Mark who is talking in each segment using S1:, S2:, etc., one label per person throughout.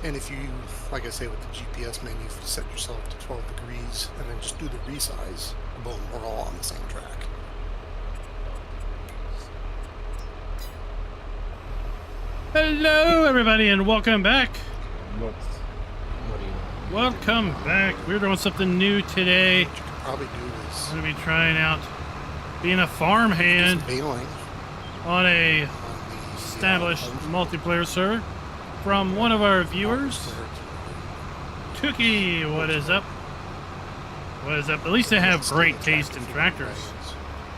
S1: And if you, like I say, with the GPS menu, if you set yourself to 12 degrees and then just do the resize, boom, we're all on the same track.
S2: Hello, everybody, and welcome back.
S3: What do you want?
S2: Welcome back. We're doing something new today.
S1: What you could probably do is
S2: I'm going to be trying out being a farm hand
S1: just bailing
S2: on a
S1: on the
S2: established multiplayer server from one of our viewers. Tookie, what is up? What is up? At least they have great taste in tractors.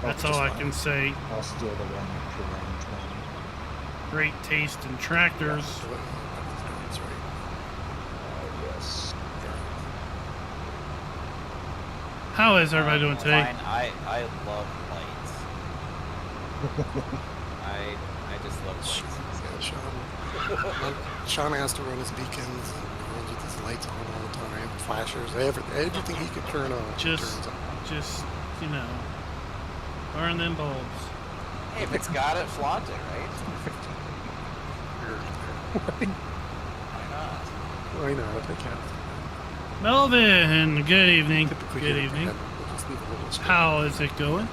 S2: That's all I can say.
S3: I'll steal the one after round 20.
S2: Great taste in tractors.
S3: Yes.
S2: How is everybody doing today?
S4: Fine. I love lights. I just love lights.
S1: Yeah, Sean has to run his beacons and he runs with his lights on all the time, flashers, everything he could turn on.
S2: Just, you know, burn them bulbs.
S4: Hey, if it's got it, flaunt it, right? Why not?
S1: Why not? I can't.
S2: Melvin, good evening.
S1: Typically
S2: Good
S1: hit the
S2: evening.
S1: head, we'll just leave a little straight.
S2: How is it going?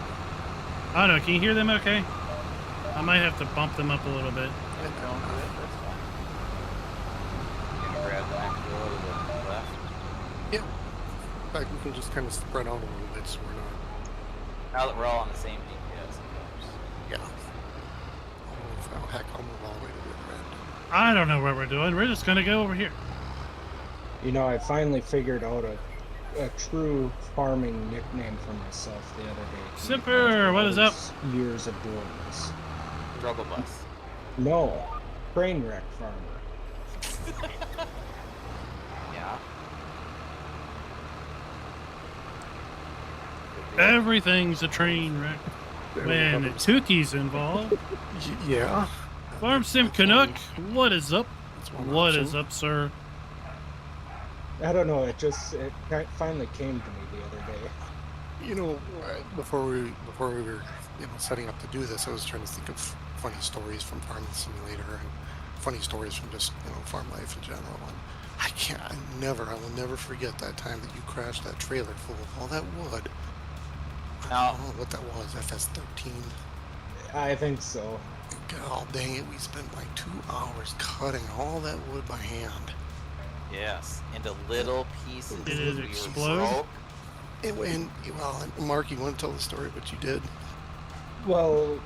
S2: I don't know. Can you hear them okay? I might have to bump them up a little bit.
S4: Yeah, don't do it. That's fine. Can you grab the next door to the left?
S1: Yeah. In fact, we can just kind of spread out a little bit so we're not.
S4: Now that we're all on the same GPS, of course.
S1: Yeah. Oh, heck, I'll move all the way to the other end.
S2: I don't know what we're doing. We're just gonna go over here.
S3: You know, I finally figured out a true farming nickname for myself the other day.
S2: Simper, what is up?
S3: Years of doing this.
S4: Struggle bus.
S3: No, train wreck farmer.
S4: Yeah.
S2: Everything's a train wreck when Tookie's involved.
S1: Yeah.
S2: Farm Sim Canuck, what is up?
S1: That's one
S2: What
S1: option.
S2: is up, sir?
S3: I don't know. It finally came to me the other day.
S1: You know, before we were setting up to do this, I was trying to think of funny stories from Farming Simulator and funny stories from just farm life in general. And I will never forget that time that you crashed that trailer full of all that wood. I don't know what that was, FS13.
S3: I think so.
S1: God dang it, we spent like 2 hours cutting all that wood by hand.
S4: Yes. Into little pieces.
S2: Did it
S4: We were
S2: explode?
S4: broke.
S1: Mark, you want to tell the story, but you did.
S3: Well,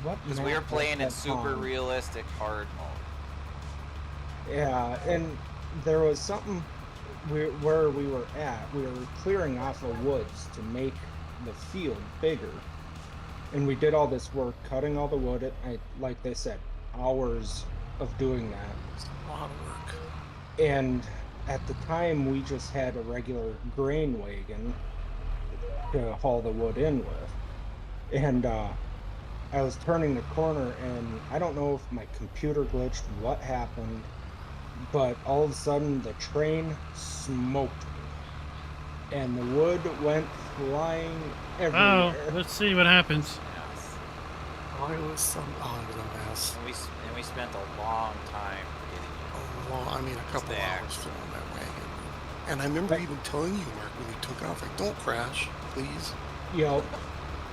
S3: what?
S4: Because we were
S3: map
S4: playing in
S3: was that
S4: super
S3: on?
S4: realistic hard mode.
S3: Yeah, and there was something where we were at. We were clearing off of woods to make the field bigger, and we did all this work, cutting all the wood. Like they said, hours of doing that.
S1: It's a lot of work.
S3: And at the time, we just had a regular grain wagon to haul the wood in with. And I was turning the corner, and I don't know if my computer glitched, what happened, but all of a sudden the train smoked me. And the wood went flying
S2: Oh,
S3: everywhere.
S2: let's see what happens.
S4: Yes.
S1: It was a mess.
S4: And we spent a long time getting
S1: A couple
S4: Stacked.
S1: hours filling that wagon. And I remember even telling you, Mark, when you took off, like, don't crash, please.
S3: Yep,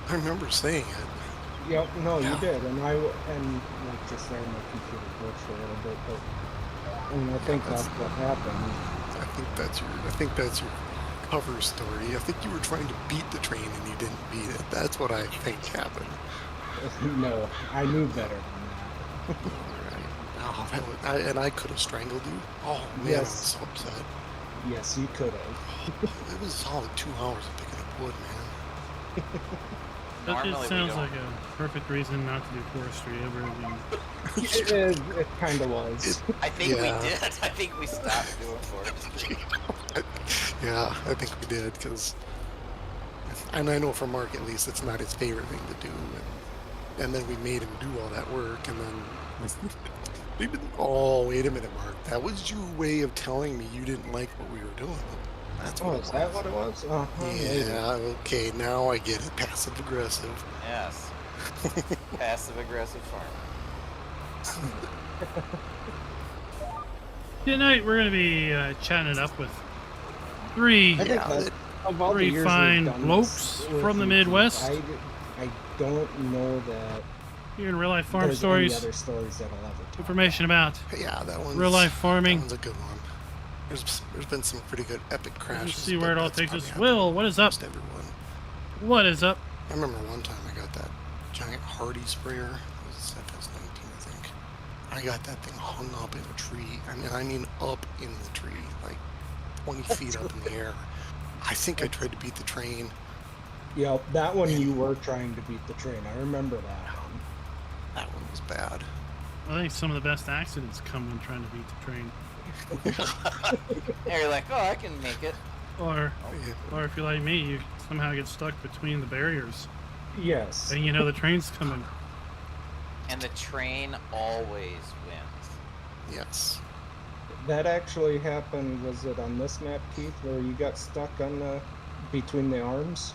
S1: I remember saying it.
S3: yep, no,
S1: Yeah.
S3: you did. And like just there, my computer glitched a little bit, and I think that's what happened.
S1: I think that's your cover story. I think you were trying to beat the train and you didn't beat it. That's what I think happened.
S3: No, I knew better than that.
S1: Right. And I could have strangled you. Oh man,
S3: Yes.
S1: I was so upset.
S3: Yes, you could have.
S1: It was a solid 2 hours of picking up wood, man.
S2: That
S4: Normally
S2: just
S4: we
S2: sounds
S4: don't.
S2: like a perfect reason not to do forestry ever again.
S3: It kind of was.
S4: I think we
S1: Yeah.
S4: did. I think we stopped doing forestry.
S1: Yeah, I think we did, and I know for Mark at least, it's not his favorite thing to do, and then we made him do all that work, and then we didn't. Oh, wait a minute, Mark, that was your way of telling me you didn't like what we were doing. That's what
S3: Oh,
S1: it
S3: is that
S1: was.
S3: what it was? Maybe.
S1: Yeah, okay, now I get it. Passive aggressive.
S4: Yes. Passive aggressive farming.
S2: Tonight we're gonna be chatting it up with three
S3: I think
S1: Yeah,
S3: that of all the
S2: three
S3: years
S2: fine
S3: we've done
S2: blokes
S3: this with
S2: from the
S3: you,
S2: Midwest.
S3: I don't know that
S2: Here in real life farm
S3: there's
S2: stories,
S3: any other stories that'll ever talk
S2: information about
S1: yeah, that one's
S2: real life
S1: That
S2: farming.
S1: one's a good one. There's been some pretty good epic
S2: Let's
S1: crashes.
S2: just see where it
S1: but
S2: all
S1: that's
S2: takes
S1: probably
S2: us.
S1: happened
S2: Will,
S1: to
S2: what is up?
S1: almost everyone.
S2: What is up?
S1: I remember one time I got that giant Hardy sprayer. It was FS19, I think. I got that thing hung up in a tree. I mean up in the tree, like 20 feet up in the air. I think I tried to beat the train.
S3: Yeah, that one you were trying to beat the train. I remember that one.
S1: That one was bad.
S2: I think some of the best accidents come when trying to beat the train.
S4: And you're like, oh, I can make it.
S2: Or
S1: Yeah.
S2: if you're like me, you somehow get stuck between the barriers.
S3: Yes.
S2: And you know the train's coming.
S4: And the train always wins.
S1: Yes.
S3: That actually happened, was it on this map, Keith, where you got stuck on the between the arms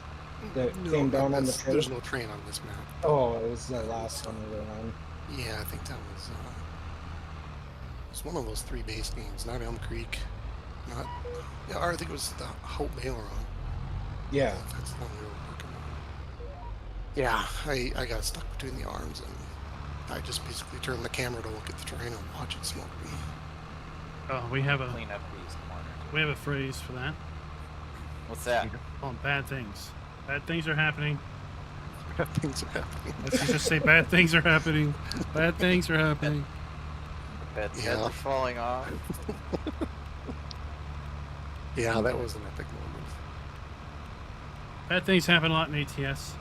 S3: that
S1: No,
S3: came down on the
S1: there's
S3: train?
S1: no train on this map.
S3: Oh, it was the last one we were on.
S1: Yeah, I think that was it's one of those 3 base games, not Elm Creek, not yeah, or I think it was the Hope Bale run.
S3: Yeah.
S1: That's the one we were working on. Yeah, I got stuck between the arms and I just basically turned the camera to look at the train and watch it smoke me.
S2: Oh, we have
S4: Clean up these corners.
S2: we have a phrase for that.
S4: What's that?
S2: Oh, bad things. Bad things are happening.
S1: Bad things are happening.
S2: Let's just say bad things are happening. Bad things are happening.
S4: Beds
S1: Yeah.
S4: are falling off.
S1: Yeah, that was an epic moment.
S2: Bad things happen a lot in ATS.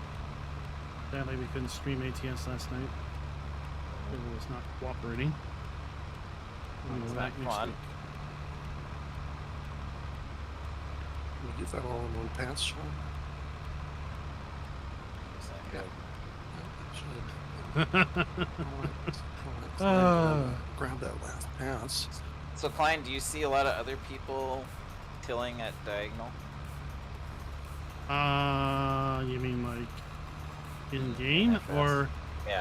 S2: Sadly, we couldn't stream ATS last night. It was not cooperating. We'll
S4: It's
S2: be
S4: not
S2: back next
S4: fun.
S2: week.
S1: Can we get that all in one pass, Sean?
S4: Is that
S1: Yeah.
S4: good?
S1: Grab that last pass.
S4: So, Klein, do you see a lot of other people tilling at diagonal?
S2: You mean like in game
S4: FS.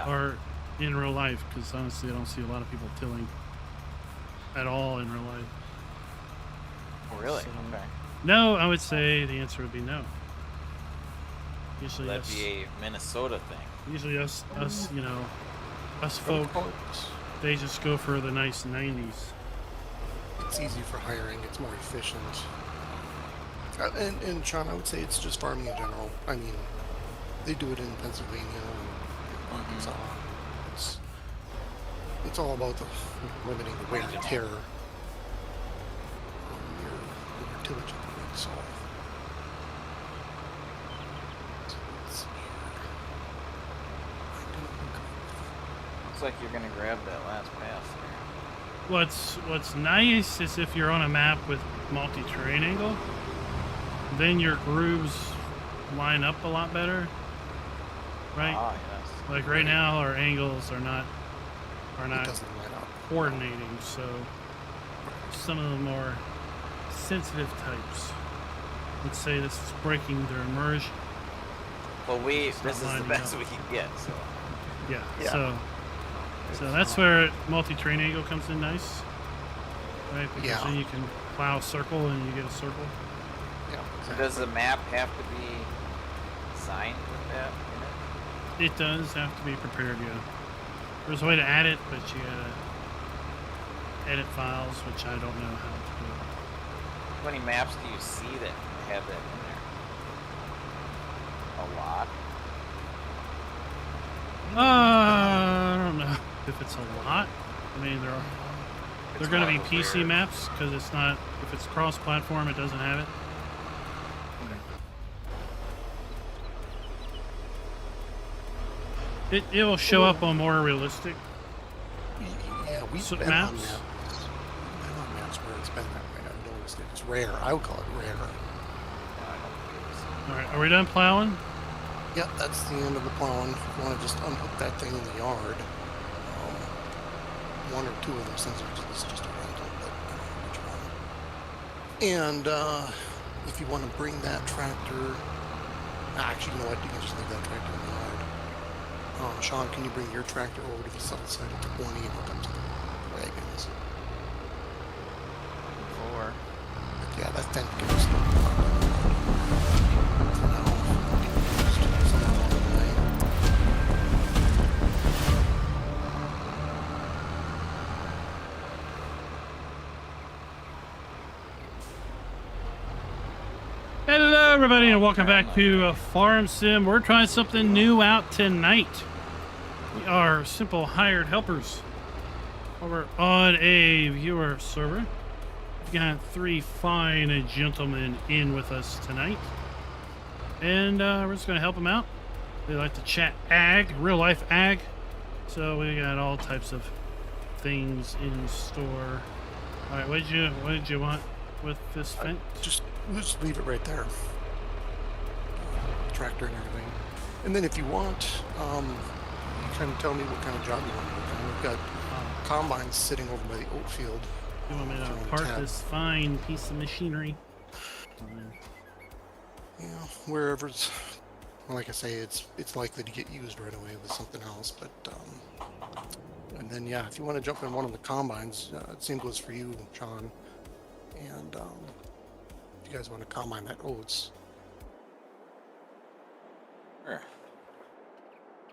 S2: or in real life? Because honestly, I don't see a lot of people tilling at all in real life.
S4: Oh, really?
S2: So-
S4: Okay.
S2: No, I would say the answer would be no. Usually
S4: That'd
S2: us,
S4: be a Minnesota thing.
S2: usually us, you know, us folk, they just go for the nice 90s.
S1: It's easy for hiring. It's more efficient. And Sean, I would say it's just farming in general. I mean, they do it in Pennsylvania and Arkansas. It's all about the limiting the wear and tear on your tillage equipment. So let's see here.
S4: Looks like you're gonna grab that last pass there.
S2: What's nice is if you're on a map with multi-terrain angle, then your grooves line up a lot better, right?
S4: Ah, yes.
S2: Like right now, our angles are not
S1: It doesn't line up.
S2: coordinating. So some of the more sensitive types, let's say this is breaking their immersion.
S4: Well,
S2: not
S4: this is the
S2: lining
S4: best
S2: up.
S4: we can get. So
S2: Yeah.
S1: Yeah.
S2: So that's where multi-terrain angle comes in nice, right? Because
S1: Yeah.
S2: then you can plow a circle and you get a circle.
S1: Yeah,
S4: So
S1: exactly.
S4: does the map have to be designed with that in it?
S2: It does have to be prepared, yeah. There's a way to add it, but you gotta edit files, which I don't know how to do.
S4: How many maps do you see that have that in there? A lot.
S2: I don't know if it's a lot. I mean, they're
S4: It's
S2: going to
S4: one
S2: be
S4: of the
S2: PC
S4: weird-
S2: maps because it's not. If it's cross-platform, it doesn't have it. It will show up on more realistic.
S1: Yeah, we've
S2: So
S1: been on
S2: maps?
S1: maps. We've been on maps where it's been that way. I've noticed it. It's rare. I would call it rare.
S2: All right, are we done plowing?
S1: Yep, that's the end of the plowing. If you want to just unhook that thing in the yard, one or two of those things are just a rental, but I don't know which one. And if you want to bring that tractor, actually, you know what? You can just leave that tractor in the yard. Sean, can you bring your tractor over to the south side of 20 and hook up to the wagons? yeah, that tent can just for now. Just somewhere along the way.
S2: Hello, everybody, and welcome back to Farm Sim. We're trying something new out tonight. We are simple hired helpers over on a viewer server. We've got 3 fine gentlemen in with us tonight, and we're just going to help them out. They like to chat ag, real life ag, so we got all types of things in store. All right, what did you want with this fence?
S1: We'll just leave it right there. Tractor and everything. And then if you want, you kind of tell me what kind of job you want to work on. We've got combines sitting over by the oat field.
S2: You want me to park this fine piece of machinery?
S1: Yeah, wherever's, well, like I say, it's likely to get used right away with something else. But and then yeah, if you want to jump in one of the combines, same goes for you, Sean. And if you guys want to combine that oats.
S4: Sure.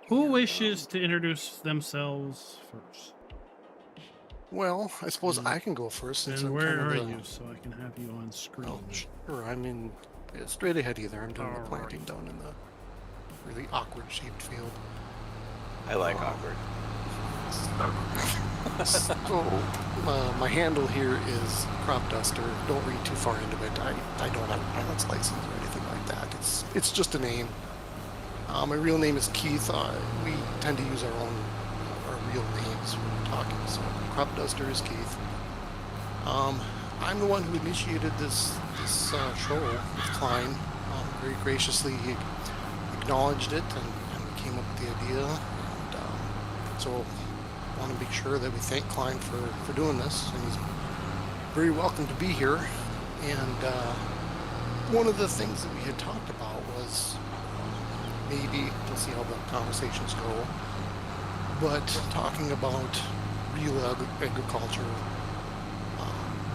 S2: Who wishes to introduce themselves first?
S1: Well, I suppose I can go first. Since
S2: And
S1: I'm
S2: where
S1: kind
S2: are
S1: of the,
S2: you so I can have you on screen?
S1: Oh, sure. I'm in straight ahead either. I'm doing the
S2: All
S1: planting
S2: right.
S1: down in the really awkward shaped field.
S4: I like awkward.
S1: So my handle here is crop duster. Don't read too far into it. I don't have a pilot's license or anything like that. It's just a name. My real name is Keith. We tend to use our real names when we're talking. So crop duster is Keith. I'm the one who initiated this show with Klein. Very graciously he acknowledged it and we came up with the idea. And so I want to make sure that we thank Klein for doing this, and he's very welcome to be here. And one of the things that we had talked about was maybe, we'll see how the conversations go, but talking about real agriculture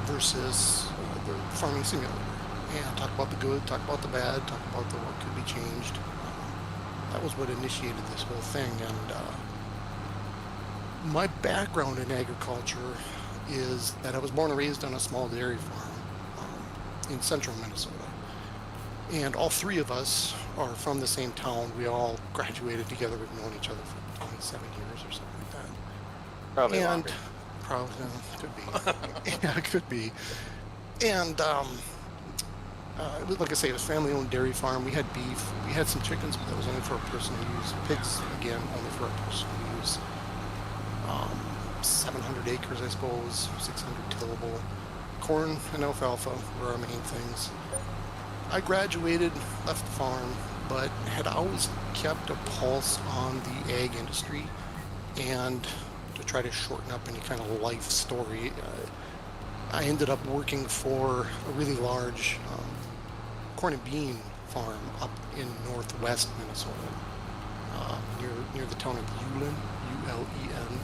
S1: versus the farming simulator, and talk about the good, talk about the bad, talk about the what could be changed. That was what initiated this whole thing. And my background in agriculture is that I was born and raised on a small dairy farm in central Minnesota. And all 3 of us are from the same town. We all graduated together. We've known each other for 27 years or something like that.
S4: Probably
S1: And
S4: longer.
S1: probably, could be. Yeah, it could be. And like I say, it was family-owned dairy farm. We had beef. We had some chickens, but that was only for a personal use. Pigs, again, only for a personal use. 700 acres, I suppose, 600 tillable. Corn and alfalfa were our main things. I graduated, left the farm, but had always kept a pulse on the ag industry. And to try to shorten up any kind of life story, I ended up working for a really large corn and bean farm up in northwest Minnesota, near the town of Ulen, U-L-E-N.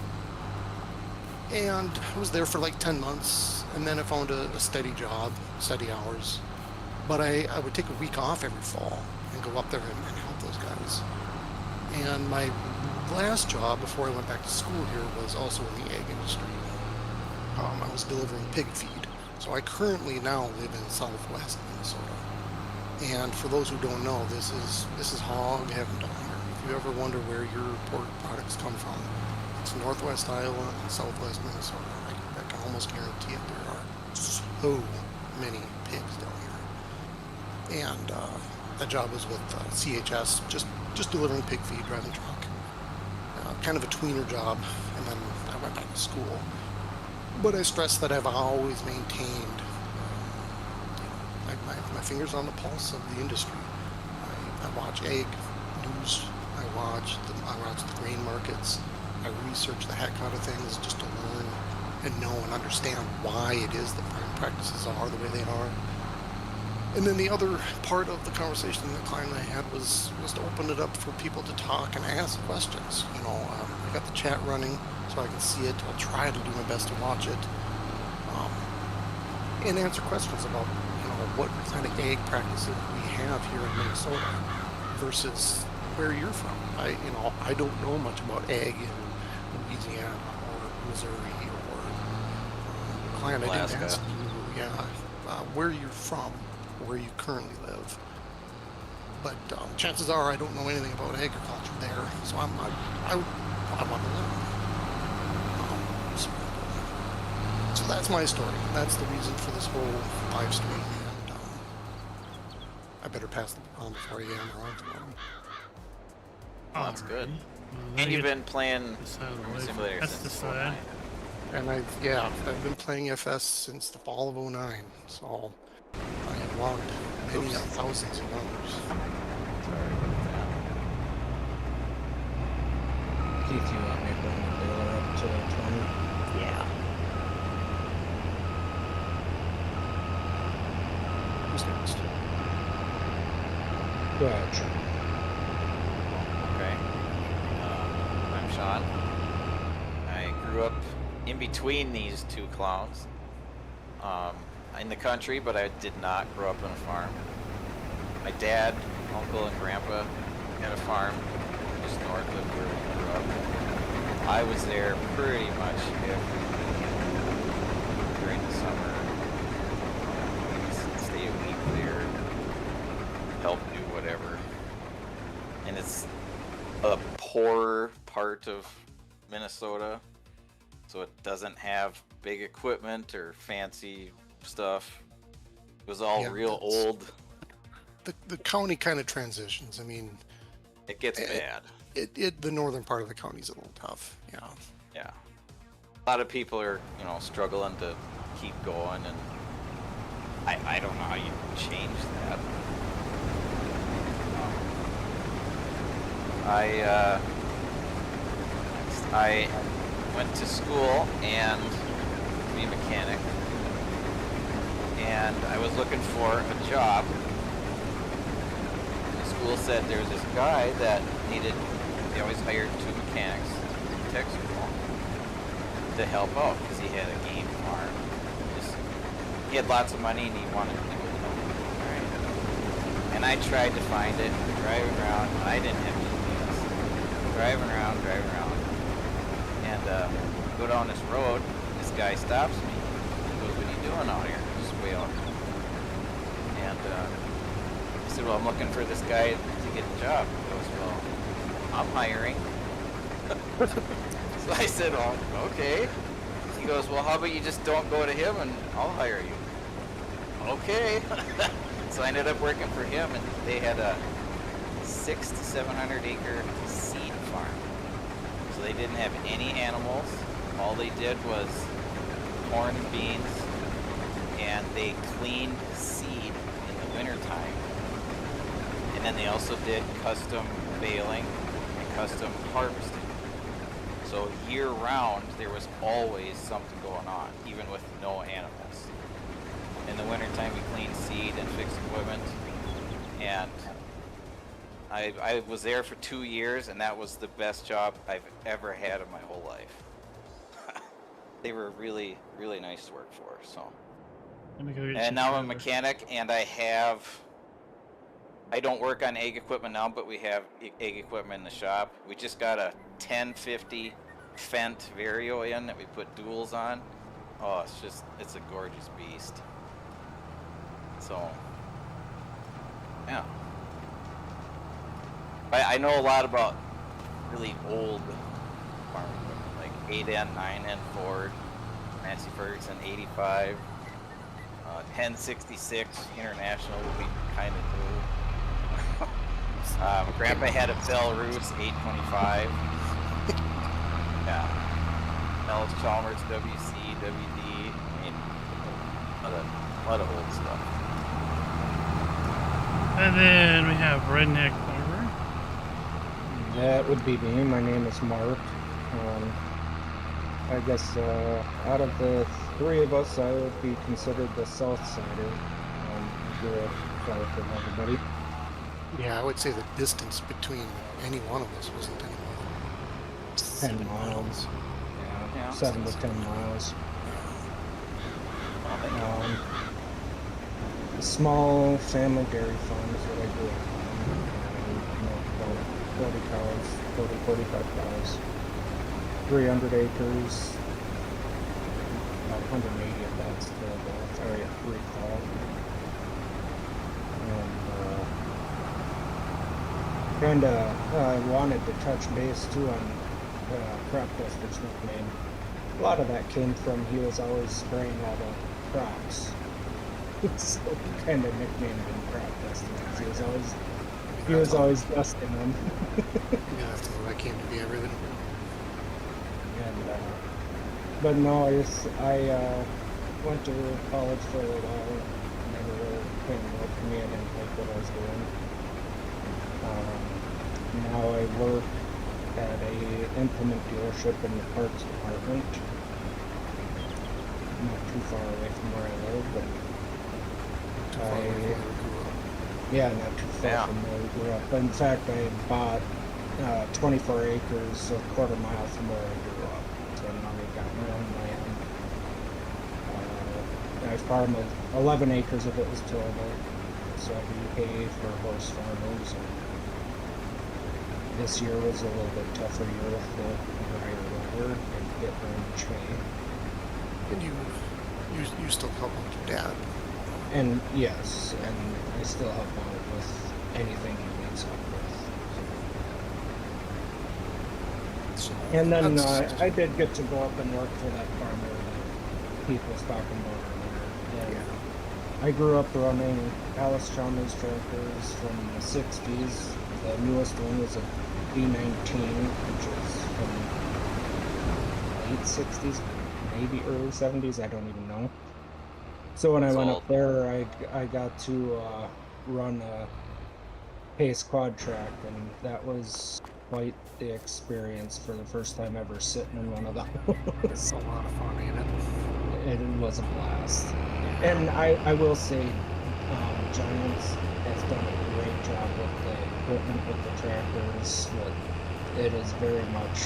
S1: And I was there for like 10 months, and then I found a steady job, steady hours. But I would take a week off every fall and go up there and help those guys. And my last job before I went back to school here was also in the ag industry. I was delivering pig feed. So I currently now live in southwest Minnesota. And for those who don't know, this is hog heaven down here. If you ever wonder where your pork products come from, it's northwest Iowa and southwest Minnesota. I can almost guarantee it. There are so many pigs down here. And that job was with CHS, just delivering pig feed, driving truck. Kind of a tweener job, and then I went back to school. But I stress that I've always maintained my fingers on the pulse of the industry. I watch ag news. I watch the grain markets. I research the heck out of things just to learn and know and understand why it is that farm practices are the way they are. And then the other part of the conversation that Klein and I had was to open it up for people to talk and ask questions. I got the chat running so I can see it. I'll try to do my best to watch it and answer questions about what kind of ag practices we have here in Minnesota versus where you're from. I don't know much about ag in Louisiana or Missouri or client. I didn't
S4: Alaska.
S1: ask you, where you're from, where you currently live. But chances are I don't know anything about agriculture there, so I want to learn. So that's my story. That's the reason for this whole live stream. And I better pass the baton before I hammer on to them.
S4: Well, that's good.
S2: Alrighty. Well,
S4: And you've
S2: get
S4: been playing
S2: this out of the
S4: Farming
S2: way.
S4: Simulator
S2: That's
S4: since
S2: the side.
S4: 09.
S1: And I've been playing FS since the fall of '09, so I have logged many thousands of hours.
S4: Sorry about that.
S3: Keith, you want me to bring the baler up to 20?
S1: Yeah. Who's next?
S3: Go ahead, Sean.
S4: Okay. I'm Sean. I grew up in between these two clowns. In the country, but I did not grow up on a farm. My dad, uncle, and grandpa had a farm just north of where we grew up. I was there pretty much every week during the summer. Stay a week there, help do whatever. And it's a poor part of Minnesota, so it doesn't have big equipment or fancy stuff. It was all real old.
S1: The county kind of transitions. I mean,
S4: It gets bad.
S1: the northern part of the county is a little tough. Yeah.
S4: Yeah. A lot of people are, struggling to keep going, and I don't know how you change that. I went to school and to be a mechanic, and I was looking for a job. The school said there was this guy that they always hired 2 mechanics in tech school to help out because he had a game farm. He had lots of money and he wanted to do it. Right? And I tried to find it, driving around. I didn't have GPS. Driving around. And go down this road. This guy stops me. He goes, "What are you doing out here?" Just way out. And I said, "Well, I'm looking for this guy to get a job." He goes, "Well, I'm hiring." So I said, "Oh, okay." He goes, "Well, how about you just don't go to him and I'll hire you?" Okay. So I ended up working for him, and they had a 600 to 700 acre seed farm. So they didn't have any animals. All they did was corn and beans, and they cleaned seed in the wintertime. And then they also did custom baling and custom harvesting. So year round, there was always something going on, even with no animals. In the wintertime, we cleaned seed and fixed equipment. And I was there for 2 years, and that was the best job I've ever had in my whole life. They were really, really nice to work for. So, and now I'm a mechanic, and I don't work on egg equipment now, but we have egg equipment in the shop. We just got a 1050 Fendt Vario in that we put duals on. Oh, it's a gorgeous beast. So, yeah. I know a lot about really old farm equipment, like 8N, 9N Ford, Massey Ferguson 85, 1066 International would be kind of new. Grandpa had a Belarus 825. Yeah. Ellis Chalmers WC, WD. I mean, a lot of old stuff.
S2: And then we have Redneck Farmer.
S3: That would be me. My name is Mark. I guess out of the 3 of us, I would be considered the South Sider. You're south of everybody.
S1: Yeah, I would say the distance between any one of us wasn't any more than
S3: 10 miles.
S4: Yeah.
S3: 7 to 10 miles. small family dairy farm is what I grew up on. About 40 cows, 45 cows, 300 acres, about 180 of that's tillable. I recall. And I wanted to touch base too on Crop Duster's nickname. A lot of that came from he was always spraying all the crops. So he kind of nicknamed him Crop Duster because he was always dusting them.
S1: Yeah, that's how that came to be everything.
S3: And but no, I went to college for a little while. Never really came to work for me. I didn't like what I was doing. Now I work at a implement dealership in the parts department. Not too far away from where I live, but yeah, not too far from where we grew up. In fact, I bought 24 acres, a quarter mile from where I grew up. So now I've got my own land. I farm 11 acres of it was tillable, so I do hay for horse farmers. And this year was a little bit tougher year with the drier weather and get very much hay.
S1: And you still help out your dad.
S3: And yes, and I still help out with anything he needs help with.
S1: So
S3: And then I did get to go up and work for that farmer that Keith was talking about earlier. And I grew up running Alice Chalmers tractors from the 60s. The newest one was a D19, which is from late 60s, maybe early 70s, I don't even know. So when I went up there, I got to run a Pace quad track, and that was quite the experience for the first time ever sitting in one of those.
S1: it's a lot of fun, ain't it?
S3: It was a blast. And I will say, Giants has done a great job with the equipment, with the tractors. But it is very much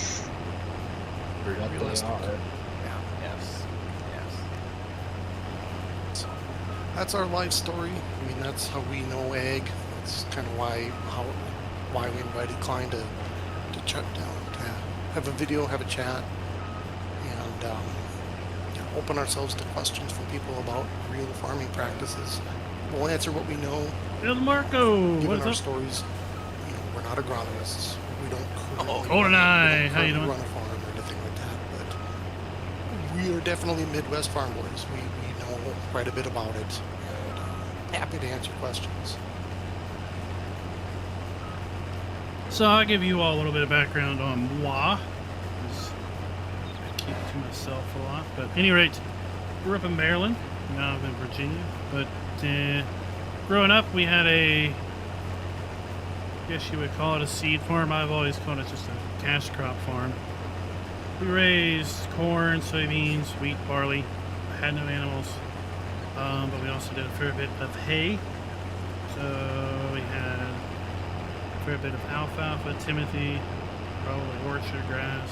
S1: Very
S3: what
S1: realistic.
S3: they are.
S4: Yes.
S1: So that's our life story. I mean, that's how we know ag. That's kind of why we invited Klein to have a video, have a chat, and open ourselves to questions from people about real farming practices. We'll answer what we know.
S2: El Marco,
S1: Given
S2: what's
S1: our
S2: up?
S1: stories, we're not agronomists. We don't.
S2: Golden Eye, how you doing?
S1: Run a farm or anything like that, but we are definitely Midwest farm boys. We know quite a bit about it, and happy to answer questions.
S2: So I'll give you all a little bit of background on moi. 'Cause I keep it to myself a lot. But at any rate, grew up in Maryland. Now I'm in Virginia. But growing up, we had I guess you would call it a seed farm. I've always called it just a cash crop farm. We raised corn, soybeans, wheat, barley. Had no animals. But we also did a fair bit of hay. So we had a fair bit of alfalfa, timothy, probably orchard grass,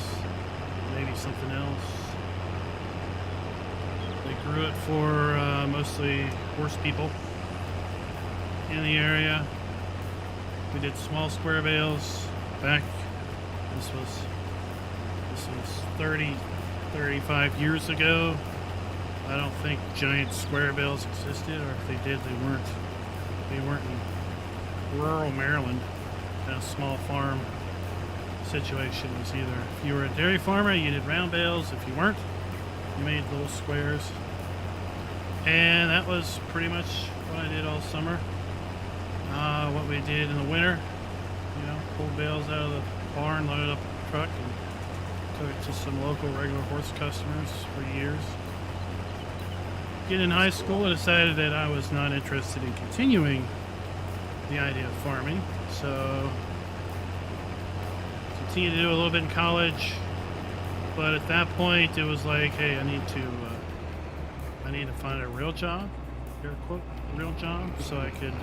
S2: maybe something else. They grew it for mostly horse people in the area. We did small square bales back. This was 35 years ago. I don't think giant square bales existed, or if they did, they weren't in rural Maryland. A small farm situation was either if you were a dairy farmer, you did round bales. If you weren't, you made little squares. And that was pretty much what I did all summer. What we did in the winter, pulled bales out of the barn, loaded up the truck, and took it to some local regular horse customers for years. Getting in high school, I decided that I was not interested in continuing the idea of farming, so continued to do a little bit in college. But at that point, it was like, hey, I need to find a real job, air quote, real job, so I could,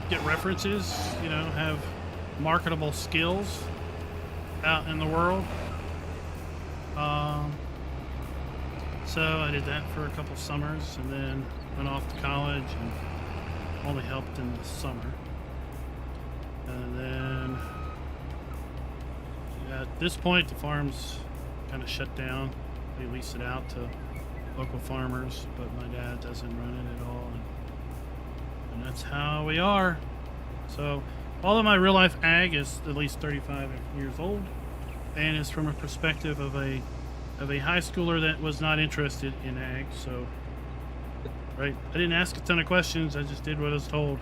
S2: get references, have marketable skills out in the world. So I did that for a couple summers and then went off to college and only helped in the summer. And then at this point, the farm's kind of shut down. They lease it out to local farmers, but my dad doesn't run it at all. And that's how we are. So all of my real life ag is at least 35 years old and is from a perspective of a high schooler that was not interested in ag. So, right, I didn't ask a ton of questions. I just did what I was told.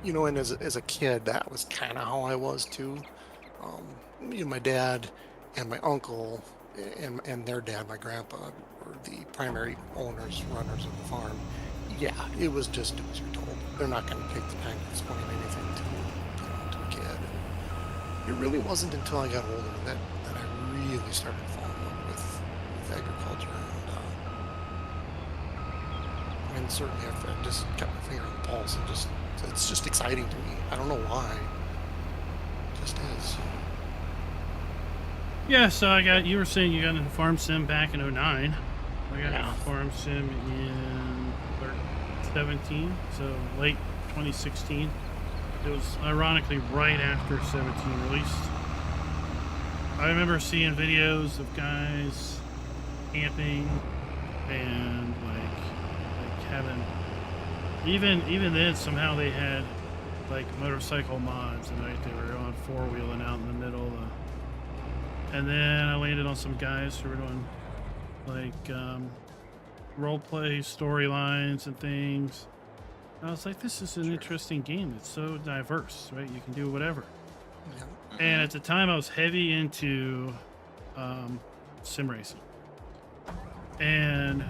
S1: You know, and as a kid, that was kind of how I was too. You know, my dad and my uncle and their dad, my grandpa, were the primary owners, runners of the farm. Yeah, it was just do as you're told. They're not going to take the time to explain anything to a kid. It really wasn't until I got older that I really started to fall in love with agriculture, and certainly I've just kept my finger on the pulse, and it's just exciting to me. I don't know why. It just is.
S2: Yeah, so you were saying you got into Farm Sim back in 09. I got into Farm Sim in 17, so late 2016. It was ironically right after 17 released. I remember seeing videos of guys camping and like having even then somehow they had like motorcycle mods, and they were on four-wheeling out in the middle. And then I landed on some guys who were doing like role play storylines and things. I was like, this is an interesting game. It's so diverse, right? You can do whatever. Yeah. And at the time, I was heavy into sim racing. And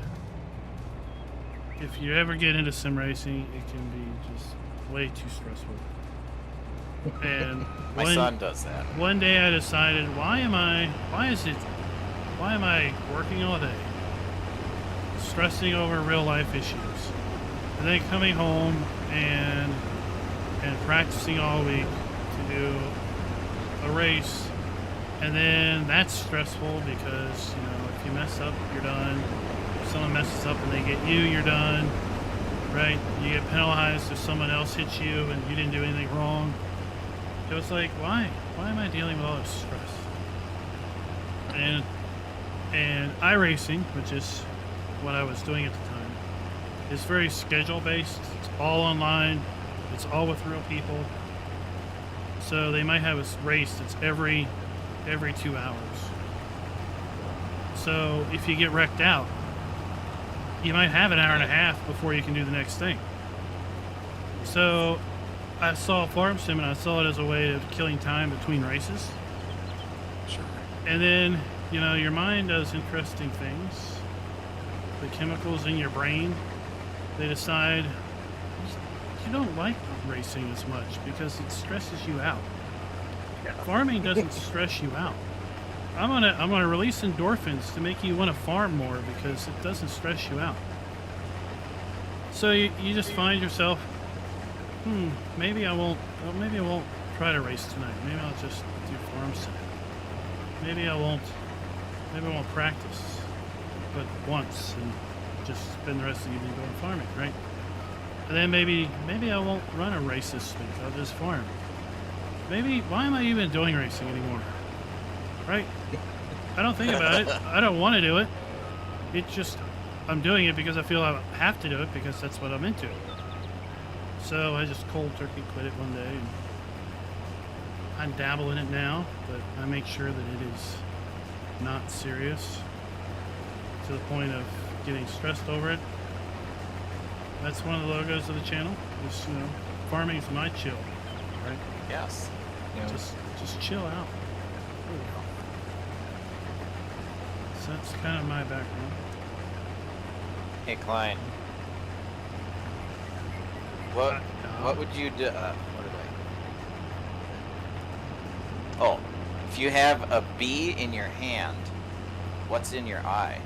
S2: if you ever get into sim racing, it can be just way too stressful. And
S4: my son does that.
S2: One day I decided, why am I working all day, stressing over real life issues, and then coming home and practicing all week to do a race, and then that's stressful because, you know, if you mess up, you're done. If someone messes up and they get you, you're done, right? You get penalized if someone else hits you and you didn't do anything wrong. It was like, why am I dealing with all this stress? And iRacing, which is what I was doing at the time, is very schedule based. It's all online. It's all with real people. So they might have a race that's every 2 hours. So if you get wrecked out, you might have an hour and a half before you can do the next thing. So I saw Farm Sim, and I saw it as a way of killing time between races.
S1: Sure.
S2: And then, you know, your mind does interesting things. The chemicals in your brain, they decide you don't like racing as much because it stresses you out. Yeah. Farming doesn't stress you out. I'm gonna release endorphins to make you want to farm more because it doesn't stress you out. So you just find yourself, maybe I won't try to race tonight. Maybe I'll just do Farm Sim. Maybe I won't practice but once and just spend the rest of the evening doing farming, right? And then maybe I won't run a race this week. I'll just farm. Maybe, why am I even doing racing anymore? Right? I don't think about it. I don't want to do it. It's just, I'm doing it because I feel I have to do it because that's what I'm into. So I just cold turkey quit it one day. And I dabble in it now, but I make sure that it is not serious to the point of getting stressed over it. That's one of the logos of the channel. Just, you know, farming is my chill, right?
S4: Yes. Yeah.
S2: Just chill out. There we go. So that's kind of my background.
S4: Hey, Klein. What would you do? What did I? Oh, if you have a bee in your hand, what's in your eye?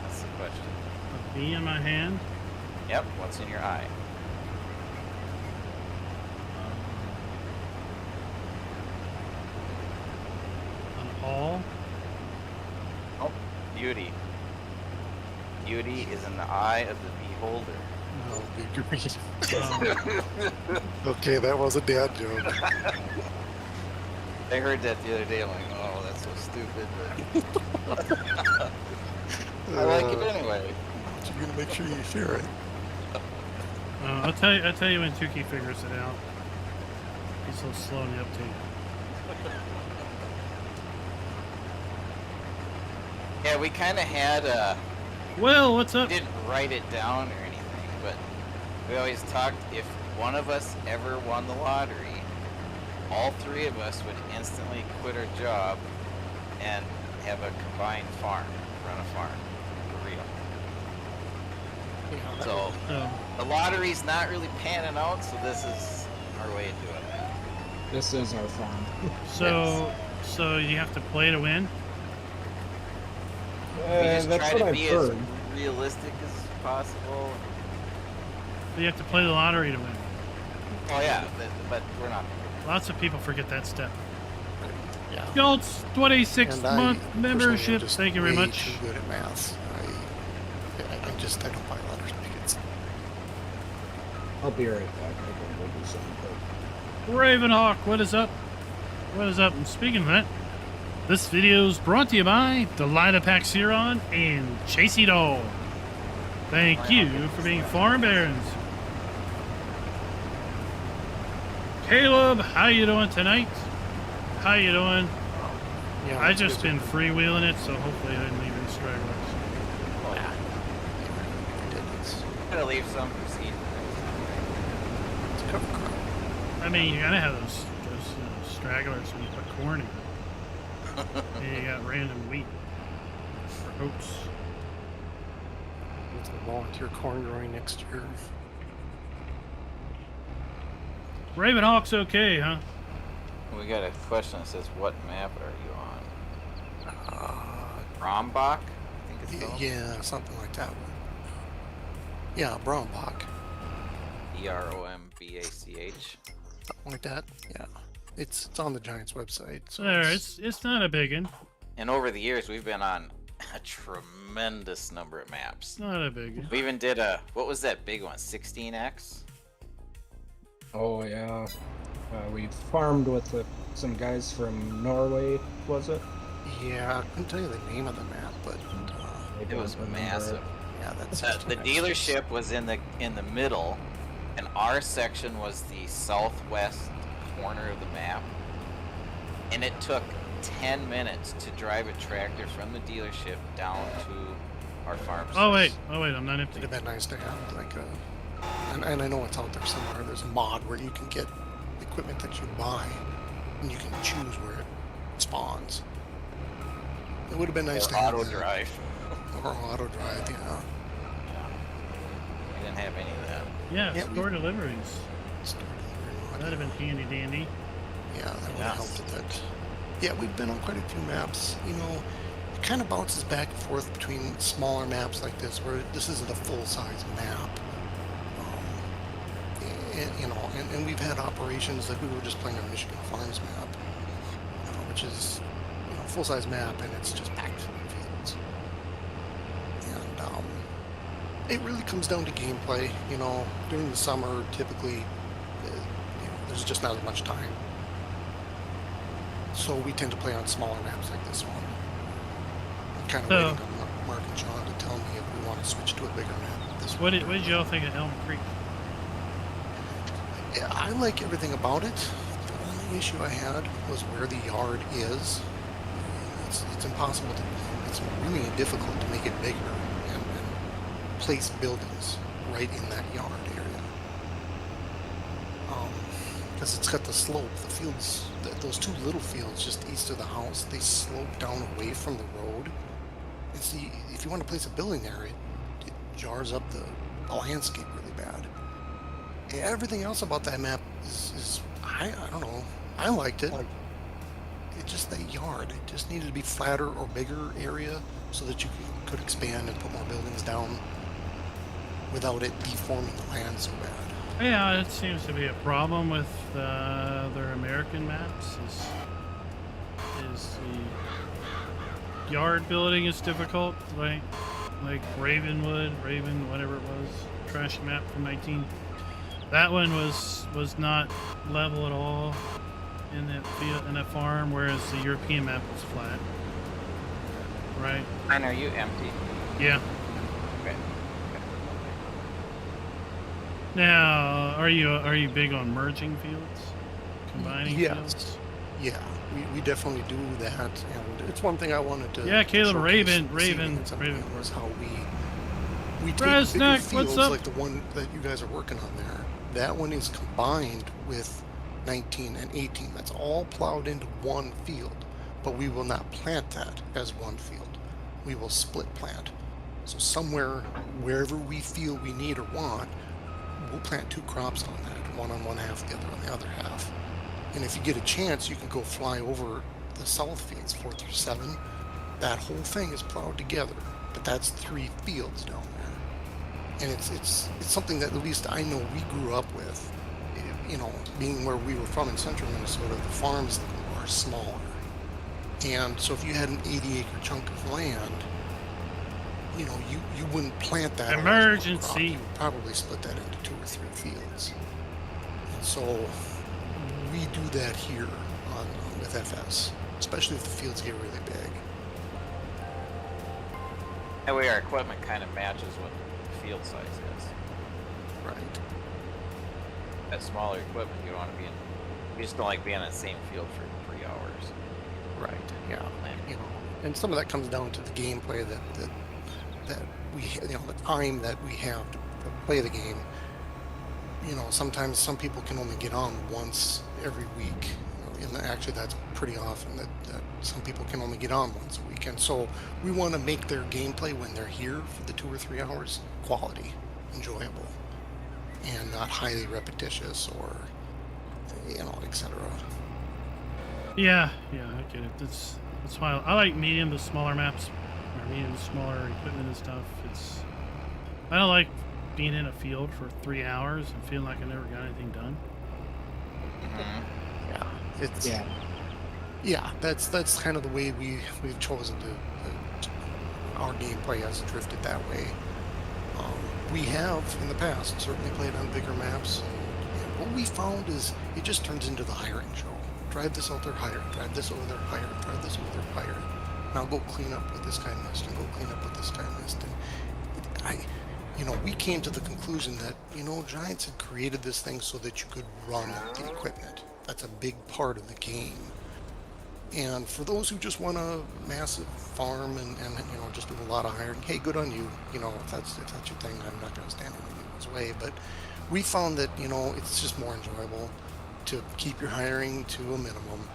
S4: That's the question.
S2: A bee in my hand?
S4: Yep, what's in your eye? Beauty. Beauty is in the eye of the beholder.
S1: Oh, good grief.
S2: Um,
S1: Okay, that was a dad joke.
S4: I heard that the other day. I'm like, oh, that's so stupid. But I like it anyway.
S1: But you're gonna make sure you share it.
S2: I'll tell you when Tukey figures it out. He's so slow in the uptake.
S4: Yeah, we kind of had
S2: Well, what's
S4: we
S2: up?
S4: didn't write it down or anything, but we always talked if one of us ever won the lottery, all three of us would instantly quit our job and have a combined farm, run a farm, for real.
S1: Yeah,
S4: So
S2: So,
S4: the lottery's not really panning out, so this is our way of doing it.
S3: This is our farm.
S2: so you have to play to win.
S4: We just
S3: That's
S4: try
S3: what
S4: to
S3: I've
S4: be
S3: heard.
S4: as realistic as possible.
S2: You have to play the lottery to win.
S4: Oh yeah, but we're not.
S2: Lots of people forget that step.
S1: yeah.
S2: Gult's 26
S1: And I
S2: month
S1: personally am
S2: membership.
S1: just
S2: Thank you very
S1: way
S2: much.
S1: Too good at maths. I don't buy lottery tickets.
S3: I'll be right back. I gotta go do something quick.
S2: Ravenhawk, what is up? What is up? And speaking of that, this video is brought to you by Delita Paxiron and Chasey Doll. Thank you for being farm barons. Caleb, how you doing tonight? How you doing?
S1: Yeah,
S2: I
S1: it's
S2: just
S1: busy.
S2: been freewheeling it, so hopefully I didn't leave any stragglers.
S4: Oh yeah.
S1: It's
S4: Gotta leave some for seed.
S1: it's a cover crop.
S2: I mean, you gotta have those stragglers when you put corn in. And you got random wheat or oats.
S1: With a volunteer corn growing next year.
S2: Ravenhawk's okay, huh?
S4: We got a question that says, "What map are you on?" Rombach, I think it's called.
S1: Yeah, something like that. Yeah, Brownbach.
S4: EROMBACH.
S1: Something like that. Yeah. It's on the Giants website. So
S2: There, it's not a big one.
S4: And over the years, we've been on a tremendous number of maps.
S2: It's not a big one.
S4: We even did what was that big one? 16X?
S3: Oh yeah. We farmed with some guys from Norway, was it?
S1: yeah, I couldn't tell you the name of the map, but
S3: I
S4: It
S3: don't
S4: was
S3: remember.
S4: massive.
S1: yeah, that's
S4: The dealership was in the middle, and our section was the southwest corner of the map. And it took 10 minutes to drive a tractor from the dealership down to our farm.
S2: Oh wait, I'm not empty.
S1: It'd have been nice to have like a, and I know it's out there somewhere. There's a mod where you can get equipment that you buy, and you can choose where it spawns. It would have been nice
S4: Or
S1: to have
S4: auto
S1: that.
S4: drive.
S1: Or auto drive, yeah.
S4: We didn't have any of that.
S2: Yeah,
S1: Yeah,
S2: store deliveries.
S1: Start delivering
S2: That'd have been handy dandy.
S1: Yeah, that would
S4: Yes.
S1: have helped with that. Yeah, we've been on quite a few maps. You know, it kind of bounces back and forth between smaller maps like this, where this isn't a full-size map. And we've had operations like we were just playing on Michigan Farms map, which is full-size map, and it's just packed full of fields. And it really comes down to gameplay. During the summer, typically, there's just not as much time. So we tend to play on smaller maps like this one. I'm kind of
S2: So-
S1: waiting on Mark and John to tell me if we want to switch to a bigger map.
S2: What did y'all think of Elm Creek?
S1: Yeah, I like everything about it. The only issue I had was where the yard is. It's impossible to. It's really difficult to make it bigger and place buildings right in that yard area. Because it's got the slope. The fields, those two little fields just east of the house, they slope down away from the road. And see, if you want to place a building there, it jars up the landscape really bad. Everything else about that map is I don't know. I liked it. It's just that yard. It just needed to be flatter or bigger area so that you could expand and put more buildings down without it deforming the land so bad.
S2: Yeah, it seems to be a problem with their American maps. Is yard building is difficult, right? Like Raven, whatever it was, trashy map from 19. That one was not level at all in that field, in that farm, whereas the European map was flat. Right?
S4: And are you empty?
S2: Yeah.
S4: Okay.
S2: Now, are you big on merging fields, combining
S1: Yes.
S2: fields?
S1: Yeah, we definitely do that, and it's one thing I wanted to.
S2: Yeah,
S1: to
S2: Caleb,
S1: showcase
S2: Raven,
S1: this evening at some
S2: Raven.
S1: point was how we take bigger
S2: Brasnack,
S1: fields
S2: what's up?
S1: like the one that you guys are working on there. That one is combined with 19 and 18. That's all plowed into one field, but we will not plant that as one field. We will split plant. So somewhere, wherever we feel we need or want, we'll plant 2 crops on that, one on one half, the other on the other half. And if you get a chance, you can go fly over the south fields, 4 through 7. That whole thing is plowed together, but that's 3 fields down there. And it's something that at least I know we grew up with. You know, being where we were from in central Minnesota, the farms are smaller. And so if you had an 80-acre chunk of land, you know, you wouldn't plant that.
S2: Emergency.
S1: You would probably split that into 2 or 3 fields. And so we do that here with FS, especially if the fields get really big.
S4: That way our equipment kind of matches what the field size is.
S1: Right.
S4: That smaller equipment, you don't want to be in. You just don't like being in the same field for 3 hours.
S1: Right. Yeah. You know, and some of that comes down to the gameplay that we, you know, the time that we have to play the game. You know, sometimes some people can only get on once every week. And actually, that's pretty often that some people can only get on once a week. And so we want to make their gameplay when they're here for the 2 or 3 hours quality, enjoyable, and not highly repetitious or, you know, etc.
S2: Yeah, I get it. That's why I like medium to smaller maps, or medium to smaller equipment and stuff. I don't like being in a field for 3 hours and feeling like I never got anything done.
S1: Yeah. Yeah, that's kind of the way we've chosen to our gameplay has drifted that way. We have in the past certainly played on bigger maps. And what we found is it just turns into the hiring show. Drive this out there, hire. Drive this over there, hire. Drive this over there, hire. Now go clean up what this guy missed, and go clean up what this guy missed. And you know, we came to the conclusion that, you know, Giants had created this thing so that you could run the equipment. That's a big part of the game. And for those who just want a massive farm and you know, just do a lot of hiring, hey, good on you. You know, if that's your thing, I'm not going to stand in anyone's way. But we found that, you know, it's just more enjoyable to keep your hiring to a minimum.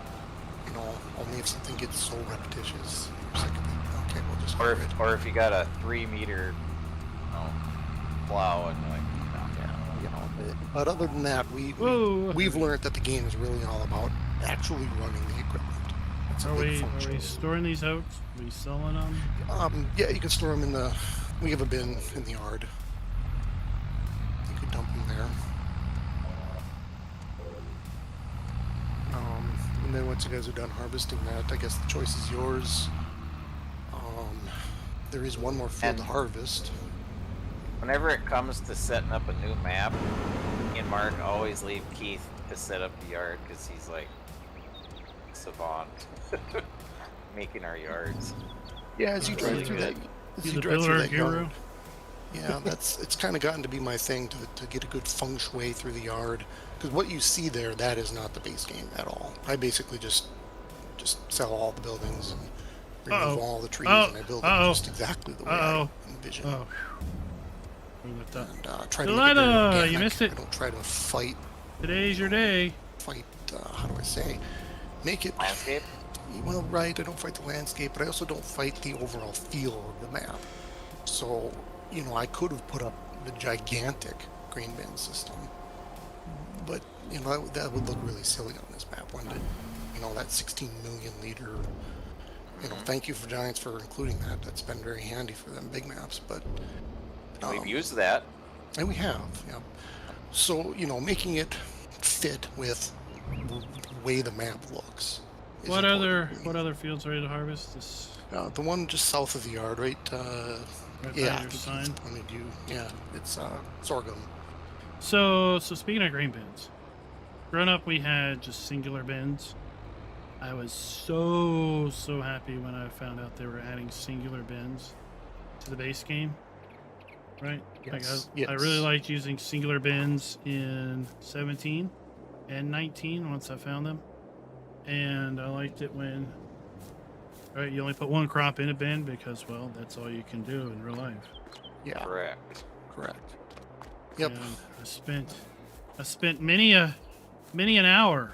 S1: You know, only if something gets so repetitious, you're sick of it. Okay, we'll just hire it.
S4: Or if you got a 3-meter, plow and like,
S1: You know, but other than that, we've learned that the game is really all about actually running the equipment. It's a
S2: Are
S1: big
S2: we
S1: function.
S2: storing these oats? Are we selling them?
S1: Yeah, you can store them in the. We have a bin in the yard. You could dump them there. And then once you guys are done harvesting that, I guess the choice is yours. There is one more field to harvest.
S4: whenever it comes to setting up a new map, me and Mark always leave Keith to set up the yard because he's like savant making our yards.
S1: Yeah, as you drive
S2: really
S1: through
S2: good.
S1: that, as
S2: He's
S1: you
S2: a
S1: drive through
S2: builder
S1: that
S2: guru.
S1: yard, yeah, it's kind of gotten to be my thing to get a good feng shui through the yard, because what you see there, that is not the base game at all. I basically just sell all the buildings and remove all the trees, and I build them just exactly the way I envision.
S2: Oh.
S1: And try to make it very
S2: Deletta,
S1: organic.
S2: you missed it.
S1: I don't try to fight.
S2: Today's your day.
S1: How do I say? Make it
S4: Landscape?
S1: well, right. I don't fight the landscape, but I also don't fight the overall feel of the map. So, you know, I could have put up the gigantic grain bin system, but you know that would look really silly on this map, wouldn't it? You know, that 16 million liter. You know, thank you for Giants for including that. That's been very handy for them big maps, but
S4: We've used that.
S1: and we have, yeah. So, you know, making it fit with the way the map looks. is
S2: What
S1: important.
S2: other fields are ready to harvest? This
S1: The one just south of the yard, right?
S2: Right by
S1: Yeah, I
S2: your
S1: think
S2: sign.
S1: he's pointed you. Yeah, it's sorghum.
S2: So speaking of grain bins, growing up we had just singular bins. I was so happy when I found out they were adding singular bins to the base game. Right?
S1: Yes,
S2: I really
S1: yes.
S2: liked using singular bins in 17 and 19 once I found them. And I liked it when you only put one crop in a bin because, well, that's all you can do in real life.
S1: Yeah,
S4: Correct.
S1: correct. Yep.
S2: And I spent many an hour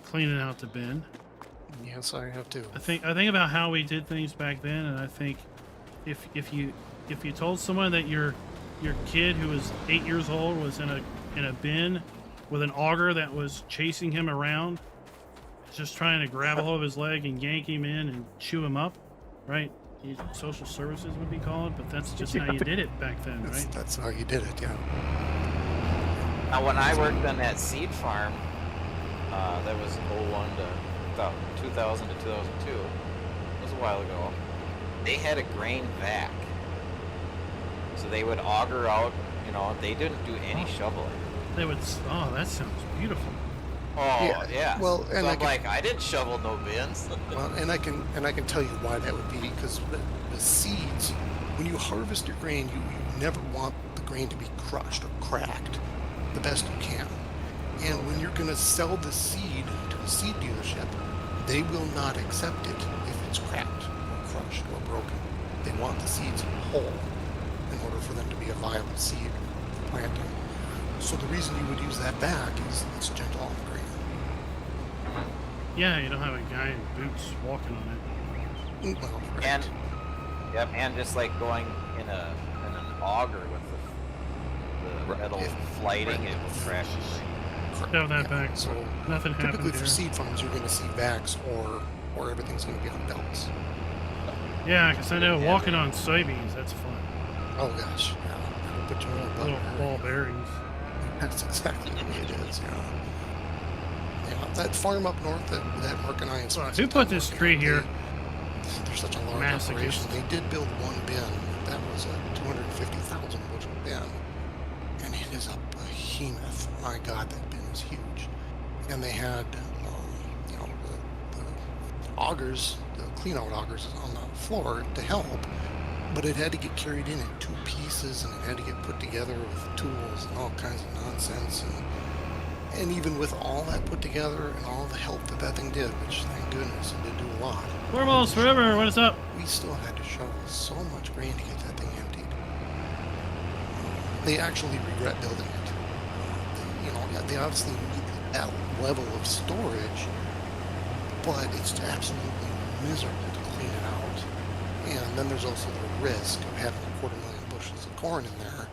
S2: cleaning out the bin.
S1: Yes, I have too.
S2: I think about how we did things back then, and I think if you told someone that your kid who was 8 years old was in a bin with an auger that was chasing him around, just trying to grab a hold of his leg and yank him in and chew him up, right? Social services would be called, but that's just how you did it back then, right?
S1: That's how you did it, yeah.
S4: Now, when I worked on that seed farm, that was 01 to 2000 to 2002. It was a while ago. They had a grain vac, so they would auger out. You know, they didn't do any shoveling.
S2: They would. Oh, that sounds beautiful.
S4: Oh yeah.
S1: Well, and
S4: so I'm like, I didn't shovel no bins.
S1: Well, and I can tell you why that would be, because the seeds, when you harvest your grain, you never want the grain to be crushed or cracked the best you can. And when you're going to sell the seed to a seed dealership, they will not accept it if it's cracked or crushed or broken. They want the seeds whole in order for them to be a viable seed for planting. So the reason you would use that back is it's gentle on the grain.
S2: Yeah, you don't have a guy in boots walking on it.
S1: Well, right.
S4: And yep, and just like going in an auger with the
S1: Right,
S4: metal
S1: yeah.
S4: flighting,
S1: Right.
S4: it will crash the grain.
S2: Shove that back.
S1: So
S2: Nothing happened
S1: typically
S2: there.
S1: for seed farms, you're going to see vacs or everything's going to be on belts.
S2: Yeah, because I know walking on soybeans, that's fun.
S1: Oh gosh, yeah. That'll put you in a
S2: Little
S1: butt.
S2: ball bearings.
S1: That's exactly the way it is. Yeah. Yeah. That farm up north that Mark and I
S2: So
S1: spent
S2: who
S1: some
S2: put
S1: time
S2: this
S1: working
S2: tree
S1: on,
S2: here?
S1: They're such a large
S2: Masochist.
S1: operation. They did build one bin. That was a 250,000 bushel bin, and it is a behemoth. My God, that bin is huge. And they had, the augers, the clean-out augers on the floor to help, but it had to get carried in 2 pieces, and it had to get put together with tools and all kinds of nonsense. And even with all that put together and all the help that thing did, which thank goodness it did do a lot,
S2: Warballs forever. What is up?
S1: we still had to shovel so much grain to get that thing emptied. They actually regret building it. They obviously need that level of storage, but it's absolutely miserable to clean it out. And then there's also the risk of having 250,000 bushels of corn in there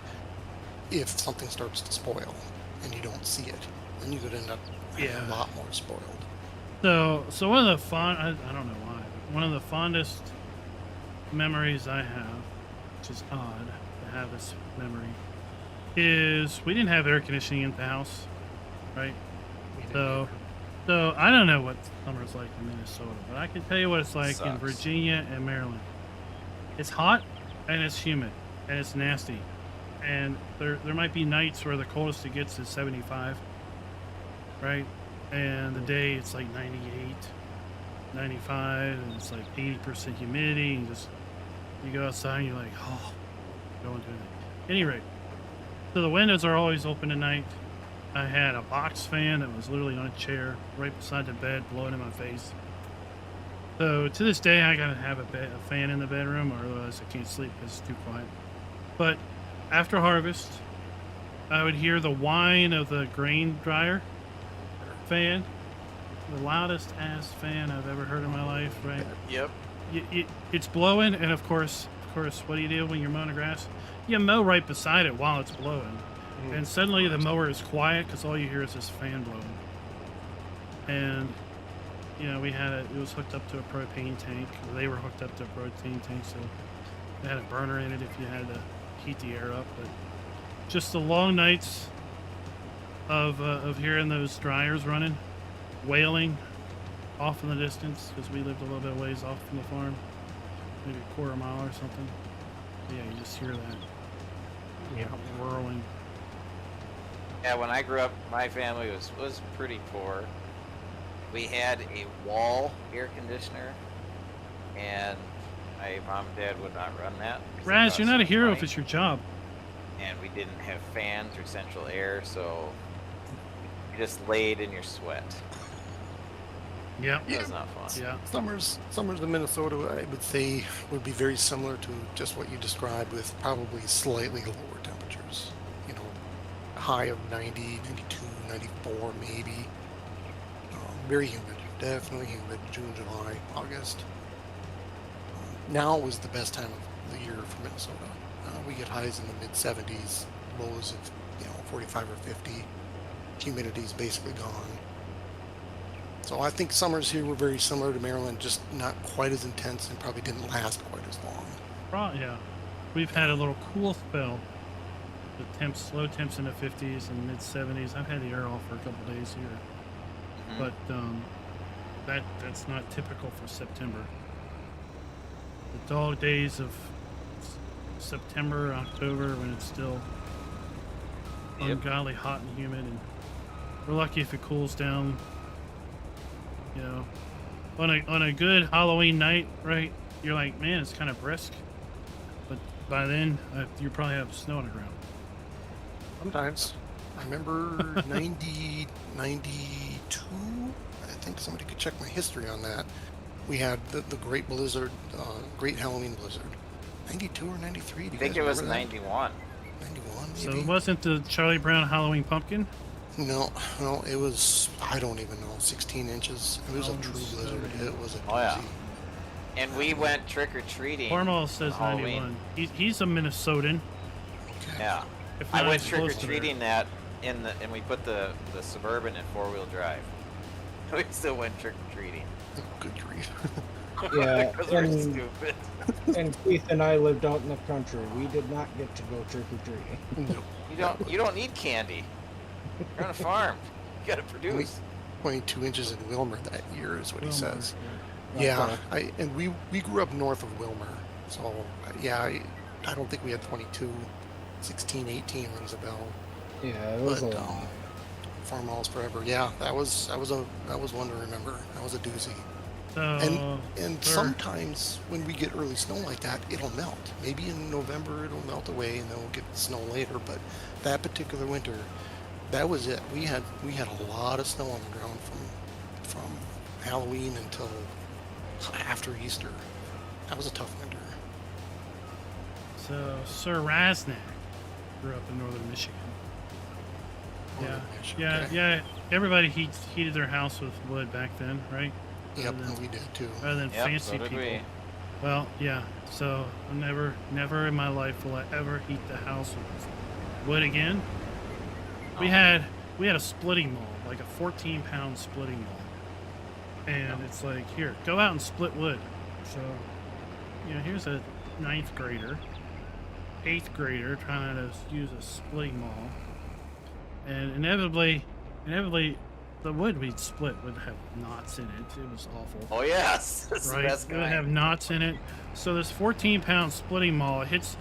S1: if something starts to spoil and you don't see it. Then you could end up having
S2: Yeah.
S1: a lot more spoiled.
S2: So one of the I don't know why, but one of the fondest memories I have, which is odd to have this memory, is we didn't have air conditioning in the house, right? So I don't know what summer's like in Minnesota, but I can tell you what it's like in
S4: Sucks.
S2: Virginia and Maryland. It's hot and it's humid and it's nasty, and there might be nights where the coldest it gets is 75, right? And the day it's like 98, 95, and it's like 80% humidity, and just you go outside and you're like, oh, going to it. Any rate, so the windows are always open at night. I had a box fan that was literally on a chair right beside the bed, blowing in my face. So to this day, I gotta have a fan in the bedroom, or otherwise I can't sleep because it's too quiet. But after harvest, I would hear the whine of the grain dryer fan, the loudest ass fan I've ever heard in my life. Right?
S4: Yep.
S2: It's blowing, and of course, what do you do when you're mowing the grass? You mow right beside it while it's blowing. And suddenly the mower is quiet because all you hear is this fan blowing. And, it was hooked up to a propane tank. Or they were hooked up to a propane tank, so they had a burner in it if you had to heat the air up. But just the long nights of hearing those dryers running, wailing off in the distance, because we lived a little bit of ways off from the farm. maybe a quarter mile or something. Yeah, you just hear that
S1: Yeah.
S2: whirling.
S4: Yeah, when I grew up, my family was pretty poor. We had a wall air conditioner, and my mom and dad would not run that. 'cause it
S2: Raz,
S4: cost
S2: you're not a
S4: so much
S2: hero
S4: money,
S2: if it's your job.
S4: and we didn't have fans or central air, so you just laid in your sweat.
S2: Yeah.
S4: That was not fun.
S2: Yeah.
S1: Summers in Minnesota, I would say, would be very similar to just what you described, with probably slightly lower temperatures. You know, high of 90, 92, 94 maybe. Very humid, definitely humid. June, July, August. Now is the best time of the year for Minnesota. We get highs in the mid 70s, lows of 45 or 50. Humidity's basically gone. So I think summers here were very similar to Maryland, just not quite as intense and probably didn't last quite as long.
S2: Yeah. We've had a little cool spell. The low temps in the 50s and mid 70s. I've had the air off for a couple days here. But that's not typical for September. The dog days of September, October, when it's still ungodly hot and humid, and we're lucky if it cools down. You know, on a good Halloween night, right? You're like, man, it's kind of brisk, but by then you probably have snow on the ground.
S1: Sometimes. I remember 90, 92. I think somebody could check my history on that. We had the great blizzard, great Halloween blizzard. 92 or 93?
S4: I think it was 91.
S1: 91, maybe?
S2: So it wasn't the Charlie Brown Halloween pumpkin?
S1: No, it was, I don't even know, 16 inches. It was a true blizzard. It was a doozy.
S4: Oh, yeah. And we went trick-or-treating.
S2: Formal says
S4: on
S2: 91. He's a Minnesotan.
S1: Okay.
S4: Yeah.
S2: If
S4: I
S2: not,
S4: went
S2: it's close to
S4: trick-or-treating that and we put the Suburban in four-wheel drive. We still went trick-or-treating.
S1: Oh, good grief.
S3: Yeah,
S4: Because we're
S3: and,
S4: stupid.
S3: and Keith and I lived out in the country. We did not get to go trick or treating.
S1: No.
S4: You don't need candy. You're on a farm. You gotta produce.
S1: 22 inches in Wilmer that year is what he
S2: Wilmer,
S1: says.
S3: yeah.
S1: Yeah, we grew up north of Wilmer, so yeah, I don't think we had 22. 16, 18 rings a bell.
S3: Yeah, it was
S1: But
S3: a lot.
S1: farm malls forever. Yeah, that was one to remember. That was a doozy.
S2: So,
S1: And sometimes when we get early snow like that, it'll melt. Maybe in November it'll melt away and then we'll get snow later. But that particular winter, that was it. We had a lot of snow on the ground from Halloween until after Easter. That was a tough winter.
S2: So Sir Raznak grew up in northern Michigan.
S1: Northern Michigan,
S2: Yeah,
S1: okay.
S2: yeah. Everybody heated their house with wood back then, right?
S1: Yep,
S2: Rather than-
S1: and we did too.
S2: Rather than
S4: Yep,
S2: fancy
S4: so did
S2: people.
S4: we.
S2: Well, yeah. So never in my life will I ever heat the house with wood again. We had a splitting maul, like a 14-pound splitting maul, and it's like, here, go out and split wood. So, here's a 9th grader, 8th grader trying to use a splitting maul, and inevitably, the wood we'd split would have knots in it. It was awful.
S4: Oh yes, that's the
S2: Right,
S4: best
S2: it would
S4: kind.
S2: have knots in it. So this 14-pound splitting maul hits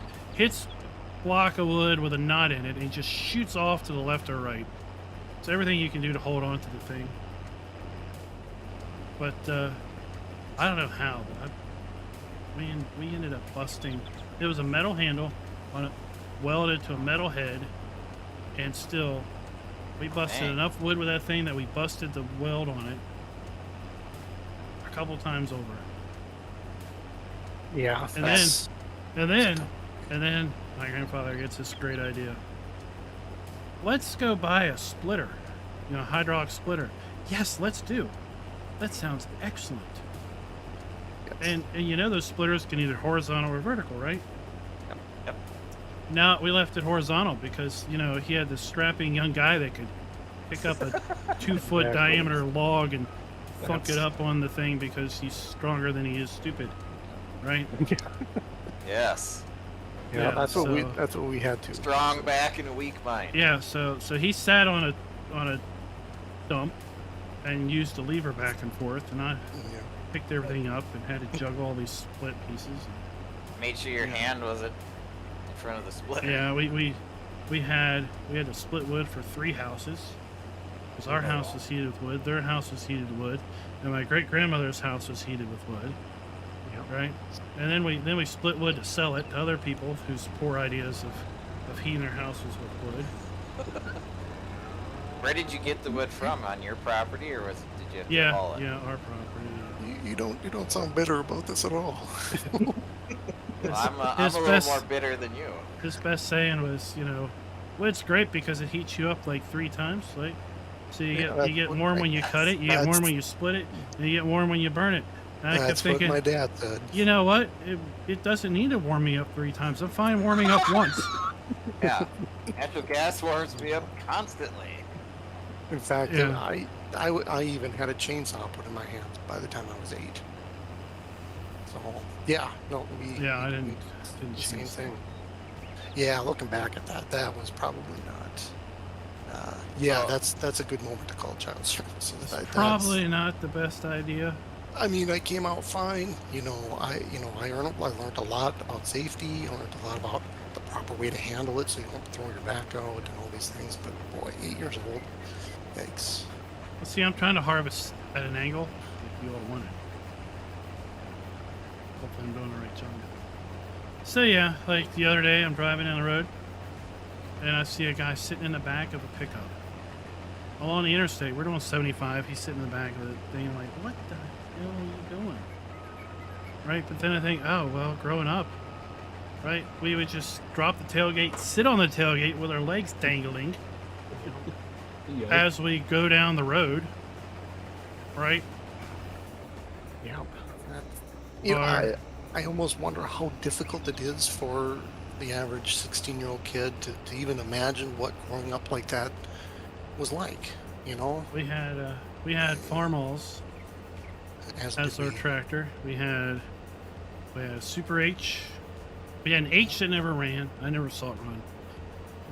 S2: block of wood with a knot in it, and it just shoots off to the left or right. It's everything you can do to hold on to the thing. But I don't know how, but we ended up busting. It was a metal handle on it, welded to a metal head, and still we busted
S4: Dang.
S2: enough wood with that thing that we busted the weld on it a couple times over.
S1: Yeah,
S2: And then my grandfather gets this great idea. Let's go buy a splitter, hydraulic splitter. Yes, let's do. That sounds excellent.
S1: Yes.
S2: And those splitters can either horizontal or vertical, right?
S4: Yep.
S2: No, we left it horizontal because, he had this strapping young guy that could pick up a 2-foot diameter log and funk it up on the thing because he's stronger than he is stupid, right?
S4: Yes.
S1: Yeah, that's what
S2: so-
S1: we had to.
S4: Strong back and a weak mind.
S2: Yeah, so he sat on a dump and used the lever back and forth, and I
S1: Yeah.
S2: picked everything up and had to juggle all these split pieces.
S4: Made sure your hand wasn't in front of the splitter.
S2: Yeah, we had to split wood for 3 houses. Because our house was heated with wood, their house was heated with wood, and my great grandmother's house was heated with wood.
S1: Yep.
S2: Right? And then we split wood to sell it to other people whose poor ideas of heating their houses with wood.
S4: Where did you get the wood from? On your property, or did you have to
S2: Yeah,
S4: haul it?
S2: yeah, our property.
S1: You don't sound bitter about this at all.
S4: Well, I'm a little more bitter than you.
S2: His best saying was, wood's great because it heats you up like 3 times, right? So you get warm when you cut it, you get warm when you split it, and you get warm when you burn it. And I kept
S1: That's
S2: thinking,
S1: what my dad said.
S2: you know what? It doesn't need to warm me up 3 times. I'm fine warming up once.
S4: Yeah, natural gas warms me up constantly.
S1: In fact,
S2: Yeah.
S1: I even had a chainsaw put in my hands by the time I was 8. So yeah, no,
S2: I didn't
S1: the same
S2: choose
S1: thing. Yeah, looking back at that, that was probably not. Yeah, that's a good moment to call child services.
S2: Probably not the best idea.
S1: I mean, I came out fine. I learned a lot about safety. I learned a lot about the proper way to handle it, so you don't throw your back out and all these things. But boy, 8 years old, yikes.
S2: Well, see, I'm trying to harvest at an angle if you all want it. Hopefully I'm doing the right job. So yeah, like the other day I'm driving down the road and I see a guy sitting in the back of a pickup. Along the interstate, we're doing 75, he's sitting in the back of the thing. I'm like, what the hell are you doing? Right, but then I think, oh, well, growing up, right, we would just drop the tailgate, sit on the tailgate with our legs dangling
S3: Yep.
S2: as we go down the road, right?
S1: Yeah.
S2: Or-
S1: I almost wonder how difficult it is for the average 16-year-old kid to even imagine what growing up like that was like.
S2: We had Farmers as our tractor. We had a Super H. We had an H that never ran. I never saw it run.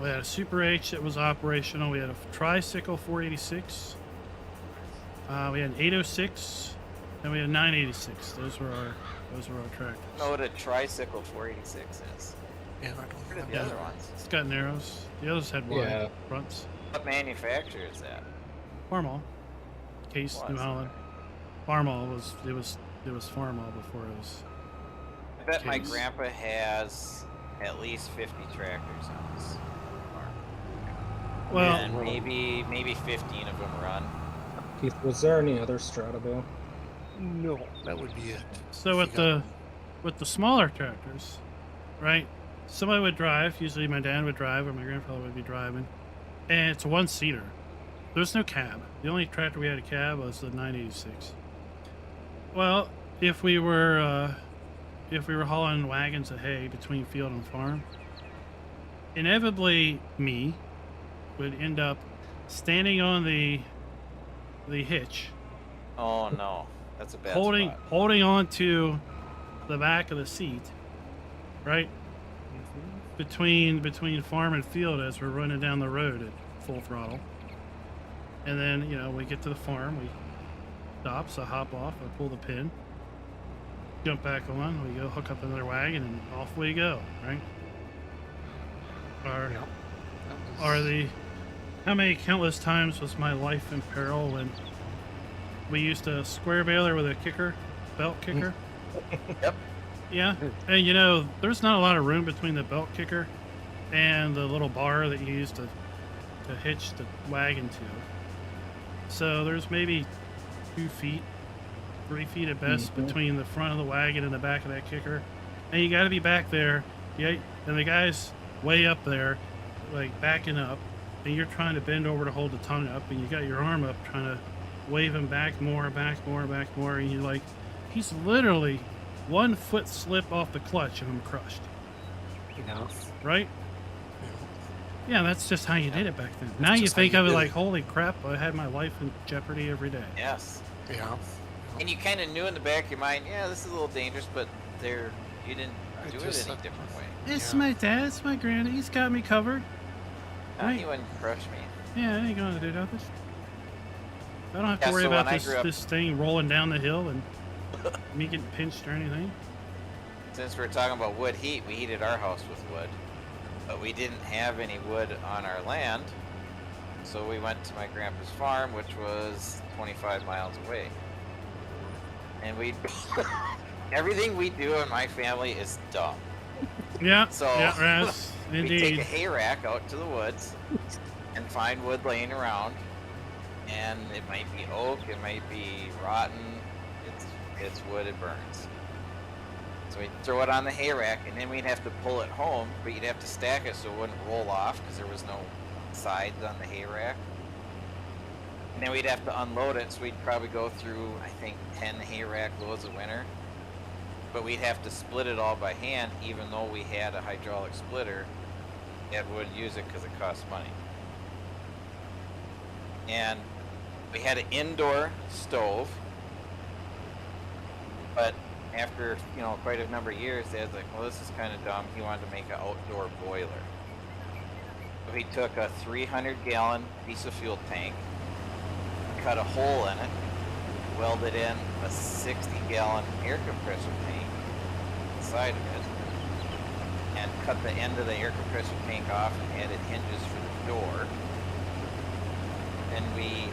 S2: We had a Super H that was operational. We had a tricycle 486. We had an 806, and we had a 986. Those were our tractors.
S4: I know what a tricycle 486 is.
S1: Yeah, I don't
S4: What are
S1: know.
S4: the other ones?
S2: It's got narrows. The others had wide
S3: Yeah.
S2: fronts.
S4: What manufacturer is that?
S2: Farmall. Case, New Holland. Farmall was Farmall before it was.
S4: I bet my
S2: Case.
S4: grandpa has at least 50 tractors on his farm.
S2: Well,
S4: And maybe 15 of them run.
S3: Keith, was there any other Stradivarius?
S1: No, that would be it.
S2: so with the smaller tractors, right? Somebody would drive. Usually my dad would drive, or my grandfather would be driving, and it's a 1-seater. There's no cab. The only tractor we had a cab was the 986. Well, if we were hauling wagons of hay between field and farm, inevitably me would end up standing on the hitch,
S4: Oh no, that's a bad
S2: holding
S4: spot.
S2: on to the back of the seat, right? Between farm and field as we're running down the road at full throttle. And then, we get to the farm, we stop, so I hop off, I pull the pin, jump back on, we go hook up another wagon, and off we go, right? How many countless times was my life in peril when we used a square baler with a kicker, belt kicker?
S4: Yep.
S2: Yeah, and there's not a lot of room between the belt kicker and the little bar that you use to hitch the wagon to. So there's maybe 2 feet, 3 feet at best between the front of the wagon and the back of that kicker. And you got to be back there, yeah, and the guy's way up there, like backing up, and you're trying to bend over to hold the tongue up, and you got your arm up trying to wave him back more, and you're like, he's literally 1 foot slip off the clutch and I'm crushed. Right? Yeah, that's just how you did it back then. Now you
S1: just how
S2: think
S1: you
S2: of it
S1: did
S2: like,
S1: it.
S2: holy crap, I had my life in jeopardy every day.
S4: Yes.
S1: Yeah.
S4: And you kind of knew in the back of your mind, yeah, this is a little dangerous, but you didn't do it
S1: just
S4: any different way.
S2: It's
S1: Yeah.
S2: my dad, it's my granny, he's got me covered. Right.
S4: He wouldn't crush me.
S2: Yeah, I ain't gonna do nothing. I don't have to
S4: Yeah,
S2: worry
S4: so
S2: about
S4: when I grew up-
S2: this thing rolling down the hill and Me getting pinched or anything?
S4: Since we're talking about wood heat, we heated our house with wood. But we didn't have any wood on our land. So we went to my grandpa's farm, which was 25 miles away. And we everything we do in my family is dumb.
S2: Yeah.
S4: So
S2: yeah, Raz,
S4: we take
S2: indeed.
S4: a hay rack out to the woods and find wood laying around. And it might be oak, it might be rotten. It's wood, it burns. So we'd throw it on the hay rack, and then we'd have to pull it home, but you'd have to stack it so it wouldn't roll off because there was no sides on the hay rack. And then we'd have to unload it, so we'd probably go through, I think, 10 hay rack loads a winter. But we'd have to split it all by hand, even though we had a hydraulic splitter. It wouldn't use it because it cost money. And we had an indoor stove, but after, quite a number of years, Dad's like, well, this is kind of dumb. He wanted to make an outdoor boiler. So he took a 300-gallon piece of fuel tank, cut a hole in it, welded in a 60-gallon air compressor tank inside of it, and cut the end of the air compressor tank off and added hinges for the door. Then we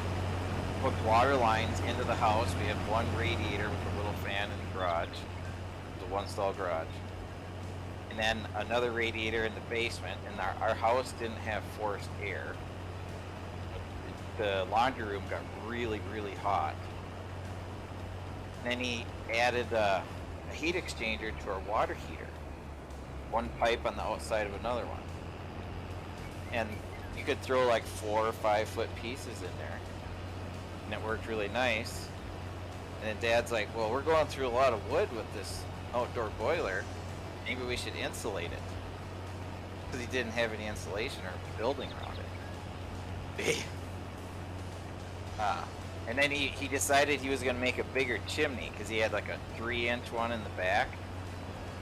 S4: hooked water lines into the house. We had one radiator with a little fan in the garage, the one-stall garage, and then another radiator in the basement. And our house didn't have forced air. The laundry room got really, really hot. And then he added a heat exchanger to our water heater, one pipe on the outside of another one, and you could throw like 4 or 5 foot pieces in there, and it worked really nice. And then Dad's like, well, we're going through a lot of wood with this outdoor boiler. Maybe we should insulate it. Because he didn't have any insulation or building around it. And then he decided he was going to make a bigger chimney because he had like a 3-inch one in the back.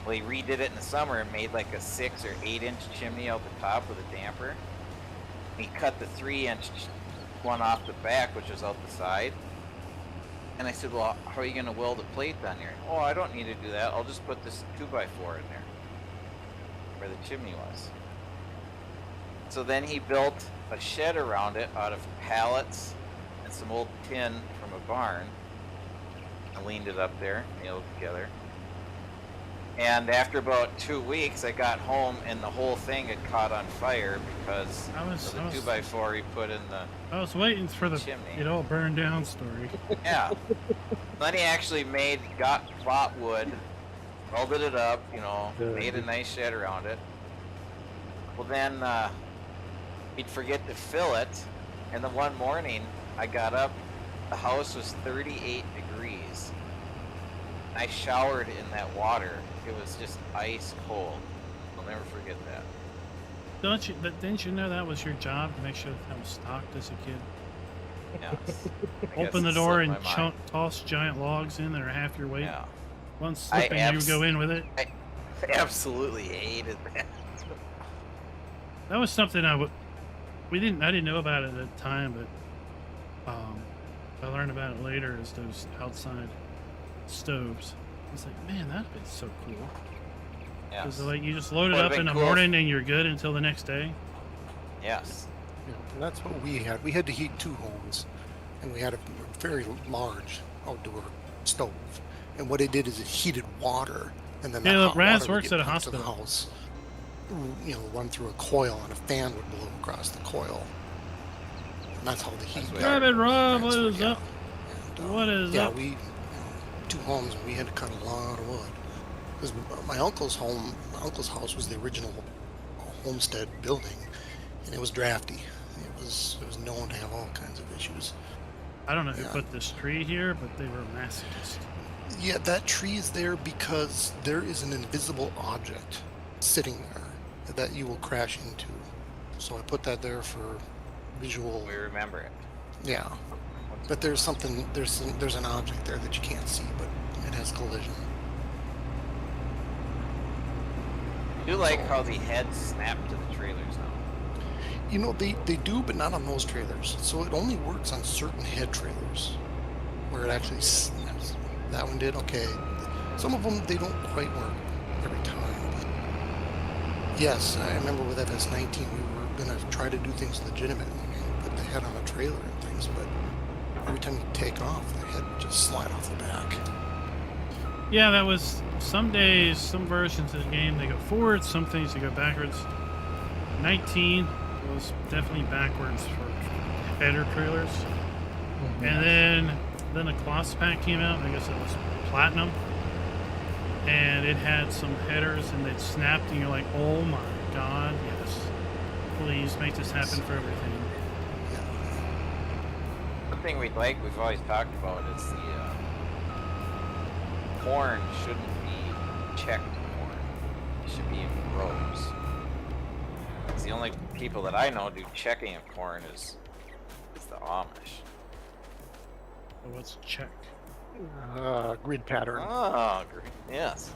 S4: Well, he redid it in the summer and made like a 6 or 8-inch chimney out the top with a damper. He cut the 3-inch one off the back, which was out the side. And I said, well, how are you going to weld a plate down here? Oh, I don't need to do that. I'll just put this 2x4 in there where the chimney was. So then he built a shed around it out of pallets and some old tin from a barn. I leaned it up there, nailed it together. And after about 2 weeks, I got home and the whole thing had caught on fire because of the 2x4 he put in the
S2: I was waiting for the
S4: chimney.
S2: it all burned down story.
S4: Yeah. Then he actually bought wood, welded it up, made a nice shed around it. Well, then he'd forget to fill it, and then one morning I got up, the house was 38 degrees. I showered in that water. It was just ice cold. I'll never forget that.
S2: Didn't you know that was your job to make sure that was stocked as a kid?
S4: Yes.
S2: Open the door and toss giant logs in that are half your weight.
S4: Yeah.
S2: One slip and you go in with it.
S4: I absolutely hated that.
S2: That was something I didn't know about it at the time, but I learned about it later as those outside stoves. I was like, man, that'd be so cool. Because like you just load it up in the morning and you're good until the next day.
S4: Yes.
S1: Yeah, and that's what we had. We had to heat 2 homes, and we had a very large outdoor stove. And what it did is it heated water, and then
S2: Yeah, Raz
S1: water would
S2: works
S1: get
S2: at a
S1: pumped to the
S2: hospital.
S1: house, run through a coil, and a fan would blow across the coil. And that's how the heat.
S2: Rabbit Rob, what
S1: transferred,
S2: is
S1: yeah.
S2: up?
S1: And,
S2: What is
S1: yeah,
S2: up?
S1: we 2 homes, and we had to cut a lot of wood. Because my uncle's house was the original homestead building, and it was drafty. It was known to have all kinds of issues.
S2: I don't know who put this tree here, but they were masochists.
S1: Yeah, that tree is there because there is an invisible object sitting there that you will crash into. So I put that there for visual.
S4: We remember it.
S1: Yeah, but there's something. There's an object there that you can't see, but it has collision.
S4: I do like how the heads snap to the trailers now.
S1: They do, but not on those trailers. So it only works on certain head trailers where it actually snaps. That one did okay. Some of them, they don't quite work every time, but yes, I remember with FS19 we were gonna try to do things legitimate and put the head on a trailer and things, but every time you take off, the head would just slide off the back.
S2: Yeah, that was some days, some versions of the game they go forward, some things they go backwards. 19 was definitely backwards for header trailers. And then the Colossus pack came out. I guess it was platinum, and it had some headers, and they'd snapped, and you're like, "Oh my God, yes! Please make this happen for everything."
S1: Yeah.
S4: One thing we've always talked about is the corn shouldn't be checked corn. It should be in rows. It's the only people that I know do checking of corn is the Amish.
S2: So what's check?
S1: Grid pattern.
S4: Oh, great. Yes.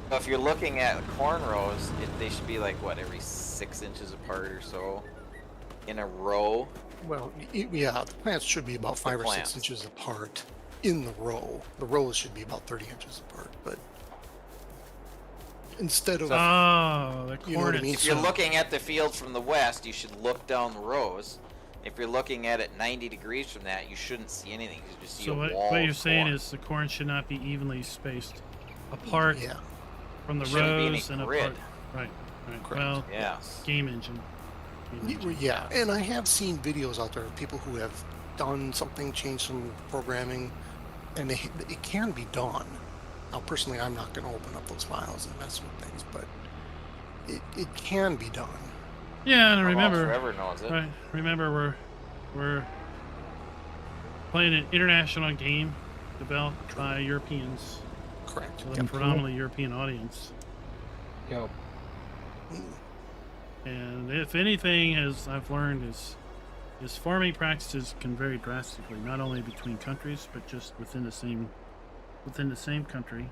S4: So if you're looking at corn rows, they should be like, what, every 6 inches apart or so in a row?
S1: Well, yeah, the plants should be about 5 or 6
S4: plants.
S1: inches apart in the row. The rows should be about 30 inches apart, but instead of
S2: Oh, the
S1: You know what I
S2: corn
S1: mean?
S4: If you're
S1: So-
S4: looking at the fields from the west, you should look down the rows. If you're looking at it 90 degrees from that, you shouldn't see anything. You just see
S2: So
S4: a
S2: what
S4: wall
S2: you're
S4: of
S2: saying
S4: corn.
S2: is the corn should not be evenly spaced apart
S1: yeah,
S2: from the
S4: Shouldn't be any
S2: rows and
S4: grid.
S2: apart. Right.
S1: Correct.
S2: Well,
S4: Yes.
S2: game engine.
S1: yeah, and I have seen videos out there of people who have done something, changed some programming, and it can be done. Now, personally, I'm not going to open up those files and mess with things, but it can be done.
S2: Yeah, and I
S4: Well,
S2: remember.
S4: Forever knows it.
S2: Right. Remember, we're playing an international game developed by Europeans,
S1: Correct.
S2: with a
S1: Yep.
S2: predominantly European audience.
S3: Yep.
S2: And if anything, as I've learned, is farming practices can vary drastically, not only between countries, but just within the same country.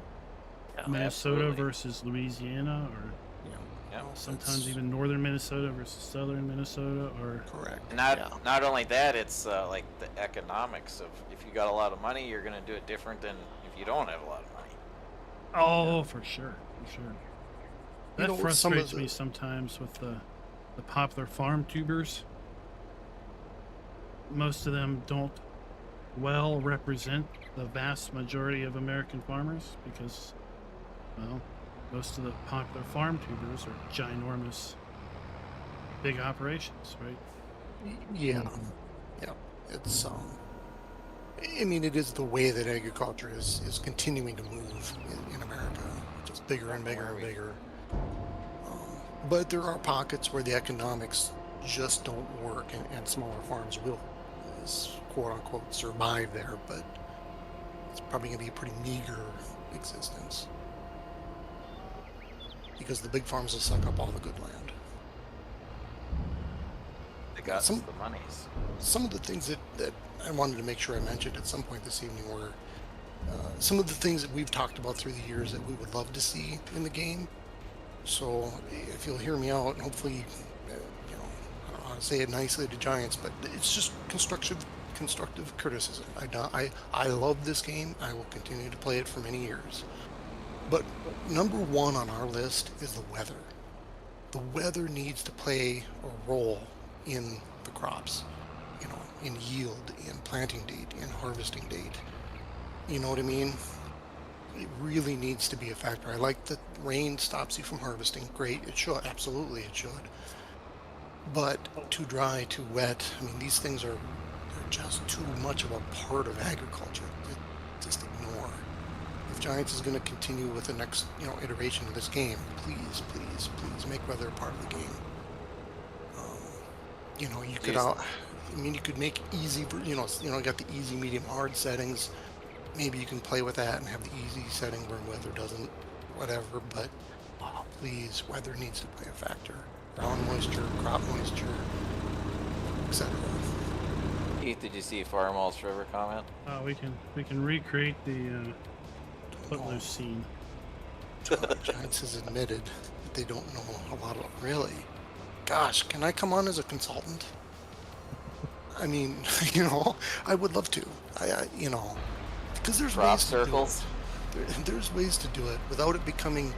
S2: Minnesota
S4: absolutely.
S2: versus Louisiana, or
S4: Yeah.
S2: sometimes
S1: That's
S2: even northern Minnesota versus southern Minnesota, or
S1: correct.
S4: Not only that, it's like the economics of if you got a lot of money, you're gonna do it different than if you don't have a lot of money.
S2: oh, for sure. That
S1: know, some of
S2: frustrates
S1: the-
S2: me sometimes with the popular farm tubers. Most of them don't well represent the vast majority of American farmers because, well, most of the popular farm tubers are ginormous, big operations, right?
S1: Yeah, yeah. It's I mean, it is the way that agriculture is continuing to move in America, just bigger and bigger and bigger. But there are pockets where the economics just don't work, and smaller farms will, quote unquote, survive there. But it's probably going to be a pretty meager existence because the big farms will suck up all the good land.
S4: They got
S1: Some-
S4: the monies.
S1: Some of the things that I wanted to make sure I mentioned at some point this evening were some of the things that we've talked about through the years that we would love to see in the game. So if you'll hear me out, and hopefully, you know, I don't know how to say it nicely to Giants, but it's just constructive criticism. I love this game. I will continue to play it for many years. But number one on our list is the weather. The weather needs to play a role in the crops, you know, in yield, in planting date, in harvesting date. You know what I mean? It really needs to be a factor. I like that rain stops you from harvesting. Great, it should. Absolutely, it should. But too dry, too wet. I mean, these things are just too much of a part of agriculture to just ignore. If Giants is going to continue with the next, you know, iteration of this game, please, please, please make weather a part of the game. You know, you could you could make easy, you know, got the easy, medium, hard settings. Maybe you can play with that and have the easy setting where weather doesn't, whatever. But please, weather needs to play a factor. Ground moisture, crop moisture, etc.
S4: Keith, did you see Farmall's Forever comment?
S2: We can recreate the footloose scene.
S1: Giants has admitted that they don't know a lot of really. Gosh, can I come on as a consultant? I mean, you know, I would love to. You know, because there's
S4: Drop
S1: ways
S4: circles.
S1: to do it. There's ways to do it without it becoming.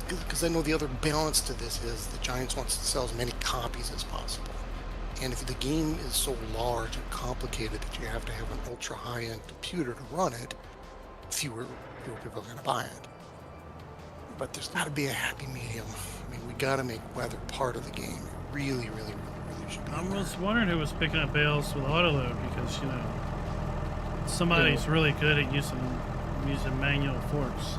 S1: Because I know the other balance to this is the Giants wants to sell as many copies as possible. And if the game is so large and complicated that you have to have an ultra high-end computer to run it, fewer people are going to buy it. But there's got to be a happy medium. I mean, we got to make weather part of the game. It really should be.
S2: I was wondering who was picking up bales with autoload because, you know, somebody's really good at using manual forks.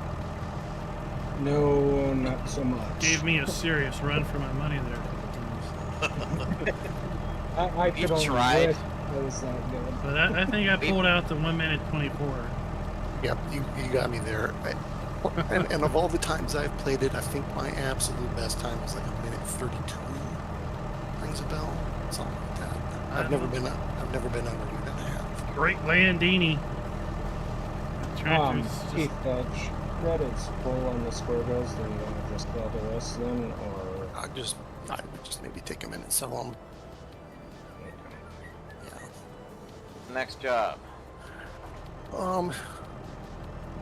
S3: No, not so much.
S2: Gave me a serious run for my money there a couple times.
S3: I could only
S4: tried.
S3: wish I was that good.
S2: But I think I pulled out the 1 minute 24.
S1: Yep, you got me there. And of all the times I've played it, I think my absolute best time was like 1:32. Rings a bell, something like that. I've never been under a minute and a half.
S2: Great Landini.
S3: Keith, shred is full on the squirtles, then you want to just kill the rest of them, or
S1: I would just maybe take a minute, sell them. Yeah.
S4: Next job.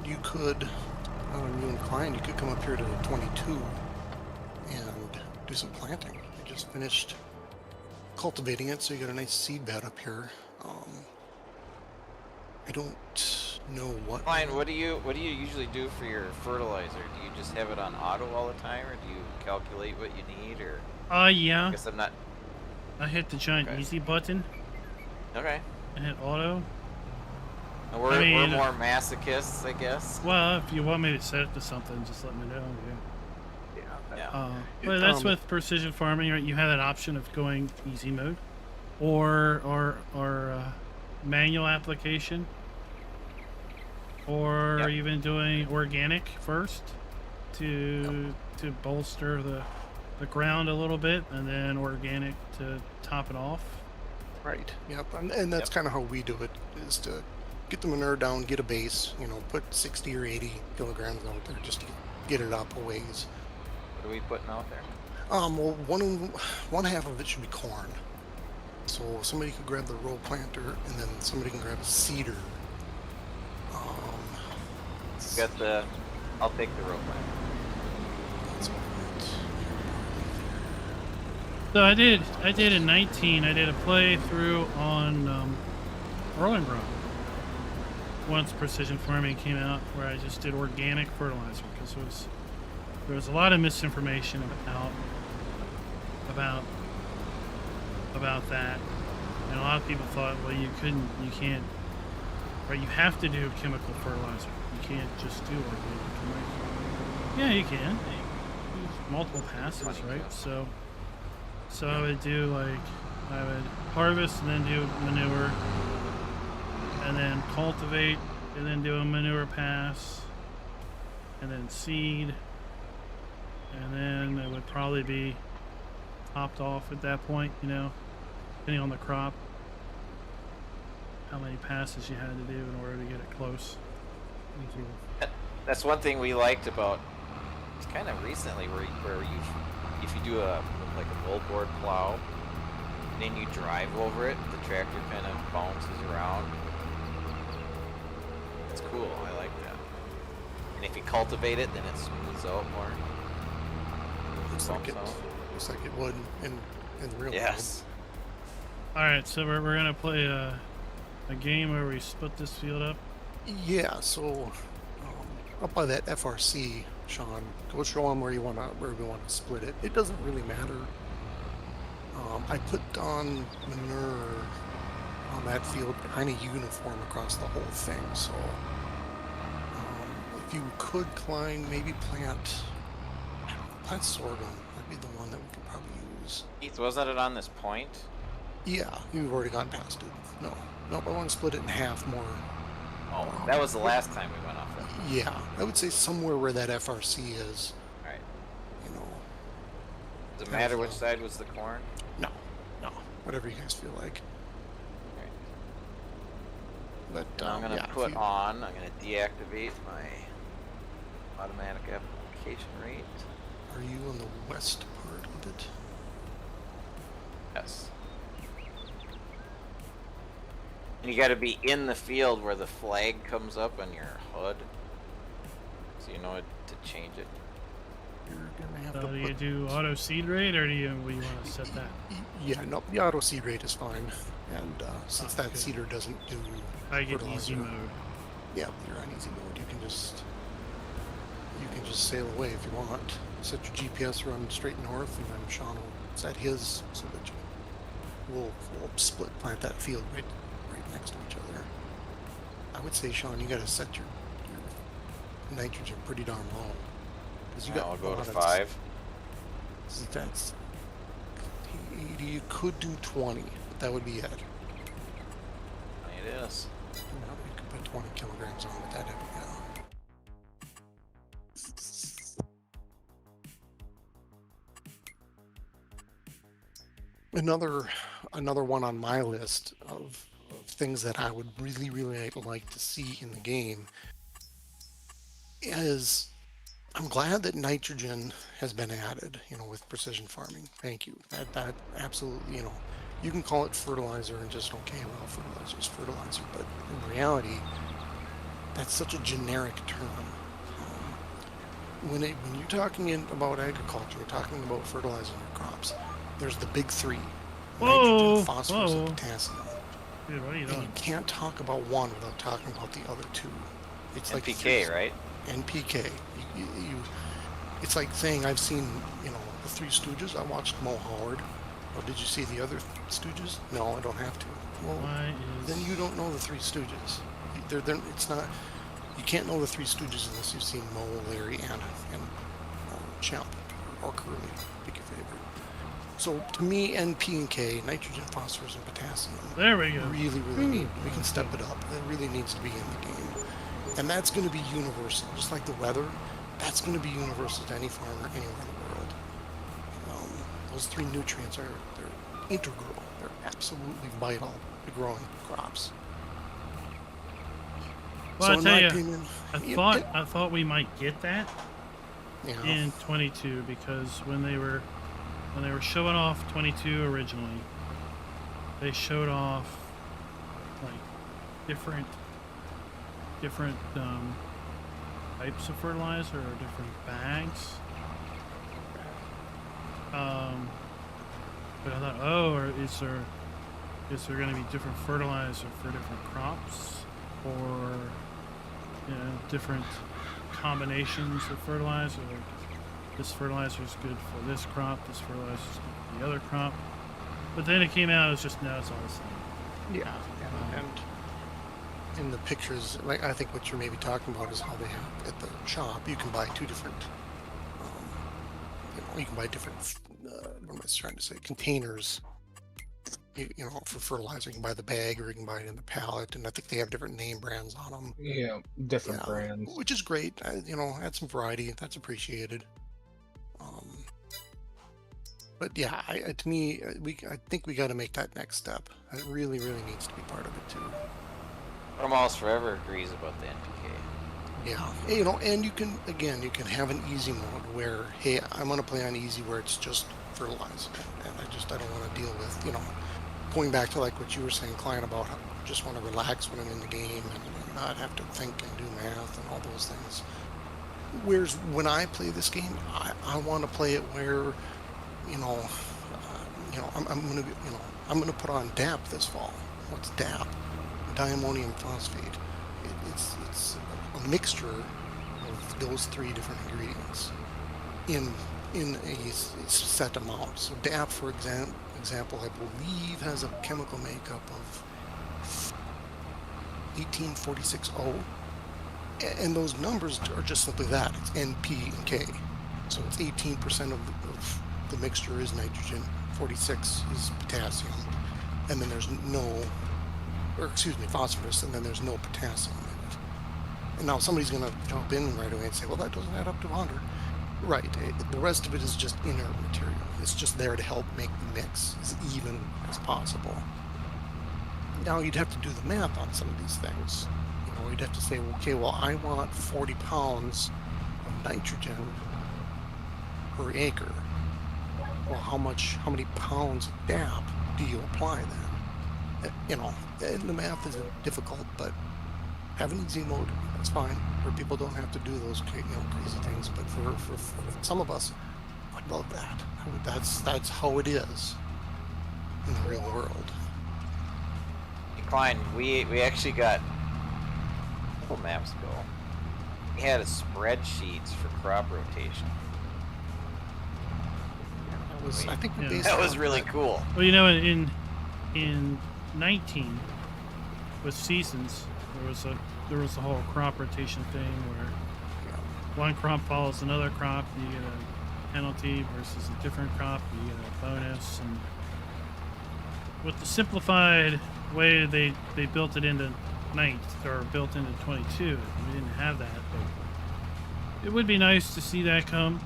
S1: You could, you inclined, you could come up here to 22 and do some planting. You just finished cultivating it, so you got a nice seed bed up here. I don't know what.
S4: Fine. What do you usually do for your fertilizer? Do you just have it on auto all the time, or do you calculate what you need, or?
S2: Yeah.
S4: I guess I'm not.
S2: I hit the giant easy button.
S4: Okay.
S2: I hit auto.
S4: And we're more masochists, I guess.
S2: Well, if you want me to set it to something, just let me know.
S4: Yeah.
S2: But that's with precision farming, right? You have that option of going easy mode, or manual application, or even doing organic first to bolster the ground a little bit, and then organic to top it off.
S1: Right. Yep. And that's kind of how we do it, is to get the manure down, get a base, put 60 or 80 kilograms out there just to get it up a ways.
S4: What are we putting out there?
S1: Well, one half of it should be corn. So somebody could grab the row planter, and then somebody can grab a seeder.
S4: I'll take the row planter.
S1: That's all right.
S2: So I did in 19. I did a playthrough on Erlenbrock once precision farming came out, where I just did organic fertilizer because there was a lot of misinformation about that, and a lot of people thought, well, you can't, right? You have to do chemical fertilizer. You can't just do organic. Yeah, you can. Use multiple passes, right? So I would do I would harvest and then do manure, and then cultivate and then do a manure pass, and then seed, and then it would probably be topped off at that point, depending on the crop, how many passes you had to do in order to get it close.
S4: That's one thing we liked about. It's kind of recently where if you do a moldboard plow, and then you drive over it, the tractor kind of bounces around. It's cool. I like that. And if you cultivate it, then it smooths out more.
S1: Looks like it would in the real
S4: Yes.
S2: All right, so we're gonna play a game where we split this field up.
S1: Yeah. So up by that FRC, Sean, go show them where we want to split it. It doesn't really matter. I put on manure on that field kind of uniform across the whole thing. So if you could maybe plant sorghum. That'd be the one that we could probably use.
S4: Keith, wasn't it on this point?
S1: Yeah, you've already gone past it. No, I want to split it in half more.
S4: Oh, that was the last time we went off it.
S1: Yeah, I would say somewhere where that FRC is.
S4: All right. Does it matter which side was the corn?
S1: No, whatever you guys feel like.
S4: Right.
S1: But
S4: I'm gonna I'm gonna deactivate my automatic application rate.
S1: Are you on the west part of it?
S4: Yes. And you got to be in the field where the flag comes up on your HUD, so you know it to change it.
S1: You're gonna have
S2: So
S1: to
S2: do you
S1: put.
S2: do auto seed rate, or do you want to set that?
S1: Yeah, no, the auto seed rate is fine, and since
S2: Oh,
S1: that
S2: good.
S1: seeder doesn't do
S2: I get easy
S1: fertilizer,
S2: mode.
S1: yeah, you're on easy mode. You can just sail away if you want. Set your GPS run straight north, and then Sean will set his so that we'll split plant that field right next to each other. I would say, Sean, you got to set your nitrogen pretty darn low, because you got
S4: I'll
S1: a
S4: go
S1: lot
S4: to
S1: of
S4: 5.
S1: That's you could do 20, but that would be it.
S4: It is.
S1: Well, you could put 20 kilograms on, but that'd be another one on my list of things that I would really like to see in the game is I'm glad that nitrogen has been added, with precision farming. Thank you. That absolutely, you can call it fertilizer and just, okay, well, fertilizer is fertilizer, but in reality, that's such a generic term. When you're talking about agriculture, you're talking about fertilizing your crops. There's the big three: nitrogen, phosphorus, and potassium.
S2: Dude, what are you
S1: And
S2: doing?
S1: you can't talk about one without talking about the other two. It's like
S4: NPK, right?
S1: NPK. It's like saying I've seen, the Three Stooges. I watched Mo Howard. Oh, did you see the other Stooges? No, I don't have to. Well, then you don't know the Three Stooges. It's not. You can't know the Three Stooges unless you've seen Mo, Larry, Anna, and Champ or Curly. Pick your favorite. So to me, N, P, and K, nitrogen, phosphorus, and potassium.
S2: There we go.
S1: Really need. We can step it up. It really needs to be in the game, and that's going to be universal, just like the weather. That's going to be universal to any farmer anywhere in the world. Those three nutrients they're integral. They're absolutely vital to growing crops.
S2: Well,
S1: So
S2: I tell you,
S1: opinion,
S2: I thought we might get that in 22, because when they were showing off 22 originally, they showed off like different types of fertilizer or different bags. But I thought, or is there going to be different fertilizer for different crops, or different combinations of fertilizer? Like this fertilizer is good for this crop, this fertilizer is good for the other crop. But then it came out as just, no, it's all the same.
S1: Yeah, and in the pictures, like I think what you're maybe talking about is how they have at the shop. You can buy two different. You can buy different. What am I trying to say? Containers. For fertilizer, you can buy the bag or you can buy it in the pallet, and I think they have different name brands on them.
S3: Yeah, different brands.
S1: Which is great. Add some variety. That's appreciated. But yeah, to me, I think we got to make that next step. It really needs to be part of it too.
S4: Almost Forever agrees about the NPK.
S1: Yeah, and you can have an easy mode where, hey, I'm going to play on easy where it's just fertilizer, and I don't want to deal with, going back to like what you were saying, Klein, about how I just want to relax when I'm in the game and not have to think and do math and all those things. Whereas when I play this game, I want to play it where, I'm going to put on DAP this fall. What's DAP? Diammonium phosphate. It's a mixture of those three different ingredients in a set amount. So DAP, for example, I believe has a chemical makeup of 1846O, and those numbers are just simply that. It's N, P, and K. So it's 18% of the mixture is nitrogen, 46 is potassium, and then there's phosphorus, and then there's no potassium in it. And now somebody's going to jump in right away and say, well, that doesn't add up to 100. Right. The rest of it is just inert material. It's just there to help make the mix as even as possible. Now you'd have to do the math on some of these things. You'd have to say, okay, well, I want 40 pounds of nitrogen per acre. Well, how many pounds of DAP do you apply then? You know, the math isn't difficult, but have an easy mode, that's fine, where people don't have to do those crazy things. But for some of us, I'd love that. That's how it is in the real world.
S4: Klein, we actually got a couple maps ago. We had a spreadsheets for crop rotation.
S1: That was, I think we
S2: Yeah.
S1: based
S4: That
S1: it
S4: was
S1: on
S4: really
S1: that.
S4: cool.
S2: Well, in 19 with seasons, there was a whole crop rotation thing where one crop follows another crop, you get a penalty versus a different crop, you get a bonus. And with the simplified way they built it into or built into 22, we didn't have that, but it would be nice to see that come.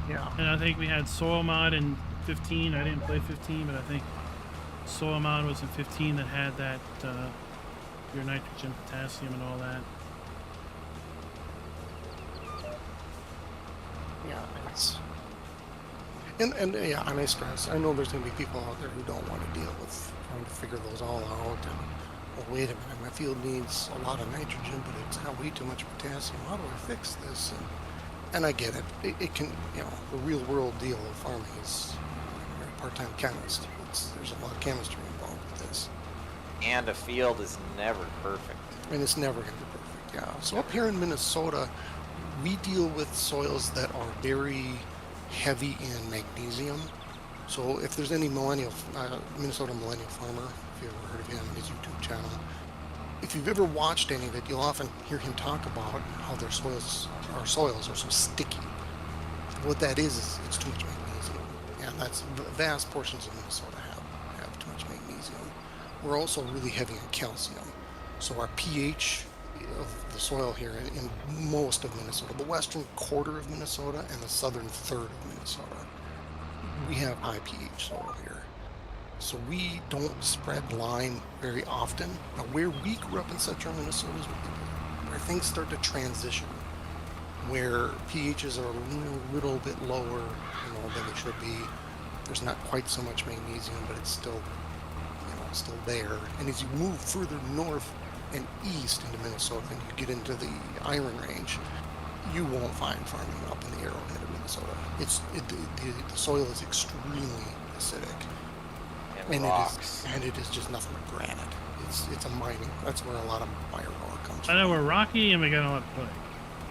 S1: Yeah.
S2: And I think we had soil mod in 15. I didn't play 15, but I think soil mod was in 15 that had that your nitrogen, potassium, and all that.
S1: Yeah, it's and yeah, and I stress. I know there's going to be people out there who don't want to deal with trying to figure those all out. And well, wait a minute, my field needs a lot of nitrogen, but it's got way too much potassium. How do I fix this? And I get it. It can, the real world deal of farming is you're a part-time chemist. There's a lot of chemistry involved with this,
S4: And a field is never perfect.
S1: and it's never going to be perfect. Yeah. So up here in Minnesota, we deal with soils that are very heavy in magnesium. So if there's any Minnesota millennial farmer, if you've ever heard of him and his YouTube channel, if you've ever watched any of it, you'll often hear him talk about how their soils are so sticky. What that is it's too much magnesium, and that's vast portions of Minnesota have too much magnesium. We're also really heavy on calcium, so our pH of the soil here in most of Minnesota, the western quarter of Minnesota and the southern third of Minnesota, we have high pH soil here. So we don't spread lime very often. Now where we grew up in central Minnesota is where things start to transition, where pHs are a little bit lower, than they should be. There's not quite so much magnesium, but it's still, still there. And as you move further north and east into Minnesota, and you get into the Iron Range, you won't find farming up in the Arrowhead of Minnesota. The soil is extremely acidic.
S4: And rocks.
S1: It is just nothing but granite. It's a mining. That's where a lot of iron ore comes
S2: I
S1: from.
S2: know we're rocky and we got a lot of clay.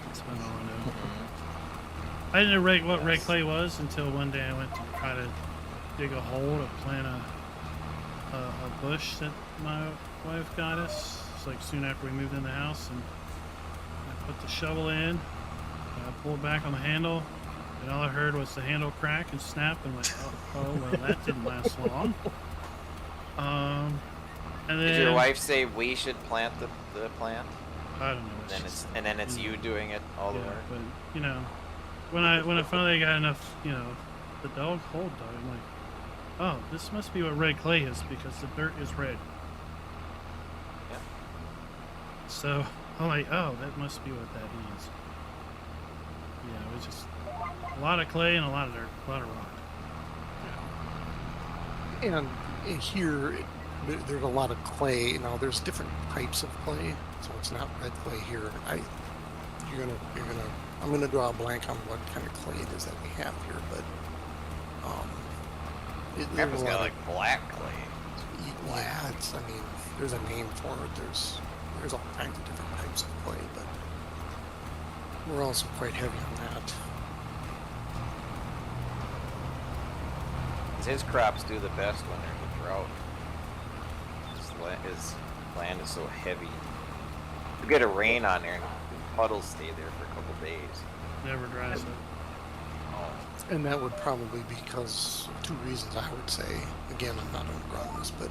S2: That's about all I know. I didn't know what red clay was until one day I went to try to dig a hole to plant a bush that my wife got us. It's like soon after we moved in the house, and I put the shovel in, I pulled back on the handle, and all I heard was the handle crack and snap, and like, oh well, that didn't last long. And then
S4: Did your wife say we should plant the plant?
S2: I don't know.
S4: And then it's you doing it all the
S2: yeah,
S4: work.
S2: but when I finally got enough, the dog hold dog, I'm like, oh, this must be what red clay is because the dirt is red.
S4: Yeah.
S2: So I'm like, oh, that must be what that is. Yeah, it was just a lot of clay and a lot of dirt, a lot of rock.
S1: And here, there's a lot of clay. Now, there's different types of clay, so it's not red clay here. I'm gonna draw a blank on what kind of clay it is that we have here, but
S4: Grandpa's got like black clay.
S1: yeah, there's a name for it. There's all kinds of different types of clay, but we're also quite heavy on that.
S4: His crops do the best when there's a drought. His land is so heavy. You get a rain on there and puddles stay there for a couple days.
S2: Never dries up.
S4: Oh.
S1: And that would probably be because of two reasons, I would say. Again, I'm not an agronomist, but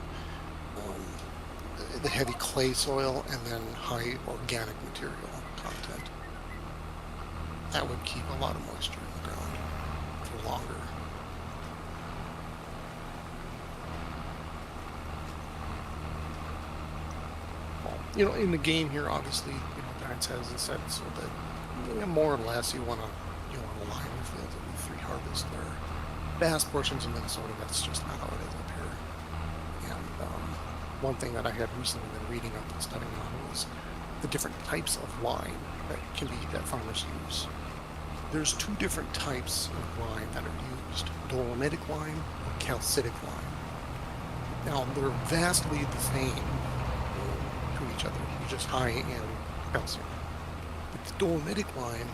S1: the heavy clay soil and then high organic material content. That would keep a lot of moisture in the ground for longer. In the game here, obviously, Giants has it set so that more or less you want to line your fields with 3 harvests. There are vast portions of Minnesota that's just not how it is up here, and one thing that I had recently been reading up and studying on was the different types of lime that farmers use. There's 2 different types of lime that are used: dolomitic lime and calcitic lime. Now they're vastly the same to each other, you're just high in calcium. But the dolomitic lime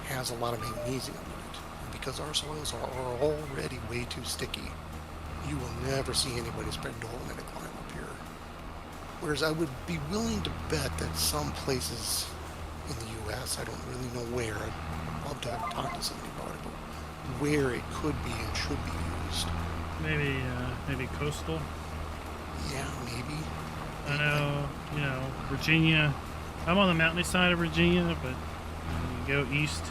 S1: has a lot of magnesium in it. And because our soils are already way too sticky, you will never see anybody spread dolomitic lime up here. Whereas I would be willing to bet that some places in the U.S., I don't really know where, I'd love to talk to somebody about it, but where it could be and should be used.
S2: Maybe coastal.
S1: Yeah, maybe.
S2: I know, Virginia. I'm on the mountainy side of Virginia, but you go east,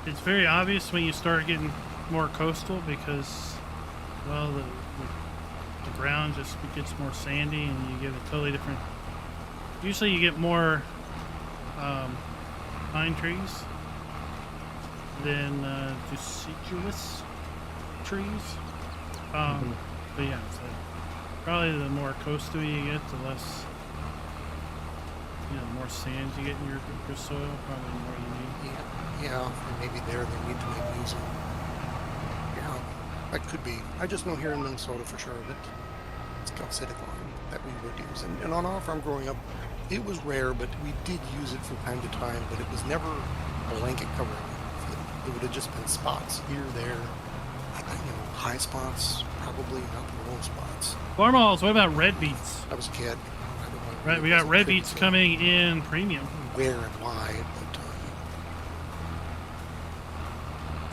S2: it's very obvious when you start getting more coastal because, well, the ground just gets more sandy and you get a totally different. Usually you get more pine trees than deciduous trees. But yeah, so probably the more coastal you get, the less, the more sand you get in your soil, probably the more you need.
S1: Yeah, and maybe there they need the magnesium. Yeah, that could be. I just know here in Minnesota for sure that it's calcitic lime that we would use. And on our farm growing up, it was rare, but we did use it from time to time, but it was never a blanket covering. It would have just been spots here, there, high spots, probably not the low spots.
S2: Farmals, what about red beets?
S1: I was a kid.
S2: Right, we got red beets coming in premium.
S1: Where and why, but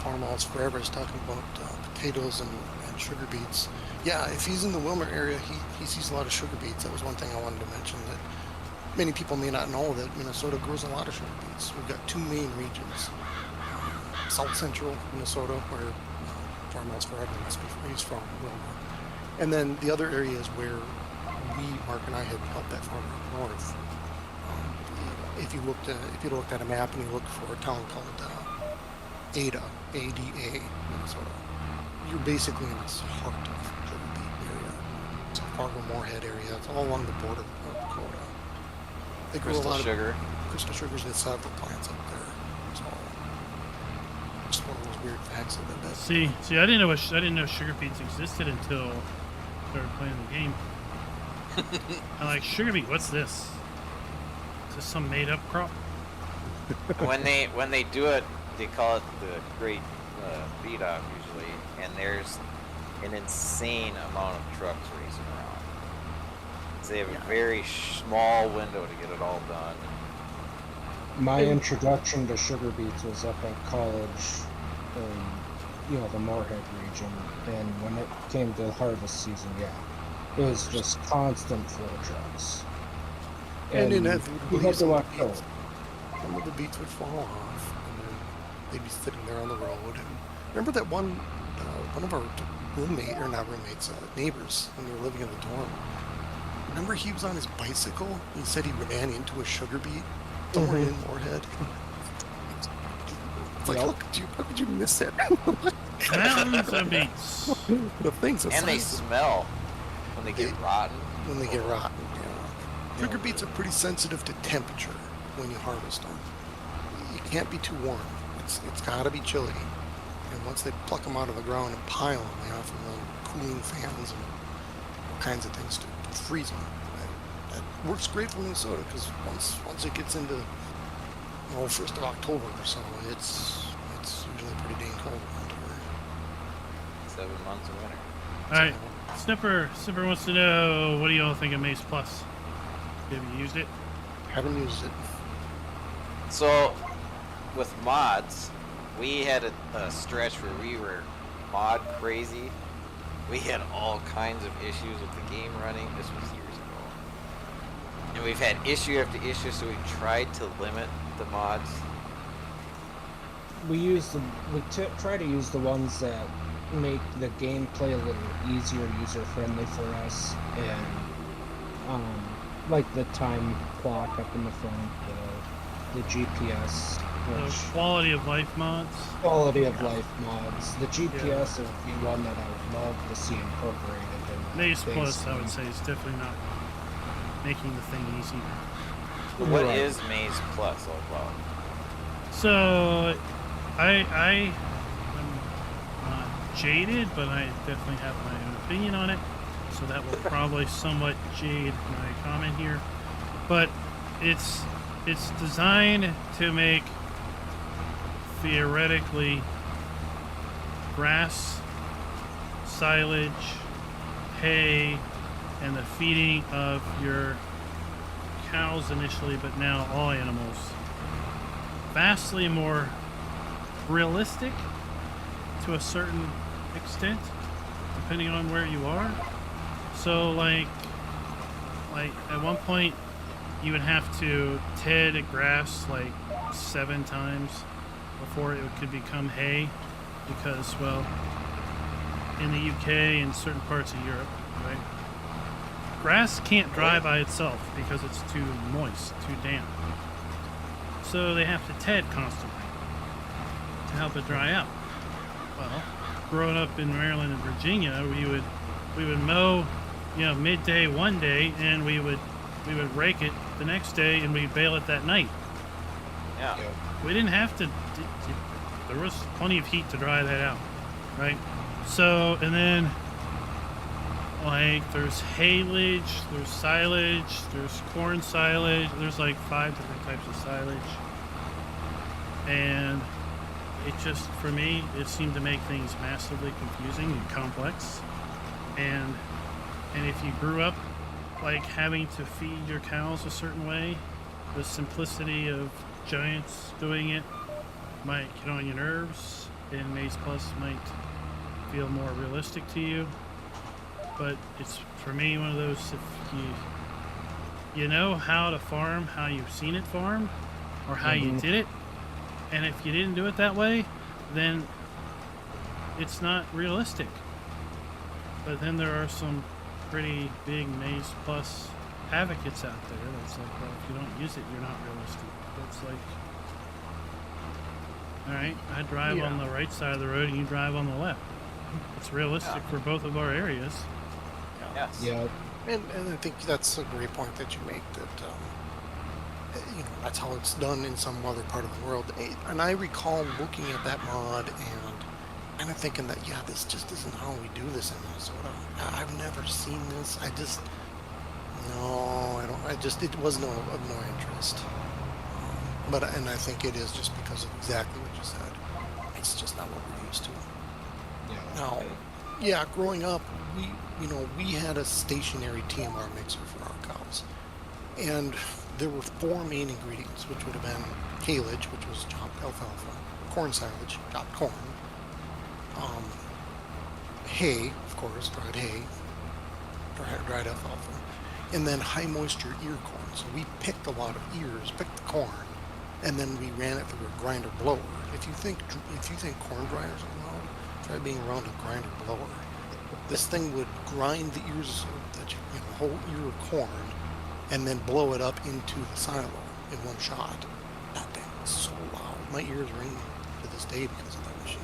S1: Farmall's Forever is talking about potatoes and sugar beets. Yeah, if he's in the Wilmer area, he sees a lot of sugar beets. That was one thing I wanted to mention, that many people may not know that Minnesota grows a lot of sugar beets. We've got 2 main regions. South Central Minnesota, where Farmall's Forever must be he's from, Wilmer. And then the other areas where Mark and I had helped that farmer up north. If you looked at a map and you looked for a town called Ada, A-D-A, Minnesota, you're basically in this heart of sugar beet area. It's a Fargo-Moorhead area. It's all along the border of North Dakota. They grow a lot of crystal sugars. They have the plants up there. So just one of those weird facts of that.
S2: See, I didn't know sugar beets existed until I started playing the game. I'm like, sugar beet, what's this? Is this some made up crop?
S4: When they do it, they call it the Great Beat Off usually, and there's an insane amount of trucks racing around. So they have a very small window to get it all done.
S3: My introduction to sugar beets was up at college in, the Moorhead region, and when it came to harvest season, it was just constant flow trucks.
S1: And
S3: you had to watch out.
S1: Some of the beets would fall off, and then they'd be sitting there on the road. And remember that one of our neighbors, when we were living in the dorm. Remember he was on his bicycle? He said he ran into a sugar beet somewhere in Moorhead. It's like, how could you miss it?
S2: Mountains of beets.
S1: The things.
S4: And they smell when they get rotten.
S1: When they get rotten, yeah. Sugar beets are pretty sensitive to temperature when you harvest them. You can't be too warm. It's got to be chilly. And once they pluck them out of the ground and pile them, they often run cooling fans and all kinds of things to freeze them. That works great for Minnesota because once it gets into 1st of October or so, it's usually pretty dang cold around here.
S4: 7 months of winter.
S2: All right, Snipper wants to know, what do y'all think of Mace Plus? Have you used it?
S1: Haven't used it.
S4: So, with mods, we had a stretch where we were mod crazy. We had all kinds of issues with the game running. This was years ago. And we've had issue after issue, so we tried to limit the mods.
S3: We try to use the ones that make the gameplay a little easier, user-friendly for us, and like the time clock up in the front, the GPS,
S2: Those quality of life mods.
S3: Quality of life mods. The GPS would be one that I would love to see incorporated in
S2: Mace
S3: base
S2: Plus, I
S3: game.
S2: would say, is definitely not making the thing easier.
S4: What
S3: Right.
S4: is Maize Plus all about?
S2: So, I am not jaded, but I definitely have my own opinion on it. So that will probably somewhat jade my comment here. But it's designed to make theoretically grass, silage, hay, and the feeding of your cows initially, but now all animals, vastly more realistic to a certain extent, depending on where you are. So like at one point you would have to ted grass like 7 times before it could become hay, because, well, in the UK and certain parts of Europe, right, grass can't dry by itself because it's too moist, too damp. So they have to ted constantly to help it dry out. Well, growing up in Maryland and Virginia, we would mow, midday one day, and we would rake it the next day, and we'd bale it that night.
S4: Yeah.
S2: We didn't have to. There was plenty of heat to dry that out, right? So, and then, like, there's haylage, there's silage, there's corn silage, there's like 5 different types of silage. And it just, for me, it seemed to make things massively confusing and complex. And if you grew up, like, having to feed your cows a certain way, the simplicity of giants doing it might get on your nerves, and Maize Plus might feel more realistic to you. But it's, for me, one of those, if you know how to farm, how you've seen it farmed, or how you did it, and if you didn't do it that way, then it's not realistic. But then there are some pretty big Maize Plus advocates out there that's like, well, if you don't use it, you're not realistic. It's like, all right, I drive on the right side of the road and you drive on the left. It's realistic for both of our areas.
S4: Yes.
S3: Yeah.
S1: And I think that's a great point that you make, that that's how it's done in some other part of the world. And I recall looking at that mod and kind of thinking that, this just isn't how we do this in Minnesota. I've never seen this. It was of no interest. And I think it is just because of exactly what you said. It's just not what we're used to.
S3: Yeah.
S1: Now, growing up, we had a stationary TMR mixer for our cows. And there were 4 main ingredients, which would have been haylage, which was chopped alfalfa, corn silage, chopped corn, hay, of course, dried hay, dried alfalfa, and then high moisture ear corn. So we picked a lot of ears, picked the corn, and then we ran it through a grinder blower. If you think corn dryers are loud, try being around a grinder blower. This thing would grind the ears, whole ear of corn, and then blow it up into the silo in one shot. That thing was so loud. My ears ring to this day because of that machine.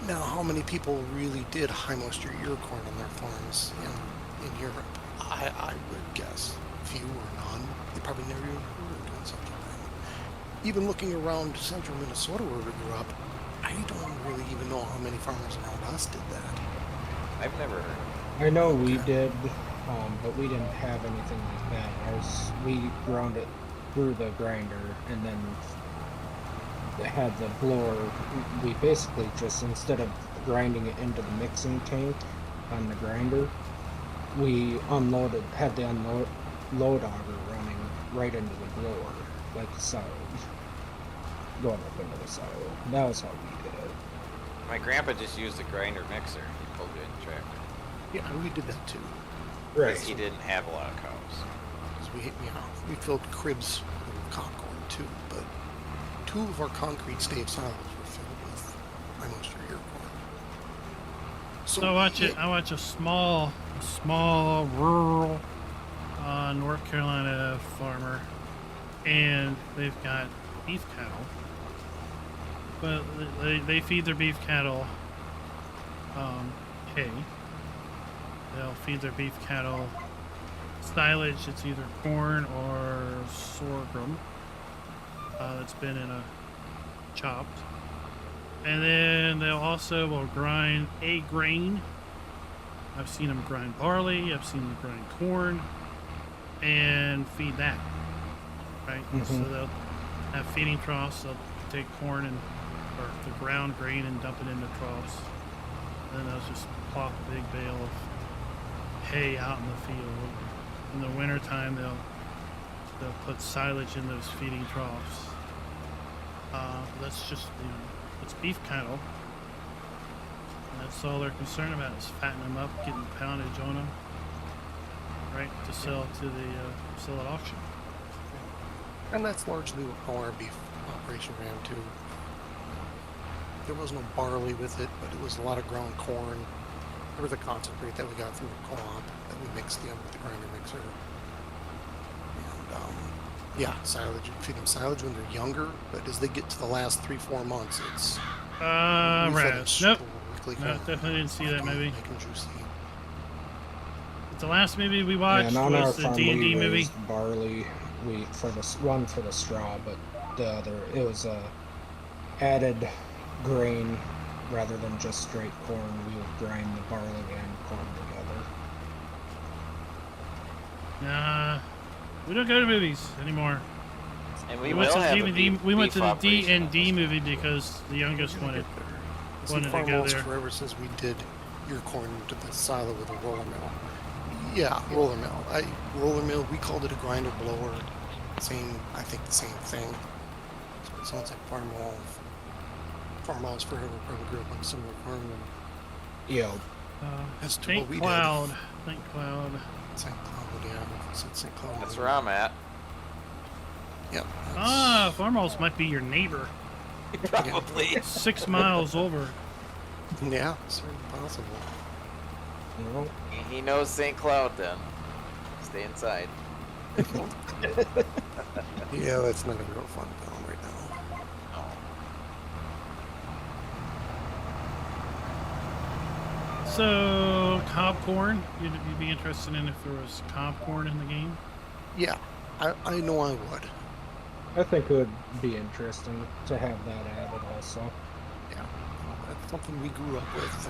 S1: Now, how many people really did high moisture ear corn on their farms in Europe? I would guess few or none. They probably never even heard of doing something like that. Even looking around central Minnesota where we grew up, I don't really even know how many farmers around us did that.
S4: I've never heard.
S3: I know we did, but we didn't have anything like that. We ground it through the grinder and then had the blower. We basically just, instead of grinding it into the mixing tank on the grinder, we had the unload auger running right into the blower, like a silo, going up into the silo. That was how we did it.
S4: My grandpa just used a grinder mixer. He pulled it in the tractor.
S1: Yeah, we did that too.
S4: Because he didn't have a lot of cows.
S1: Because we filled cribs with popcorn too, but 2 of our concrete stave silos were filled with high moisture ear corn.
S2: So I watch a small rural North Carolina farmer, and they've got beef cattle, but they feed their beef cattle hay. They'll feed their beef cattle silage. It's either corn or sorghum that's been in a chopped. And then they'll also will grind a grain. I've seen them grind barley. I've seen them grind corn and feed that. Right? So they'll have feeding troughs. They'll take corn and or the ground grain and dump it into troughs. And then they'll just plop a big bale of hay out in the field. In the wintertime, they'll put silage in those feeding troughs. That's just, it's beef cattle. And that's all they're concerned about is fattening them up, getting poundage on them, right, to sell to the sell at auction.
S1: And that's largely how our beef operation ran too. There was no barley with it, but it was a lot of ground corn. There was a concentrate that we got from the co-op that we mixed in with the grinder mixer. And yeah, silage. You feed them silage when they're younger, but as they get to the last 3-4 months, it's
S2: right. Nope. No,
S1: corn.
S2: definitely didn't see that movie.
S1: Make them juicy.
S2: The last movie we watched
S3: and on our
S2: was the
S3: farm
S2: D&D
S3: we
S2: movie.
S3: raised barley wheat for the one for the straw, but the other it was added grain rather than just straight corn. We would grind the barley and corn together.
S2: Nah, we don't go to movies anymore.
S4: And we
S2: went
S4: will
S2: to
S4: have
S2: the
S4: a
S2: DVD. We went
S4: beef
S2: to the
S4: operation on
S2: D&D
S4: this
S2: movie because the youngest
S1: Gotta
S2: wanted.
S1: get there.
S2: wanted to
S1: Farm
S2: go
S1: Walls
S2: there.
S1: forever since we did your corn to the silo with a roller mill. Yeah, roller mill. Roller mill. We called it a grinder blower. Same. I think the same thing. So it sounds like Farm Wall. Farm Walls forever probably grew up on a similar farm.
S3: Yeah.
S1: As to
S2: St.
S1: what we
S2: Cloud.
S1: did.
S2: St. Cloud.
S1: St. Cloud. Yeah, it's St. Cloud.
S4: That's where I'm at.
S1: Yep.
S2: Ah, Farmhouse might be your neighbor.
S4: Probably.
S2: 6 miles over.
S1: Yeah, certainly possible.
S3: You know,
S4: He knows St. Cloud then. Stay inside.
S1: Yeah, that's not a real fun town right now.
S2: So, cob corn. You'd be interested in if there was cob corn in the game?
S1: Yeah, I know I would.
S3: I think it would be interesting to have that added also.
S1: Yeah, that's something we grew up with.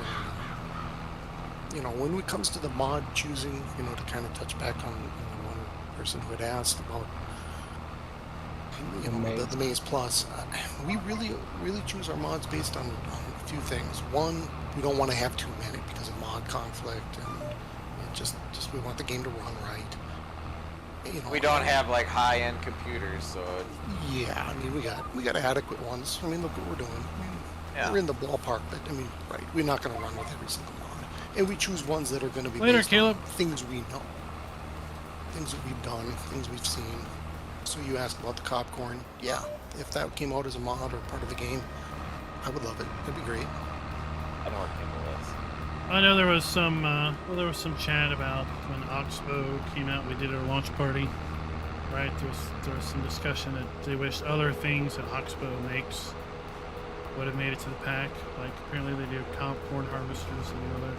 S1: And, when it comes to the mod choosing, to kind of touch back on the one person who had asked about, the Maze Plus, we really choose our mods based on a few things. One, we don't want to have too many because of mod conflict, and just we want the game to run right.
S4: We don't have like high-end computers, so
S1: Yeah, we got adequate ones. Look what we're doing.
S4: yeah.
S1: We're in the ballpark, but right, we're not going to run with every single mod, and we choose ones that are going to be
S2: Later,
S1: based
S2: Caleb.
S1: on things we know, things that we've done, things we've seen. So you asked about the cob corn. Yeah, if that came out as a mod or part of the game, I would love it. That'd be great.
S4: I know what Kindle is.
S2: I know there was some chat about when Oxbow came out. We did our launch party, right? There was some discussion that they wished other things that Oxbow makes would have made it to the pack. Like apparently they do cob corn harvesters and the other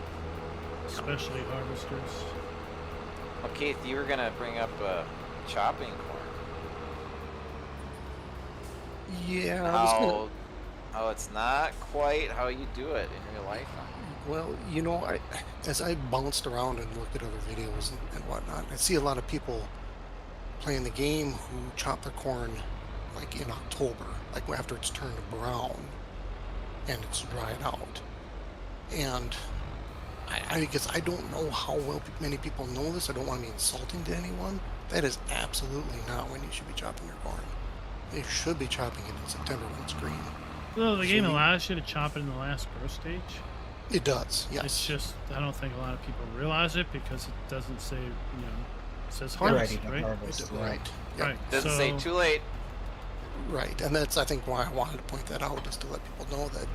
S2: specialty harvesters.
S4: Well, Keith, you were gonna bring up chopping corn.
S1: Yeah. I was gonna-
S4: How it's not quite how you do it in real life.
S1: Well, as I bounced around and looked at other videos and whatnot, I see a lot of people playing the game who chop their corn like in October, like after it's turned brown and it's dried out. And I guess I don't know how well many people know this. I don't want to be insulting to anyone. That is absolutely not when you should be chopping your corn. You should be chopping it in September when it's green.
S2: So the game
S1: Should we-
S2: allows you to chop it in the last growth stage.
S1: It does, yes.
S2: It's just I don't think a lot of people realize it because it doesn't say it says
S3: You're
S2: harvest,
S3: ready to
S2: right?
S3: harvest, yeah.
S1: Right. Yep.
S2: Right.
S4: Doesn't
S2: so,
S4: say too late.
S1: Right, and that's I think why I wanted to point that out, is to let people know that,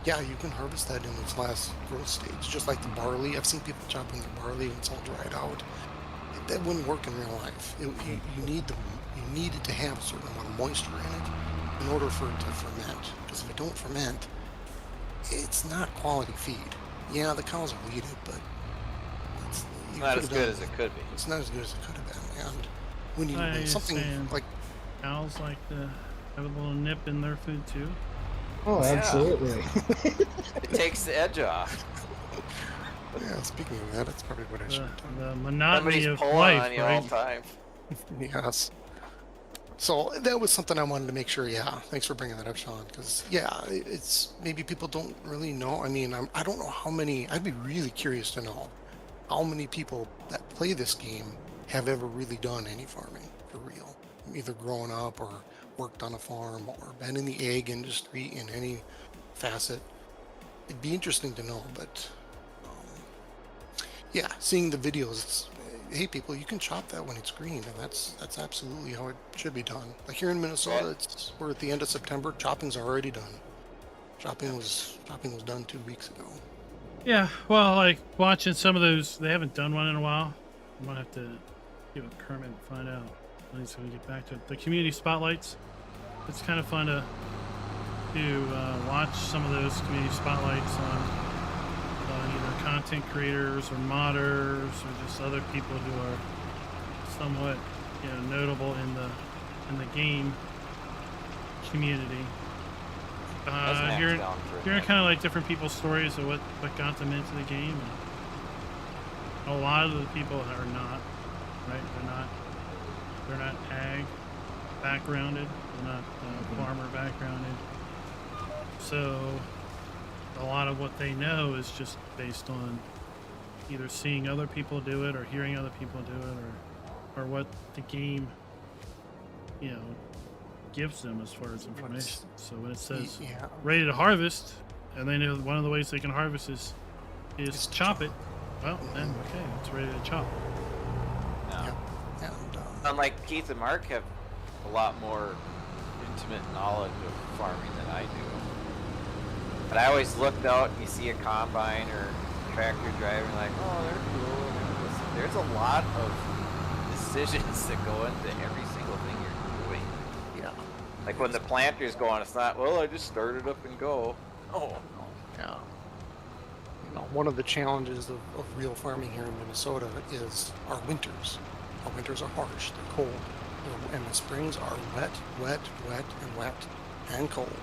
S1: yeah, you can harvest that in its last growth stage, just like the barley. I've seen people chopping the barley and it's all dried out. That wouldn't work in real life. You need it to have a certain amount of moisture in it in order for it to ferment. Because if it don't ferment, it's not quality feed. Yeah, the cows are weeded, but
S4: It's not as good as it could be.
S1: It's not as good as it could have been. And when you
S2: I
S1: when something
S2: understand.
S1: like
S2: Cows like to have a little nip in their food too.
S3: Oh,
S4: Yeah.
S3: absolutely.
S4: It takes the edge off.
S1: yeah, speaking of that, that's probably what I should
S2: The,
S1: have done.
S2: the monotony
S4: Somebody's
S2: of
S4: pulling
S2: life,
S4: on you all
S2: right?
S4: the time.
S1: Yes. So that was something I wanted to make sure. Yeah, thanks for bringing that up, Sean. Because yeah, it's maybe people don't really know. I mean, I don't know how many. I'd be really curious to know how many people that play this game have ever really done any farming for real, either growing up or worked on a farm or been in the egg industry in any facet. It'd be interesting to know, but yeah, seeing the videos, hey people, you can chop that when it's green, and that's absolutely how it should be done. Like here in Minnesota, we're at the end of September. Chopping's already done. Chopping was done 2 weeks ago.
S2: Yeah, well, like watching some of those, they haven't done one in a while. I might have to give a Kermit and find out. At least when we get back to it. The community spotlights. It's kind of fun to watch some of those community spotlights on either content creators or modders or just other people who are somewhat, notable in the game community. Hearing kind of like different people's stories of what got them into the game. And a lot of the people are not, right? They're not ag backgrounded. They're not farmer backgrounded. So a lot of what they know is just based on either seeing other people do it or hearing other people do it or what the game, gives them as far as information. So when it says ready to harvest, and they know one of the ways they can harvest is chop it, well, then okay, it's ready to chop.
S4: Yeah.
S1: And
S4: Unlike Keith and Mark have a lot more intimate knowledge of farming than I do. But I always looked out and you see a combine or tractor driving like, oh, they're cool. There's a lot of decisions that go into every single thing you're doing.
S1: yeah,
S4: Like when the planter's going, it's not, well, I just start it up and go. Oh, no.
S1: yeah. One of the challenges of real farming here in Minnesota is our winters. Our winters are harsh, they're cold, and the springs are wet, and cold.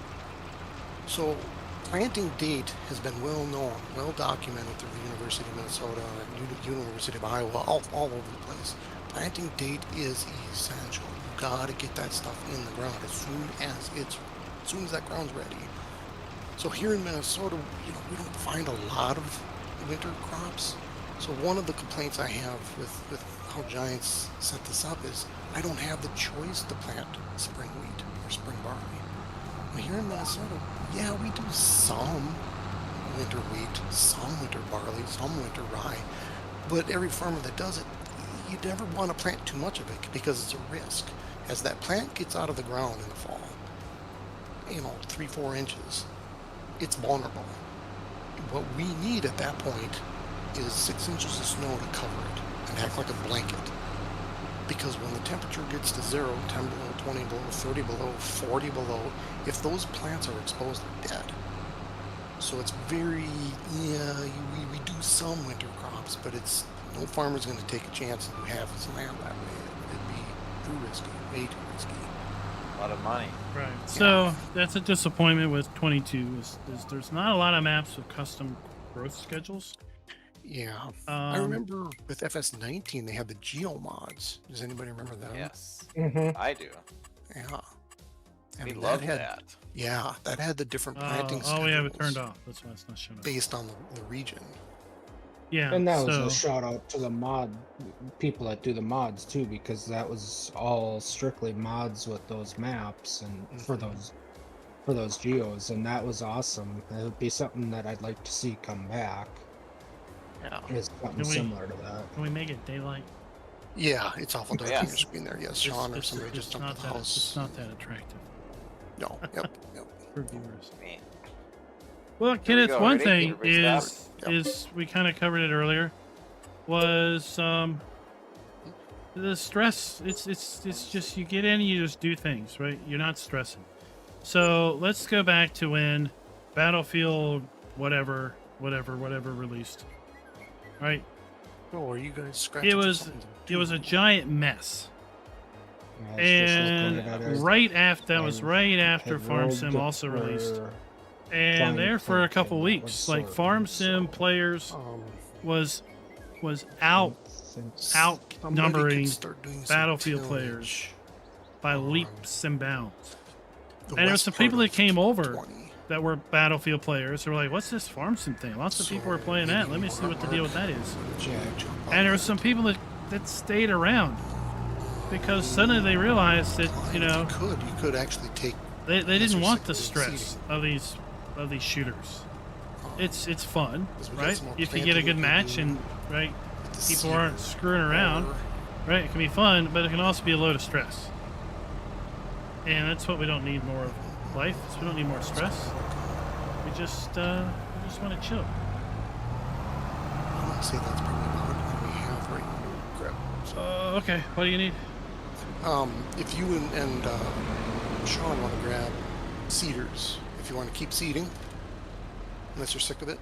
S1: So planting date has been well known, well documented through the University of Minnesota and University of Iowa, all over the place. Planting date is essential. You gotta get that stuff in the ground as soon as that ground's ready. So here in Minnesota, we don't find a lot of winter crops. So one of the complaints I have with how Giants set this up is I don't have the choice to plant spring wheat or spring barley. Well, here in Minnesota, yeah, we do some winter wheat, some winter barley, some winter rye, but every farmer that does it, you never want to plant too much of it because it's a risk. As that plant gets out of the ground in the fall, 3-4 inches, it's vulnerable. What we need at that point is 6 inches of snow to cover it and act like a blanket. Because when the temperature gets to 0, 10 below, 20 below, 30 below, 40 below, if those plants are exposed, they're dead. So it's very, we do some winter crops, but no farmer's going to take a chance to have his land that way. It'd be too risky, way too risky.
S4: A lot of money.
S2: Right. So that's a disappointment with 22 is there's not a lot of maps with custom growth schedules.
S1: Yeah. I remember with FS19 they had the geo mods. Does anybody remember that?
S4: Yes,
S3: Mm-hmm.
S4: I do.
S1: Yeah.
S4: We
S1: And
S4: love that.
S1: Yeah, that had the different planting
S2: we have it
S1: schedules
S2: turned off. That's why it's not showing up.
S1: based on the region.
S2: Yeah.
S3: And that was
S2: so,
S3: a shout out to the mod people that do the mods too, because that was all strictly mods with those maps and for those geos, and that was awesome. It would be something that I'd like to see come back.
S1: Yeah.
S3: It's something similar to that.
S2: Can we make it daylight?
S1: Yeah, it's awful dark on
S4: Yes.
S1: your screen there. Yes, Sean or somebody just jumped
S2: not
S1: to the
S2: that,
S1: house.
S2: It's not that attractive
S1: No, yep.
S2: for viewers.
S4: Man.
S2: Well,
S4: Here we
S2: Kenneth,
S4: go.
S2: one
S4: Ready?
S2: thing
S4: Everybody
S2: is
S4: stop.
S2: is we kind of covered it earlier. Was the stress? It's just you get in, and you just do things, right? You're not stressing. So let's go back to when Battlefield whatever released. Right?
S1: Oh, are you guys scratching?
S2: It
S1: for
S2: was
S1: something to
S2: a
S1: do?
S2: giant mess.
S3: I was just looking at
S2: And
S3: it,
S2: right after that was
S3: and
S2: right after
S3: had
S2: Farm
S3: rolled
S2: Sim also released.
S3: for
S2: And
S3: trying
S2: there
S3: to
S2: for a
S3: play
S2: couple
S3: game that
S2: weeks,
S3: was
S2: like
S3: sorted,
S2: Farm Sim
S3: so,
S2: players
S1: Um,
S2: was out
S3: since
S1: somebody could
S2: outnumbering
S1: start doing some
S2: Battlefield players
S1: tillage
S2: by
S1: on
S2: leaps and bounds.
S1: the
S2: And there was
S1: west
S2: some
S1: part
S2: people that
S1: of
S2: came over
S1: 20.
S2: that were Battlefield players who were like, "What's this Farm Sim thing?" Lots of people were
S1: So
S2: playing that.
S1: maybe
S2: Let me see
S1: more
S2: what the
S1: Mark
S2: deal with that is.
S1: should jump on
S2: And there were
S1: that.
S2: some people that stayed around because suddenly they realized that
S1: You could actually take.
S2: they didn't want the
S1: cycles and
S2: stress
S1: seeding.
S2: of these shooters.
S1: Um,
S2: It's fun,
S1: 'cause we got
S2: right?
S1: some more
S2: If you get a
S1: planting
S2: good
S1: we can
S2: match
S1: do
S2: and right,
S1: with the
S2: people aren't
S1: seeder,
S2: screwing around,
S1: or-
S2: right? It can be fun, but it can also be a load of stress. And that's what we don't need more of life. Is we don't need more stress. We just want to chill.
S1: I'm gonna say that's probably about what we have right now. Grab. So,
S2: Okay. What do you need?
S1: if you and Sean want to grab seeders, if you want to keep seeding, unless you're sick of it.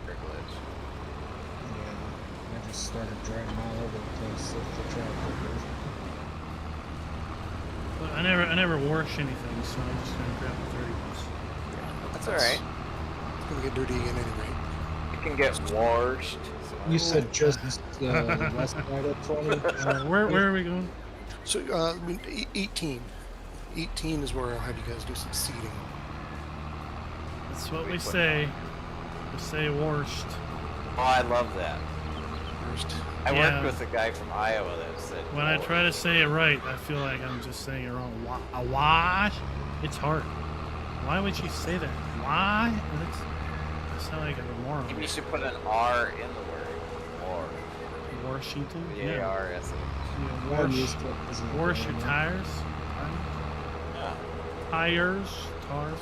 S4: Privilege.
S3: yeah, I just started driving all over the place with the tractor.
S2: But I never wash anything, so I'm just gonna grab the 30 ones.
S4: That's all right.
S1: It's gonna get dirty again anyway.
S4: It can get washed.
S3: You said just west side of 20?
S2: Where are we going?
S1: So, 18. 18 is where I'll have you guys do some seeding.
S2: That's what we
S4: Wait,
S2: say. We say warshed.
S4: Oh, I love that.
S1: First.
S4: I
S2: Yeah.
S4: worked with a guy from Iowa that said.
S2: When I try to say it right, I feel like I'm just saying it wrong. A wash? It's hard. Why would you say that? Why? I sound like a moron.
S4: Maybe you should put an R in the word. Or.
S2: Washington?
S4: V-A-R-S.
S2: Yeah,
S3: I'm
S2: wash,
S3: used to it 'cause I'm
S2: wash your
S3: going in.
S2: tires.
S4: Yeah.
S2: Tires. Tars.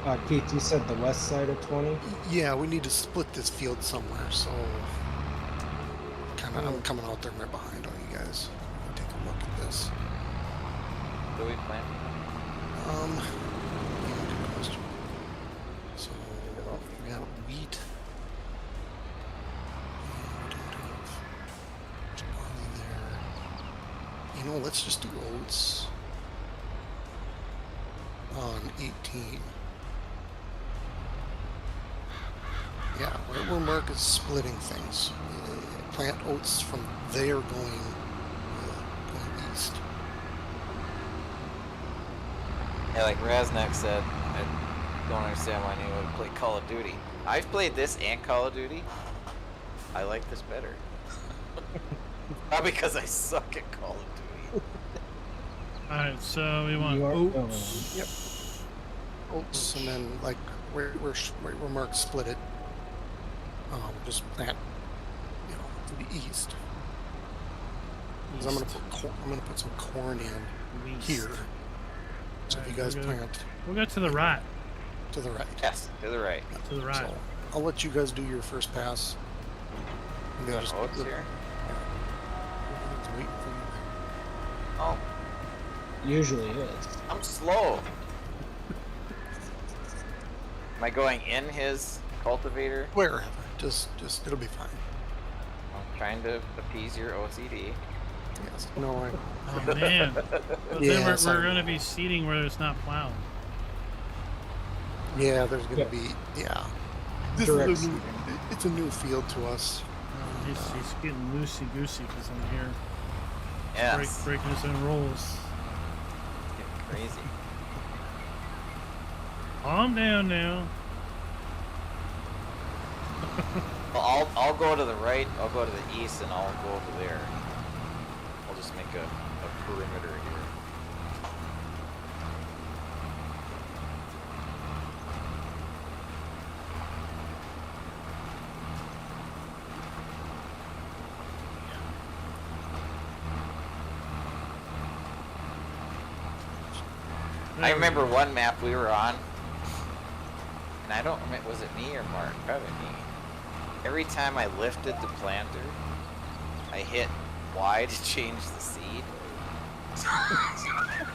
S2: Yeah.
S3: Keith, you said the west side of 20?
S1: Yeah, we need to split this field somewhere, so I'm coming out there right behind on you guys. Take a look at this.
S4: Do we plant?
S1: Yeah, good question. So we got wheat. And we don't have much barley there. You know, let's just do oats on 18. Yeah, right where Mark is splitting things. Plant oats from there going east.
S4: Yeah, like Raznak said, I don't understand why anyone would play Call of Duty. I've played this and Call of Duty. I like this better. Not because I suck at Call of Duty.
S2: Alright, so we want
S3: You are
S2: oats.
S1: Yep. Oats, and then like where Mark split it, just plant, to the east. 'Cause I'm gonna put some corn in
S2: East.
S1: here. So if you guys
S2: we're gonna-
S1: plant
S2: We'll go to the right.
S1: to the right.
S4: Yes, to the right.
S2: To the right.
S1: So I'll let you guys do your first pass. And
S4: You
S1: then
S4: got
S1: just
S4: oats here?
S1: Everything's waiting for you there.
S4: Oh,
S3: Usually is.
S4: I'm slow. Am I going in his cultivator?
S1: Wherever. Just it'll be fine.
S4: I'm trying to appease your OCD.
S1: Yes. No, I.
S2: Oh man. But
S1: Yeah,
S2: then we're
S1: sorry.
S2: going to be seeding where it's not plowed.
S1: Yeah, there's gonna
S3: Yeah.
S1: be. Yeah. This
S3: Direct
S1: is a new,
S3: seeding.
S1: it's a new field to us.
S2: He's getting loosey goosey because I'm here
S4: Yes.
S2: breaking his own rules.
S4: Getting crazy.
S2: Calm down now.
S4: Well, I'll go to the right, I'll go to the east, and I'll go over there. I'll just make a perimeter here. I remember one map we were on, and I don't remember, was it me or Mark? Probably me. every time I lifted the planter, I hit Y to change the seed.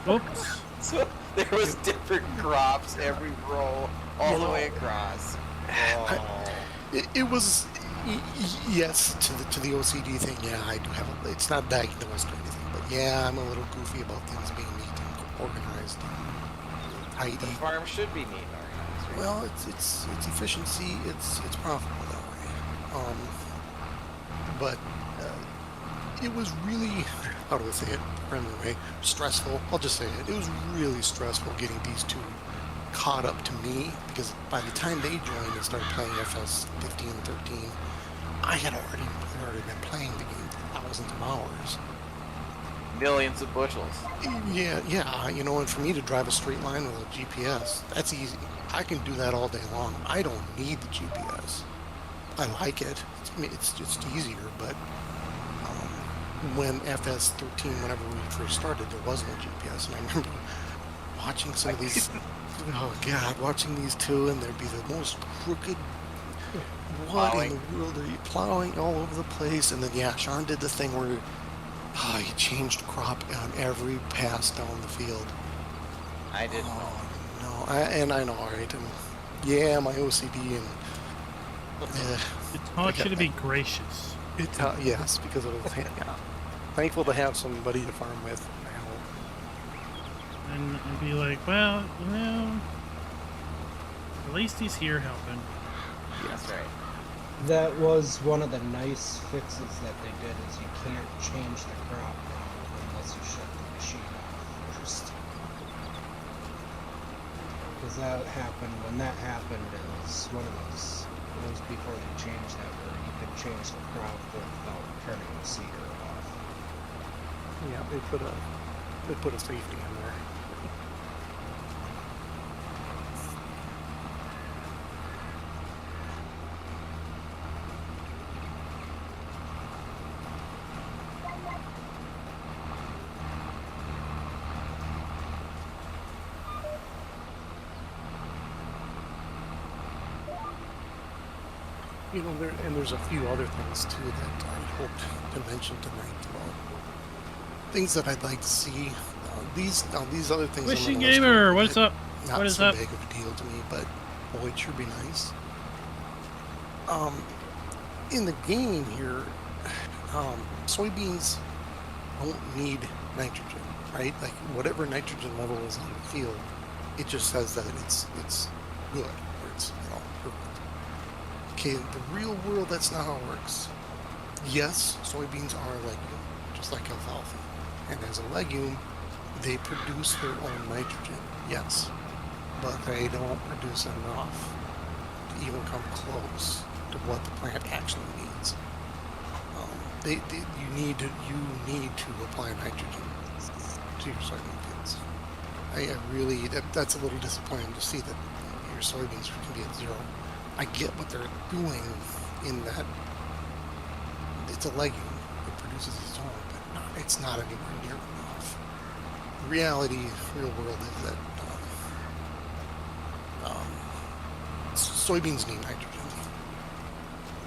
S2: Oops.
S4: So there was different crops every row, all the way across. Oh.
S1: It was yes to the OCD thing. Yeah, I do have it's not diagnosed or anything, but yeah, I'm a little goofy about things being neat and organized and tidy.
S4: The farm should be neat and organized, right?
S1: Well, it's efficiency. It's profitable that way. But it was really, how do I say it, friendly way, stressful. I'll just say it. It was really stressful getting these two caught up to me, because by the time they joined and started playing FS 15 and 13, I had already been playing the game for thousands of hours.
S4: Millions of bushels.
S1: Yeah, you know, and for me to drive a straight line with a GPS, that's easy. I can do that all day long. I don't need the GPS. I like it. It's just easier, but when FS 13, whenever we first started, there wasn't a GPS, and I remember watching some of these. Oh God, watching these two, and there'd be the most crooked. What in the world are you plowing all over the place? And then yeah, Sean did the thing where he changed crop on every pass down the field.
S4: I didn't know.
S1: No, I know, right? And yeah, my OCD and
S2: It taught you to be gracious.
S1: yes, because it was yeah. Thankful to have somebody to farm with now.
S2: And be like, well, you know, at least he's here helping.
S4: That's right.
S3: That was one of the nice fixes that they did, is you can't change the crop now unless you shut the machine off first. Because that happened, when that happened, it was one of those, it was before they changed that, where you could change the crop without turning the seeder off.
S1: Yeah, they put a safety in there. You know, there's a few other things too that I hoped to mention tonight. Things that I'd like to see. These other things.
S2: Wishing Gamer, what's up?
S1: Not
S2: What is
S1: so
S2: up?
S1: big of a deal to me, but boy, it sure be nice. In the game here, soybeans don't need nitrogen, right? Like whatever nitrogen level is on the field, it just says that it's good, or it's perfect. Okay, the real world, that's not how it works. Yes, soybeans are a legume, just like alfalfa. And as a legume, they produce their own nitrogen, yes. But they don't produce enough to even come close to what the plant actually needs. You need to apply nitrogen to your soybean fields. I really, that's a little disappointing to see that your soybeans can be at zero. I get what they're doing in that it's a legume. It produces its own, but it's not anywhere near enough. The reality, real world, is that soybeans need nitrogen.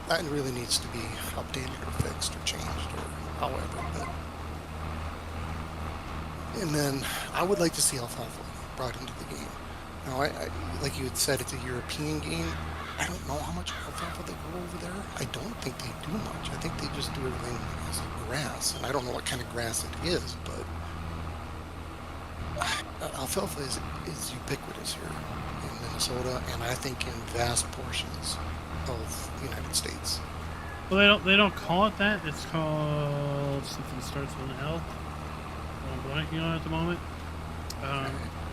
S1: That really needs to be updated or fixed or changed or however. But, and then I would like to see alfalfa brought into the game. Now, I like you had said, it's a European game. I don't know how much alfalfa they grow over there. I don't think they do much. I think they just do everything as grass. And I don't know what kind of grass it is, but alfalfa is ubiquitous here in Minnesota, and I think in vast portions of the United States.
S2: Well, they don't call it that. It's called something that starts with an L. I'm blanking on it at the moment.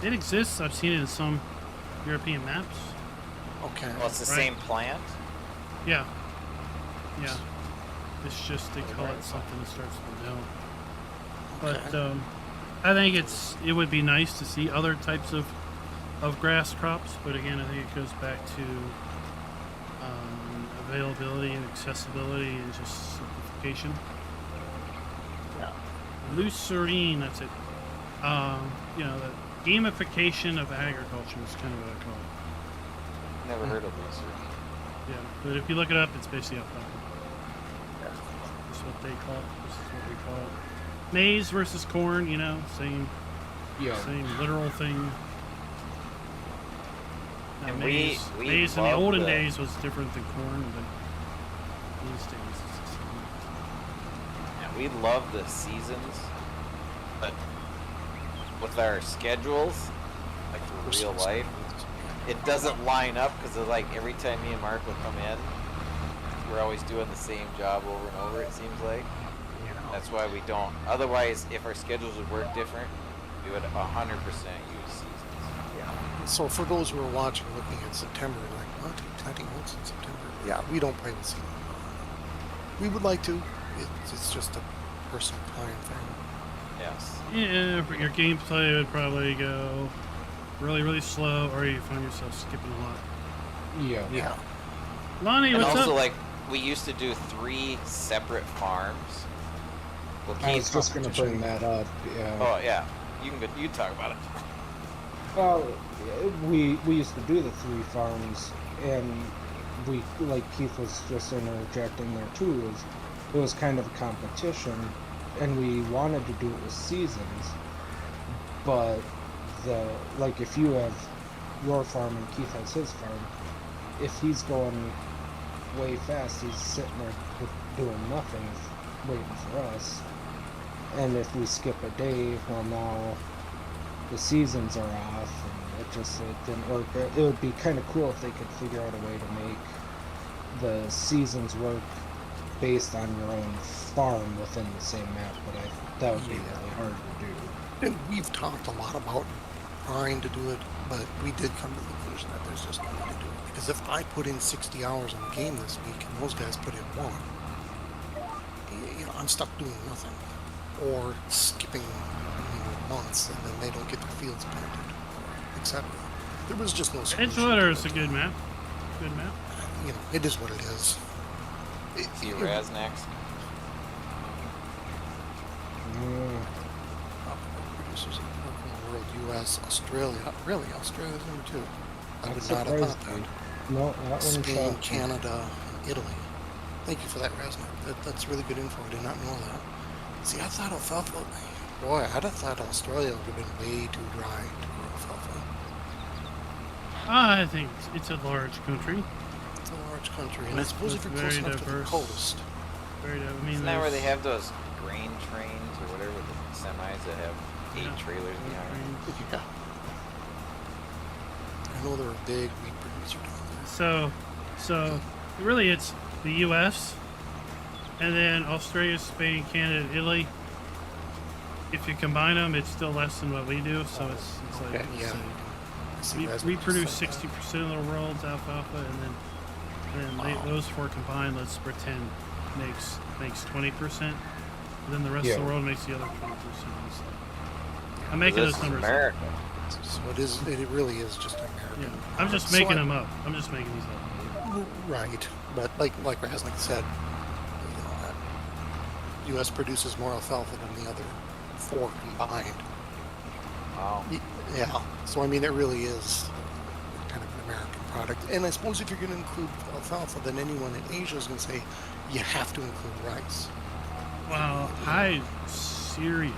S2: It exists. I've seen it in some European maps.
S1: Okay.
S4: Well, it's the same plant.
S2: Yeah. Yeah. It's just they call it something that starts with an L. But I think it would be nice to see other types of grass crops. But again, I think it goes back to availability and accessibility and just simplification.
S1: Yeah.
S2: Lucerne, that's it. You know, the gamification of agriculture is kind of what I call it.
S4: Never heard of this.
S2: Yeah, but if you look it up, it's basically alfalfa. That's what they call it. This is what we call it. Maize versus corn, you know, same literal thing. Now,
S4: And
S2: maize
S4: we
S2: in the
S4: love
S2: olden
S4: the-
S2: days was different than corn, but these days it's the same.
S4: Yeah, we love the seasons, but with our schedules, like for real life, it doesn't line up because like every time me and Mark will come in, we're always doing the same job over and over. It seems like. That's why we don't. Otherwise, if our schedules would work different, we would 100% use seasons.
S1: Yeah. So for those who are watching, looking at September, like, what? Planting oats in September? Yeah, we don't plant the season. We would like to. It's just a personal time thing.
S4: Yes.
S2: Yeah, for your gameplay would probably go really, really slow, or you find yourself skipping a lot.
S3: Yeah.
S2: Lonnie,
S4: And
S2: what's
S4: also,
S2: up?
S4: like, we used to do 3 separate farms. We'll
S3: I
S4: keep
S3: was just gonna bring that up. Yeah.
S4: Oh yeah, you talk about it.
S3: Well, we used to do the 3 farms, and we, like Keith was just interjecting there too, it was kind of a competition, and we wanted to do it with seasons, but like if you have your farm and Keith has his farm, if he's going way fast, he's sitting there doing nothing, waiting for us. And if we skip a day, well, now the seasons are off, and it didn't work. It would be kind of cool if they could figure out a way to make the seasons work based on your own farm within the same map, but that would be really hard to do.
S1: And we've talked a lot about trying to do it, but we did come to the conclusion that there's just no way to do it. Because if I put in 60 hours in the game this week and those guys put in 1, I'm stuck doing nothing. Or skipping months, and then they don't get the fields planted, etc. There was just no solution.
S2: Edgewater is a good map. Good map.
S1: It is what it is.
S4: See Raz next.
S1: Producers in the world, U.S., Australia. Really, Australia's number 2. I would
S3: That
S1: not have thought
S3: surprised me.
S1: that.
S3: No, that one
S1: Spain,
S3: shocked me.
S1: Canada, and Italy. Thank you for that, Raznak. That's really good info. I did not know that. See, I thought alfalfa. Boy, I'd have thought Australia would have been way too dry to grow alfalfa.
S2: I think it's a large country.
S1: It's a large country, and I
S2: It's
S1: suppose if you're close
S2: very
S1: enough to the
S2: diverse.
S1: coast.
S2: I mean,
S4: Isn't that where they
S2: there's-
S4: have those grain trains or whatever, the semis that have 8
S2: Yeah.
S4: trailers behind them?
S1: Yeah. I know they're a big wheat producer down there.
S2: So really, it's the U.S. and then Australia, Spain, Canada, and Italy. If you combine them, it's still less than what we do. So it's like
S1: Okay, yeah.
S2: insane.
S1: I see
S2: We
S1: Raznak
S2: produce
S1: just said that.
S2: 60% of the world's alfalfa, and then
S1: Wow.
S2: those 4 combined, let's pretend, makes 20%. And then the rest of
S3: Yeah.
S2: the world makes the other 20%. So I'm making
S4: This
S2: those
S4: is
S2: numbers up.
S4: America.
S1: So it really is just American.
S2: Yeah, I'm just
S1: So
S2: making
S1: I-
S2: them up. I'm just making these up.
S1: Right, but like Raznak said, U.S. produces more alfalfa than the other 4 combined.
S4: Wow.
S1: Yeah, so I mean, it really is kind of an American product. And I suppose if you're going to include alfalfa, then anyone in Asia is going to say you have to include rice.
S2: Wow, I seriously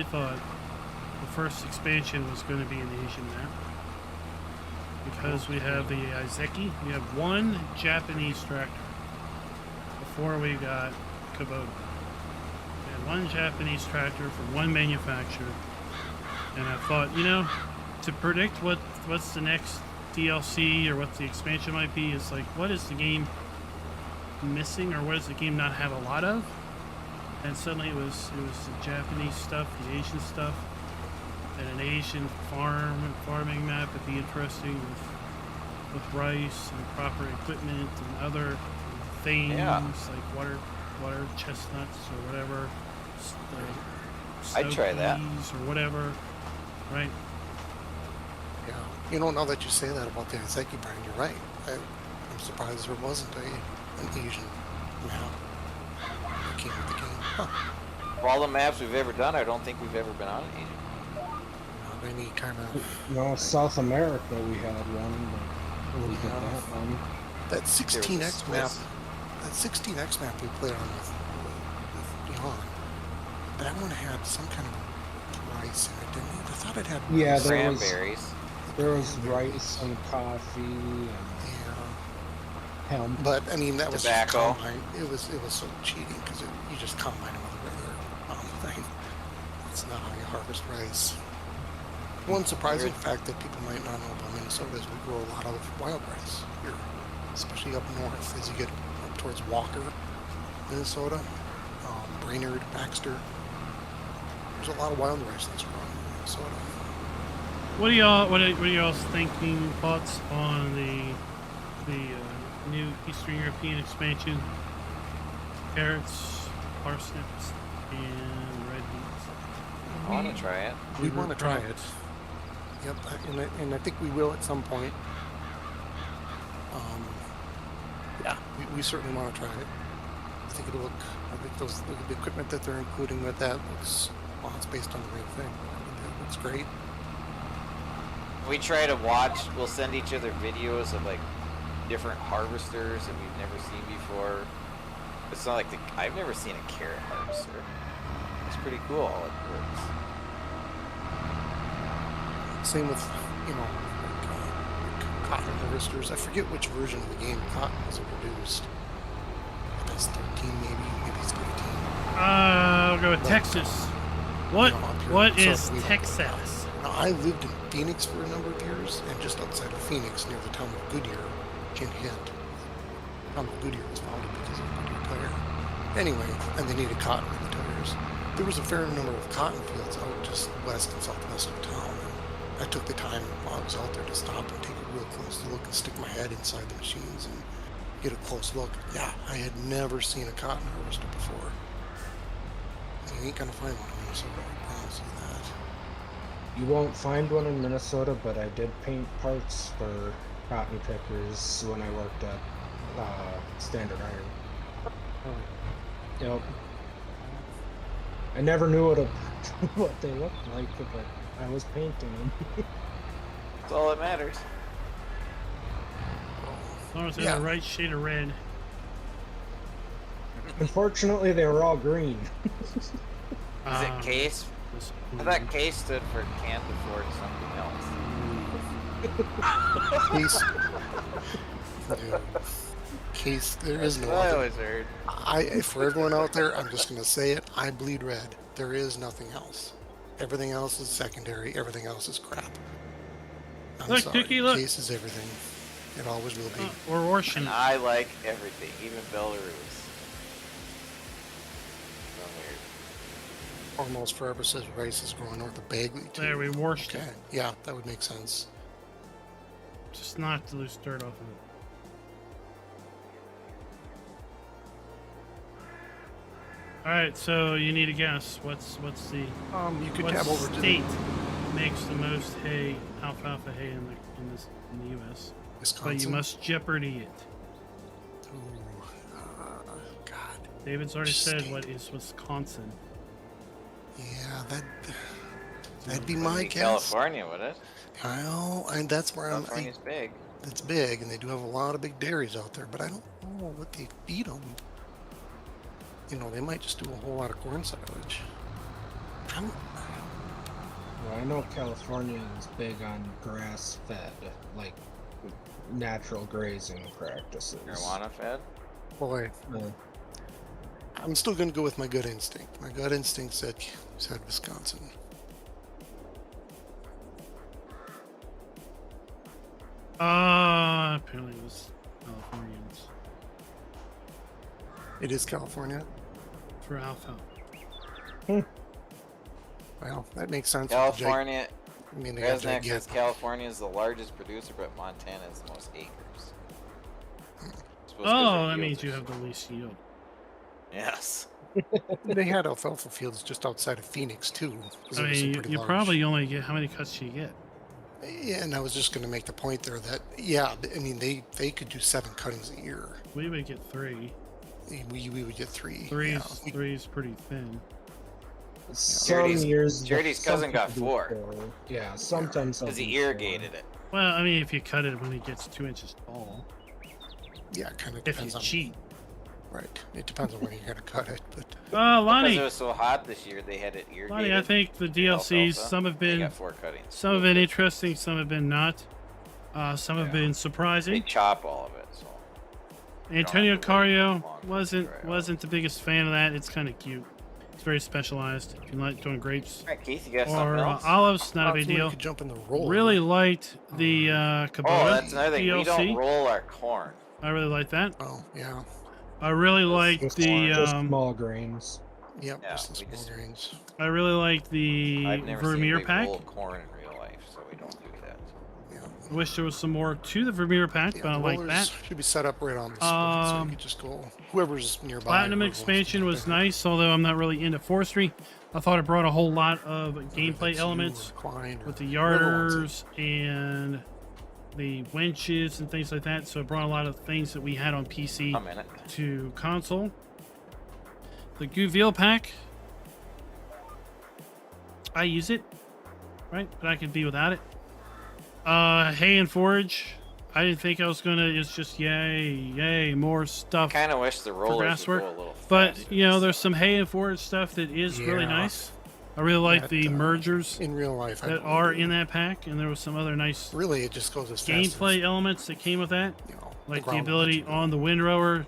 S2: thought the first expansion was going to be an Asian map. Because we have the Izeki, we have 1 Japanese tractor. Before we got Kubota. We had 1 Japanese tractor from 1 manufacturer. And I thought, to predict what's the next DLC or what the expansion might be is like, what is the game missing, or what does the game not have a lot of? And suddenly it was the Japanese stuff, the Asian stuff, and an Asian farming map would be interesting with rice and proper equipment and other things like water chestnuts or whatever.
S4: I'd try that.
S2: peas or whatever, right?
S1: Yeah, now that you say that about the Izeki brand, you're right. I'm surprised there wasn't an Asian map that came with the game. Huh.
S4: Of all the maps we've ever done, I don't think we've ever been on an Asian.
S1: Not any kind of...
S3: No, South America we had one, We did
S1: Yeah.
S3: that one.
S1: That
S4: There was a
S1: 16x map,
S4: Swiss.
S1: that 16x map we played on with Jan, that one had some kind of rice in it, didn't it? I thought it had
S3: Yeah,
S1: rice.
S3: there was-
S4: Cranberries.
S3: There was
S1: Cranberries.
S3: rice and coffee and
S1: Yeah.
S3: hemp.
S1: But I mean, that was
S4: Tobacco.
S1: just combine. It was so cheating because you just combine them with a regular thing. That's not how you harvest rice. One surprising fact that people might not know about Minnesota is we grow a lot of wild rice here, especially up north. As you get up towards Walker, Minnesota, Brainerd, Baxter, there's a lot of wild rice that's grown in Minnesota.
S2: What are y'all's thinking? Thoughts on the new Eastern European expansion? Carrots, parsnips, and red beans.
S4: I want to try it.
S1: We want to try it. Yep, and I think we will at some point. Yeah, we certainly want to try it. I think it'll look. I think the equipment that they're including with that looks. Well, it's based on the real thing. It looks great.
S4: We try to watch. We'll send each other videos of like different harvesters that we've never seen before. It's not like I've never seen a carrot harvester. It's pretty cool how it works.
S1: Same with like cotton harvesters. I forget which version of the game cotton was introduced. I think it's 13, maybe it's 13.
S2: I'll go with
S1: But,
S2: Texas. What?
S1: up here,
S2: What
S1: so
S2: is
S1: we don't
S2: Texas?
S1: Now, I lived in Phoenix for a number of years, and just outside of Phoenix, near the town of Goodyear, hint, the town of Goodyear was founded because of Goodyear tire. Anyway, and they needed cotton in the tires. There was a fair number of cotton fields out just west and southwest of town. And I took the time while I was out there to stop and take a real close look and stick my head inside the machines and get a close look. Yeah, I had never seen a cotton harvester before. You ain't gonna find one in Minnesota, I promise you that.
S3: You won't find one in Minnesota, but I did paint parts for cotton pickers when I worked at Standard Iron. Yep. I never knew what they looked like, but I was painting them.
S4: That's all that matters.
S2: As long as they're
S1: Yeah.
S2: the right shade of red.
S3: Unfortunately, they were all green.
S4: Is it case? I thought case stood for can't afford something else.
S1: Case. Dude. Case. There is no
S4: That's what I
S1: other.
S4: always heard.
S1: For everyone out there, I'm just gonna say it. I bleed red. There is nothing else. Everything else is secondary. Everything else is crap. I'm
S2: Look,
S1: sorry.
S2: Dookie, look.
S1: Case is everything. It always will be.
S2: We're washing.
S4: And I like everything, even Belarus. So weird.
S1: Almost Forever says rice is growing north of Bagley too.
S2: There, we washed
S1: Okay.
S2: it.
S1: Yeah, that would make sense.
S2: Just knock the loose dirt off of it. All right, so you need a guess. What's the
S1: You could
S2: what
S1: tab over to
S2: state makes the most hay, alfalfa hay in the U.S.
S1: Wisconsin.
S2: But you must Jeopardy it.
S1: Ooh, God.
S2: David's already said
S1: State.
S2: what is Wisconsin.
S1: Yeah, that'd be
S4: Wouldn't
S1: my
S4: be
S1: guess.
S4: California, would it?
S1: Well, and that's where
S4: California's big.
S1: It's big, and they do have a lot of big dairies out there. But I don't know what they feed them. You know, they might just do a whole lot of corn silage.
S3: Well, I know California is big on grass-fed, like natural grazing practices.
S4: Marijuana fed?
S1: Boy, I'm still going to go with my gut instinct. My gut instinct said Wisconsin.
S2: Apparently it was Californians
S1: It is California.
S2: for alfalfa.
S1: Well, that makes sense. with the
S4: California.
S1: I mean, they got
S4: Resnick says
S1: gigantic.
S4: California is the largest producer, but Montana is the most acres. Suppose 'cause
S2: Oh,
S4: their
S2: that means
S4: yield
S2: you
S4: is-
S2: have the least yield.
S4: Yes.
S1: They had alfalfa fields just outside of Phoenix too. 'Cause
S2: I
S1: it was a
S2: mean,
S1: pretty
S2: you
S1: large-
S2: probably only get how many cuts do you get?
S1: Yeah, and I was just going to make the point there that I mean they could do 7 cuttings a year.
S2: We would get 3.
S1: We would get 3.
S2: Three's pretty thin.
S3: Some
S4: Charity's-
S3: years.
S4: Charity's
S3: some
S4: cousin got
S3: people do
S4: 4.
S3: 4. Yeah, sometimes.
S4: Because
S3: they'll
S4: he
S3: do 4.
S4: irrigated it.
S2: Well, I mean, if you cut it when it gets 2 inches tall,
S1: Yeah, it kind of
S2: if you
S1: depends on.
S2: cheat.
S1: Right. It depends on when you're gonna cut it, but
S4: Because
S2: Lonnie,
S4: it was so hot this year, they had it irrigated.
S2: Lonnie, I think the DLCs,
S4: alfalfa.
S2: some have
S4: They
S2: been
S4: got 4 cuttings.
S2: some have been interesting, some have been not. Some have
S4: Yeah.
S2: been
S4: They
S2: surprising.
S4: chop all of it, so.
S2: Antonio
S4: have to wait
S2: Cario
S4: long to
S2: wasn't
S4: dry out.
S2: wasn't the biggest fan of that. It's kind of cute. It's very specialized. If you like doing grapes
S4: All right, Keith, you got
S2: or
S4: something else?
S2: olives, not a
S1: thought
S2: big
S1: somebody
S2: deal.
S1: could jump in the roll.
S2: Really liked the Kubota
S4: Oh, that's another thing. We
S2: DLC.
S4: don't roll our corn.
S2: I really like that.
S1: Oh, yeah.
S2: I really liked
S3: Just,
S2: the
S3: just small grains.
S1: Yep.
S4: Yeah,
S1: Just the
S4: we
S1: small
S4: just-
S1: grains.
S2: I really liked the
S4: I've never seen
S2: Vermeer
S4: anybody
S2: pack.
S4: roll corn in real life, so we don't do that.
S1: Yeah.
S2: I wish there was some more to the Vermeer pack,
S1: Yeah,
S2: but I
S1: the
S2: like
S1: rollers
S2: that.
S1: should be set up right on the split, so you could just go whoever's nearby.
S2: Platinum
S1: whoever wants to
S2: expansion
S1: jump
S2: was
S1: in.
S2: nice, although I'm not really into forestry. I thought it brought a whole lot of
S1: Whether
S2: gameplay
S1: that's you
S2: elements
S1: or Klein or
S2: with the
S1: whoever wants it.
S2: yarders and the winches and things like that. So it brought a lot of things that we had on PC
S4: A minute.
S2: to console. The Gouville pack, I use it, right? But I could be without it. Hay and forage. I didn't think I was gonna. It's just yay, more stuff.
S4: Kind of wish the rollers would
S2: grass work,
S4: go a little
S2: But
S4: faster.
S2: you know, there's some hay and forage stuff that is really
S1: Yeah.
S2: nice. I really like
S1: That,
S2: the mergers
S1: In real life, I
S2: that
S1: don't
S2: are
S1: do.
S2: in that pack, and there was some other nice
S1: Really, it just goes as fast
S2: gameplay elements that came with that,
S1: as, you know,
S2: like the
S1: ground
S2: ability
S1: lets you
S2: on the windrower,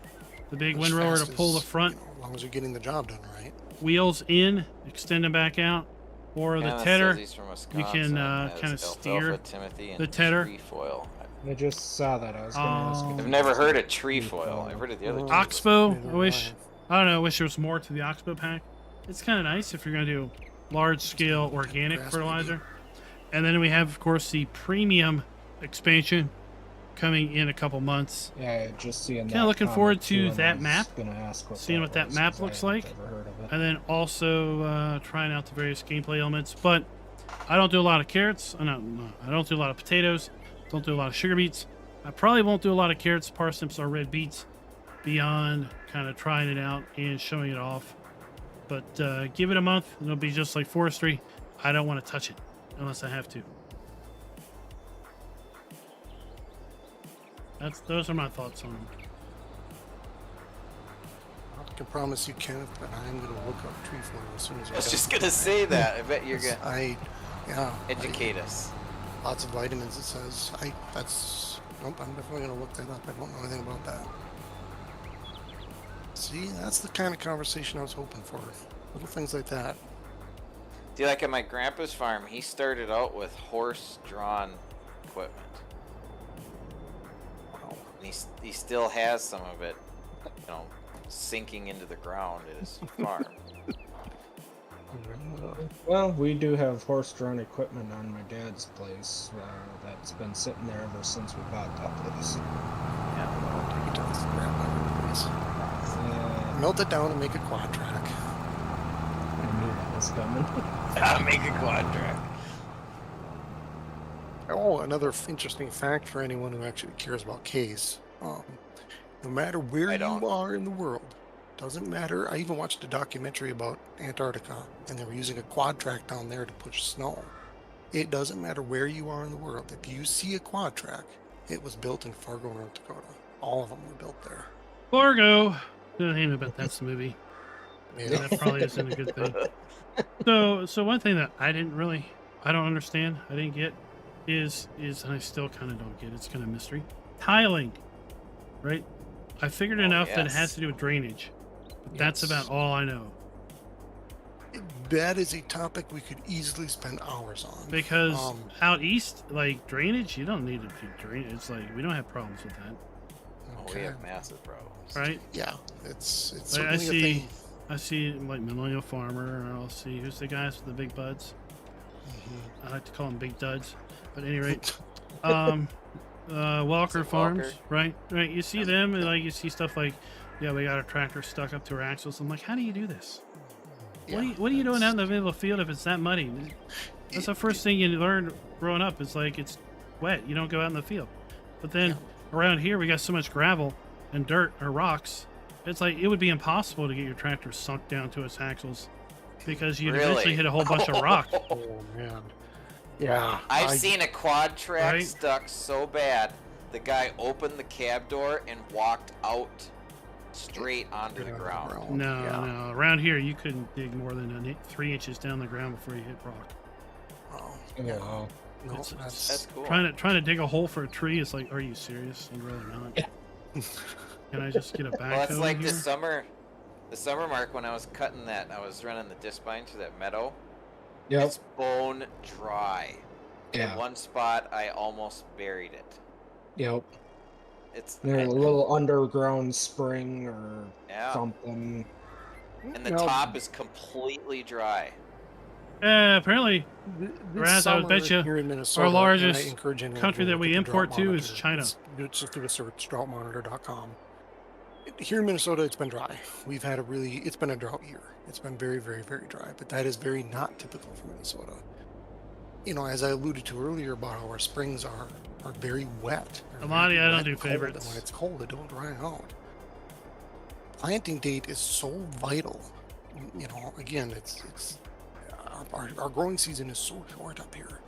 S2: the big
S1: go. As
S2: windrower to
S1: fast
S2: pull the
S1: as,
S2: front
S1: you know, as long as you're getting the job done right.
S2: wheels in, extend them back out, or the
S4: Kinda says
S2: tedder.
S4: he's from
S2: you
S4: Wisconsin,
S2: can,
S4: has
S2: kinda
S4: alfalfa,
S2: steer
S4: Timothy, and
S2: the tedder.
S4: trefoil.
S3: I just saw that. I was going to ask.
S2: Oh.
S3: if
S4: I've
S3: you
S4: never
S3: guys
S4: heard
S3: did
S4: of trefoil. I've heard of the other
S1: Oh.
S4: two.
S2: Oxbow,
S1: Neither
S2: I
S1: have
S2: wish. I don't know. I wish there was more to the Oxbow pack. It's kind of nice if you're going to do large scale organic
S1: Grass
S2: fertilizer. And then we have, of course, the premium expansion coming in a couple months.
S3: Yeah, just seeing that.
S2: Kinda looking
S3: comment
S2: forward
S3: too,
S2: to
S3: and
S2: that
S3: I was
S2: map,
S3: Gonna ask what
S2: seeing what that
S3: was,
S2: map
S3: 'cause I
S2: looks
S3: hadn't
S2: like.
S3: ever heard of it.
S2: And then also trying out the various gameplay elements. But I don't do a lot of carrots. I don't do a lot of potatoes. Don't do a lot of sugar beets. I probably won't do a lot of carrots, parsnips, or red beets beyond kind of trying it out and showing it off. But give it a month, and it'll be just like forestry. I don't want to touch it unless I have to. Those are my thoughts on it.
S1: I can promise you, Kenneth, but I'm going to look up trefoil as soon as
S4: I was
S1: done.
S4: just gonna say that. I bet you're gonna
S1: Yeah.
S4: educate us.
S1: Lots of vitamins, it says. Nope, I'm definitely going to look that up. I don't know anything about that. See, that's the kind of conversation I was hoping for. Little things like that.
S4: Do you like at my grandpa's farm? He started out with horse-drawn equipment.
S1: Wow.
S4: And he still has some of it, sinking into the ground at his farm.
S3: Well, we do have horse-drawn equipment on my dad's place that's been sitting there ever since we bought that place.
S1: Take it to this grandmother place. Melt it down and make a quad track.
S3: I knew that was coming.
S4: Make a quad track.
S1: Oh, another interesting fact for anyone who actually cares about case. No matter where
S4: I
S1: you
S4: don't.
S1: are in the world, doesn't matter. I even watched a documentary about Antarctica, and they were using a quad track down there to push snow. It doesn't matter where you are in the world. If you see a quad track, it was built in Fargo, North Dakota. All of them were built there.
S2: Fargo. I bet that's the movie.
S1: Yeah.
S2: That probably isn't a good thing. So one thing that I don't understand, I didn't get, is and I still kind of don't get. It's kind of mystery. Tiling, right? I figured enough that it has
S4: yes.
S2: to do with drainage. But that's
S1: Yes.
S2: about all I know.
S1: That is a topic we could easily spend hours on.
S2: Because out east, like drainage, you don't need to do drainage. It's like we don't have problems with that,
S4: Oh, we have massive problems.
S2: right?
S1: Yeah, it's
S2: Like, I
S1: certainly a thing.
S2: see like Millennial Farmer, or I'll see who's the guys with the big buds.
S1: Mhm.
S2: I like to call them big duds, but at any rate, Walker
S4: it
S2: Farms,
S4: Walker?
S2: right? You see them, and like you see stuff like, yeah, we got a tractor stuck up to our axles. I'm like, how do you do this?
S1: Yeah,
S2: What are you doing out in the
S1: that's-
S2: middle of the field if it's that muddy? That's the first thing you learn growing up. It's like it's wet. You don't go out in the field. But then around here, we got so much gravel and dirt or rocks. It's like it would be impossible to get your tractor sunk down to its axles because you'd eventually
S4: Really?
S2: hit a whole bunch of rock.
S1: Oh man. Yeah,
S4: I've seen a quad track
S2: Right?
S4: stuck so bad, the guy opened the cab door and walked out straight onto the ground.
S2: No,
S1: Yeah.
S2: no. Around here, you couldn't dig more than 3 inches down the ground before you hit rock.
S1: Oh,
S3: Oh,
S1: yeah.
S3: wow.
S1: No,
S2: It's-
S1: that's
S4: That's cool.
S2: Trying to dig a hole for a tree is like, are you serious? I'd rather not. Can I just get a backhoe
S4: Well, it's like
S2: here?
S4: the summer mark when I was cutting that, I was running the disc bind through that meadow.
S3: Yep.
S4: It's bone dry.
S3: Yeah.
S4: In one spot, I almost buried it.
S3: Yep.
S4: It's
S3: There's a little underground spring or
S4: yeah,
S3: something.
S4: and the
S1: Well,
S4: top is completely dry.
S2: Apparently,
S1: This
S2: Raz, I would bet
S1: summer
S2: you
S1: here in Minnesota, and I
S2: largest
S1: encourage anyone to
S2: country
S1: go
S2: that
S1: look
S2: we
S1: at the drought
S2: import to is
S1: monitor.
S2: China.
S1: Just do a search, droughtmonitor.com. Here in Minnesota, it's been dry. It's been a drought year. It's been very, very, very dry, but that is very not typical for Minnesota. You know, as I alluded to earlier about how our springs are very wet. They're
S2: Amadi,
S1: very
S2: I don't
S1: wet
S2: do
S1: and cold,
S2: favorites.
S1: And when it's cold, it don't dry out. Planting date is so vital. You know, again, it's our growing season is so short up here.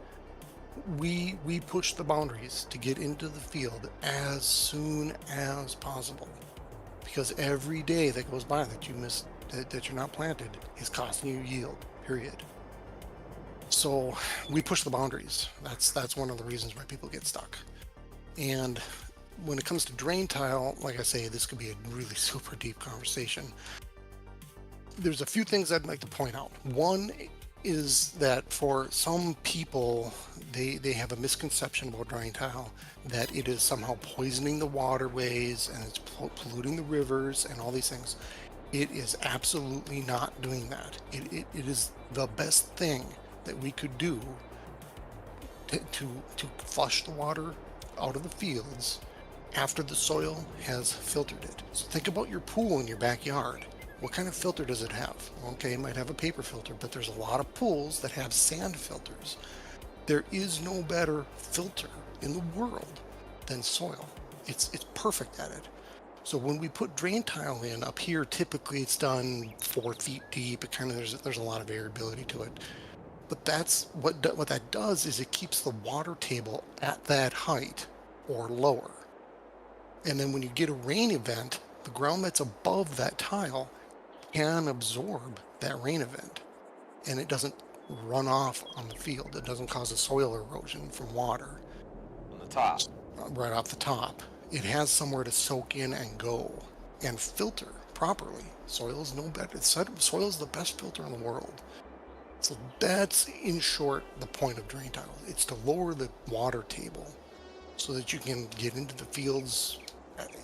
S1: We push the boundaries to get into the field as soon as possible, because every day that goes by that you miss that you're not planted is costing you yield. Period. So we push the boundaries. That's one of the reasons why people get stuck. And when it comes to drain tile, like I say, this could be a really super deep conversation. There's a few things I'd like to point out. One is that for some people, they have a misconception about drain tile, that it is somehow poisoning the waterways and it's polluting the rivers and all these things. It is absolutely not doing that. It is the best thing that we could do to flush the water out of the fields after the soil has filtered it. So think about your pool in your backyard. What kind of filter does it have? Okay, it might have a paper filter, but there's a lot of pools that have sand filters. There is no better filter in the world than soil. It's perfect at it. So when we put drain tile in up here, typically it's done 4 feet deep. It kind of there's a lot of variability to it. But that's what that does is it keeps the water table at that height or lower. And then when you get a rain event, the ground that's above that tile can absorb that rain event, and it doesn't run off on the field. It doesn't cause a soil erosion from water
S4: On the top.
S1: right off the top. It has somewhere to soak in and go and filter properly. Soil is no better. Soil is the best filter in the world. So that's, in short, the point of drain tile. It's to lower the water table so that you can get into the fields,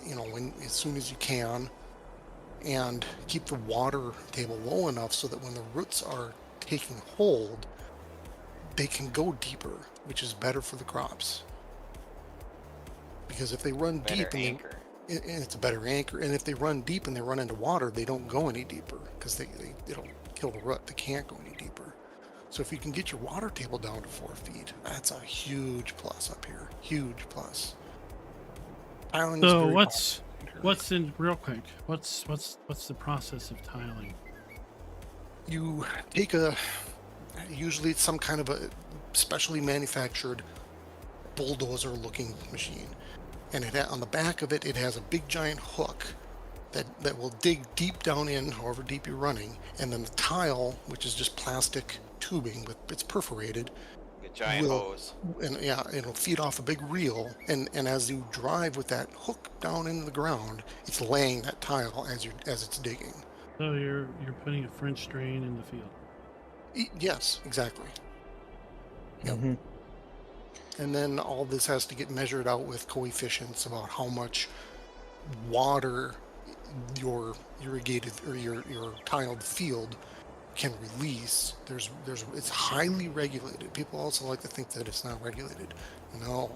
S1: you know, as soon as you can, and keep the water table low enough so that when the roots are taking hold, they can go deeper, which is better for the crops. Because if they run
S4: Better
S1: deep,
S4: anchor.
S1: and it's a better anchor, and if they run deep and they run into water, they don't go any deeper because it'll kill the root. They can't go any deeper. So if you can get your water table down to 4 feet, that's a huge plus up here. Huge plus. Tiling is
S2: So
S1: very
S2: what's
S1: popular.
S2: in real quick? What's the process of tiling?
S1: You take usually it's some kind of a specially manufactured bulldozer looking machine, and on the back of it, it has a big giant hook that will dig deep down in, however deep you're running, and then the tile, which is just plastic tubing, it's perforated,
S4: A giant hose.
S1: and yeah, it'll feed off a big reel, and as you drive with that hook down into the ground, it's laying that tile as it's digging.
S2: So you're putting a French drain in the field.
S1: Yes, exactly. Yep.
S3: Mhm.
S1: And then all this has to get measured out with coefficients about how much water your irrigated or your tiled field can release. It's highly regulated. People also like to think that it's not regulated. No,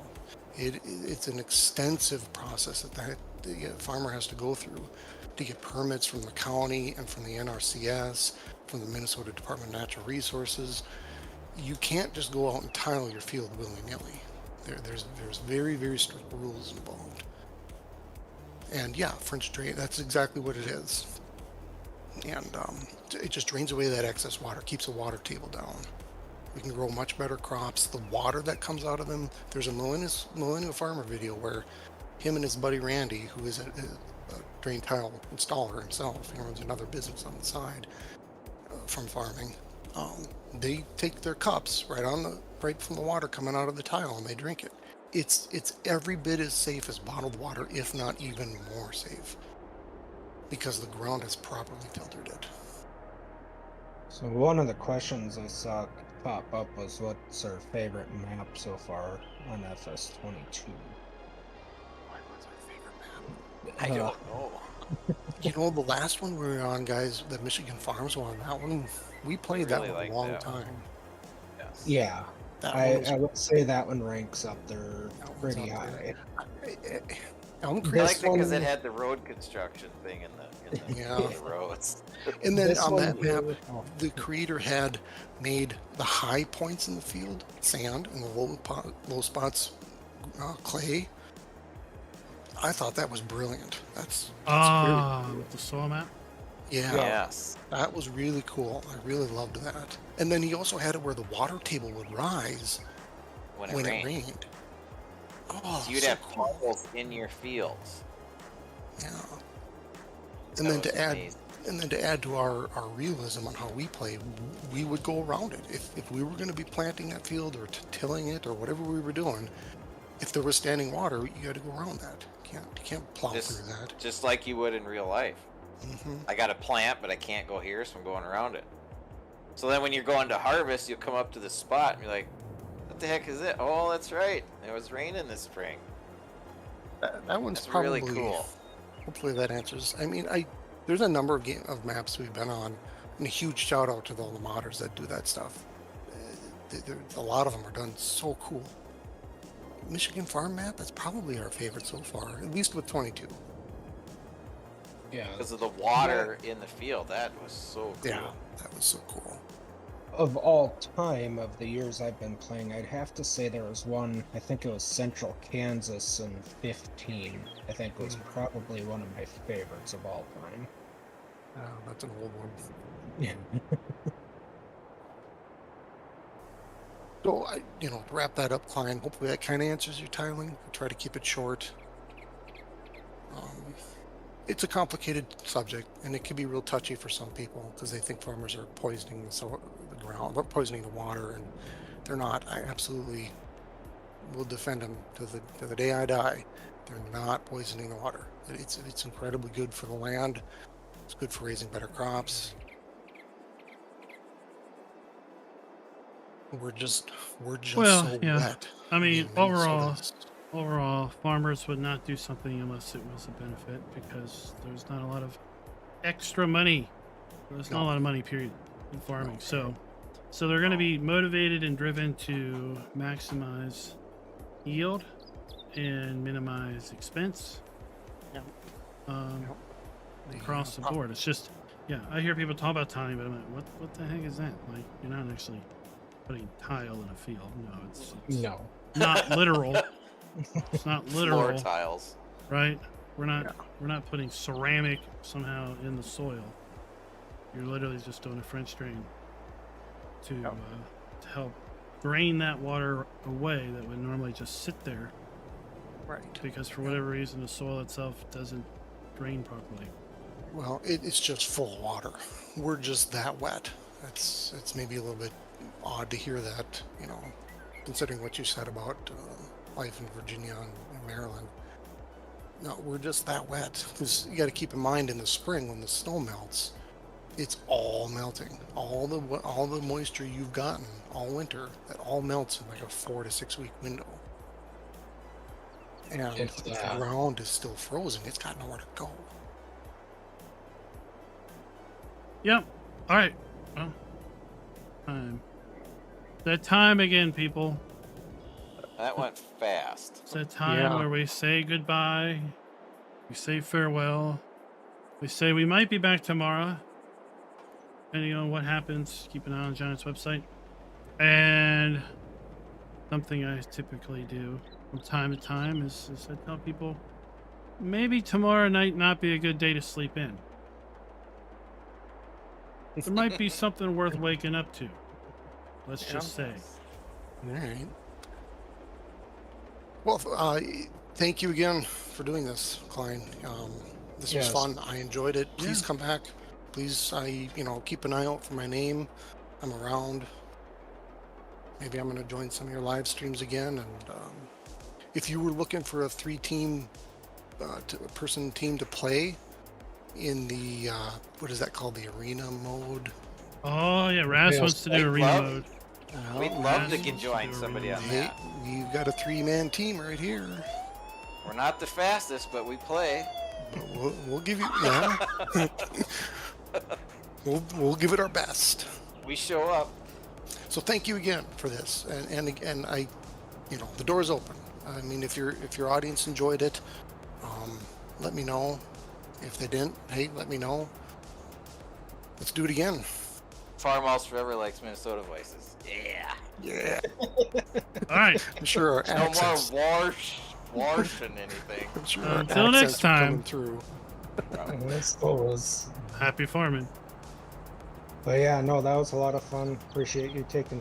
S1: it's an extensive process that the farmer has to go through to get permits from the county and from the NRCS, from the Minnesota Department of Natural Resources. You can't just go out and tile your field willy-nilly. There's very, very strict rules involved. And yeah, French drain, that's exactly what it is. And it just drains away that excess water, keeps the water table down. We can grow much better crops. The water that comes out of them, there's a millennial farmer video where him and his buddy Randy, who is a drain tile installer himself, he runs another business on the side from farming. They take their cups right from the water coming out of the tile, and they drink it. It's every bit as safe as bottled water, if not even more safe, because the ground has properly filtered it.
S3: So one of the questions I saw pop up was, what's our favorite map so far on FS22?
S4: I don't know.
S1: You know, the last one we were on, guys, the Michigan Farms one, that one, we played that
S4: Really
S1: one a
S4: like
S1: long
S4: that one.
S1: time.
S4: Yes.
S3: Yeah,
S1: That
S3: I
S1: one was,
S3: would say that one ranks up there
S1: that one's
S3: pretty
S1: up
S3: high.
S1: there. Elm
S4: I
S1: Creek,
S3: This
S4: liked it because
S3: one-
S4: it had the road construction thing in the,
S1: Yeah.
S4: in the roads.
S1: and then
S3: This
S1: on
S3: one
S1: that map,
S3: here- oh,
S1: the creator had made the high points in the field sand and the low spots clay. I thought that was brilliant. That's
S2: With the soil map.
S1: yeah,
S4: Yes.
S1: that was really cool. I really loved that. And then he also had it where the water table would rise
S4: When it
S1: when
S4: rained.
S1: it rained. Oh,
S4: So you'd
S1: so
S4: have
S1: cool.
S4: puddles in your fields.
S1: Yeah.
S4: That
S1: And then
S4: was
S1: to add
S4: amazing.
S1: and then to add to our realism on how we play, we would go around it. If we were going to be planting that field or tilling it or whatever we were doing, if there was standing water, you got to go around that. You can't plow
S4: Just-
S1: through that.
S4: Just like you would in real life.
S1: Hmm.
S4: I got a plant, but I can't go here, so I'm going around it. So then when you're going to harvest, you'll come up to the spot and be like, what the heck is it? Oh, that's right. It was raining this spring.
S1: That one's
S4: That's
S1: probably
S4: really cool.
S1: Hopefully that answers. I mean, there's a number of maps we've been on, and a huge shout out to all the modders that do that stuff. A lot of them are done so cool. Michigan Farm map, that's probably our favorite so far, at least with 22.
S3: yeah.
S4: Because of the water in the field. That was so cool.
S1: Yeah, that was so cool.
S3: Of all time, of the years I've been playing, I'd have to say there was one, I think it was Central Kansas in 15. I think was probably one of my favorites of all time.
S1: That's an old one.
S3: Yeah.
S1: So, to wrap that up, Klein, hopefully that kind of answers your tiling. I try to keep it short. It's a complicated subject, and it can be real touchy for some people because they think farmers are poisoning the ground, or poisoning the water, and they're not. I absolutely will defend them to the day I die. They're not poisoning the water. It's incredibly good for the land. It's good for raising better crops. We're just
S2: Well,
S1: so
S2: yeah.
S1: wet.
S2: I mean,
S1: so
S2: overall,
S1: that's-
S2: overall, farmers would not do something unless it was a benefit because there's not a lot of extra money. There's not a lot of money, period, in farming. So they're going to be motivated and driven to maximize yield and minimize expense.
S1: Yep.
S2: Across the board. It's just, yeah, I hear people talk about tiling, but I'm like, what the heck is that? Like, you're not actually putting tile in a field. No, it's
S3: No.
S2: not literal. It's not
S4: Floor
S2: literal,
S4: tiles.
S2: right? We're not putting ceramic somehow in the soil. You're literally just doing a French drain to help drain that water away that would normally just sit there
S1: Right.
S2: because for whatever reason the soil itself doesn't drain properly.
S1: Well, it's just full of water. We're just that wet. It's maybe a little bit odd to hear that, considering what you said about life in Virginia and Maryland. No, we're just that wet. Because you got to keep in mind in the spring when the snow melts, it's all melting. All the moisture you've gotten all winter, that all melts in like a 4 to 6 week window. And if the ground is still frozen, it's got nowhere to go.
S2: Yep. All right. Well, time. That time again, people.
S4: That went fast.
S2: It's that time
S1: Yeah.
S2: where we say goodbye. We say farewell. We say we might be back tomorrow. Depending on what happens, keep an eye on Giant's website. And something I typically do from time to time is I tell people maybe tomorrow night not be a good day to sleep in. There might be something worth waking up to. Let's just say.
S1: All right. Well, thank you again for doing this, Klein. This was
S3: Yes.
S1: fun. I enjoyed it. Please
S2: Yeah.
S1: come back. Please, keep an eye out for my name. I'm around. Maybe I'm going to join some of your live streams again. And if you were looking for a 3-team, person team to play in the what is that called? The arena mode.
S2: Oh yeah, Raz
S3: Yes.
S2: wants to do
S4: We'd
S2: arena
S4: love-
S2: mode.
S4: We'd
S1: Well,
S4: love to
S2: Raz
S4: get
S2: wants to
S4: join
S2: do
S4: somebody
S2: arena
S4: on
S1: Hey,
S4: that.
S1: we've got a 3-man team right here.
S4: We're not the fastest, but we play.
S1: But we'll give you, we'll give it our best.
S4: We show up.
S1: So thank you again for this, and I, the door's open. I mean, if your audience enjoyed it, let me know. If they didn't, hey, let me know. Let's do it again.
S4: Farmhouse Forever likes Minnesota voices. Yeah.
S1: Yeah.
S2: All right.
S1: I'm sure our
S4: No
S1: accents.
S4: more wash and anything.
S1: I'm sure our
S2: Until next
S1: accents are coming
S2: time.
S1: through.
S3: I suppose.
S2: Happy farming.
S3: But yeah, no, that was a lot of fun. Appreciate you taking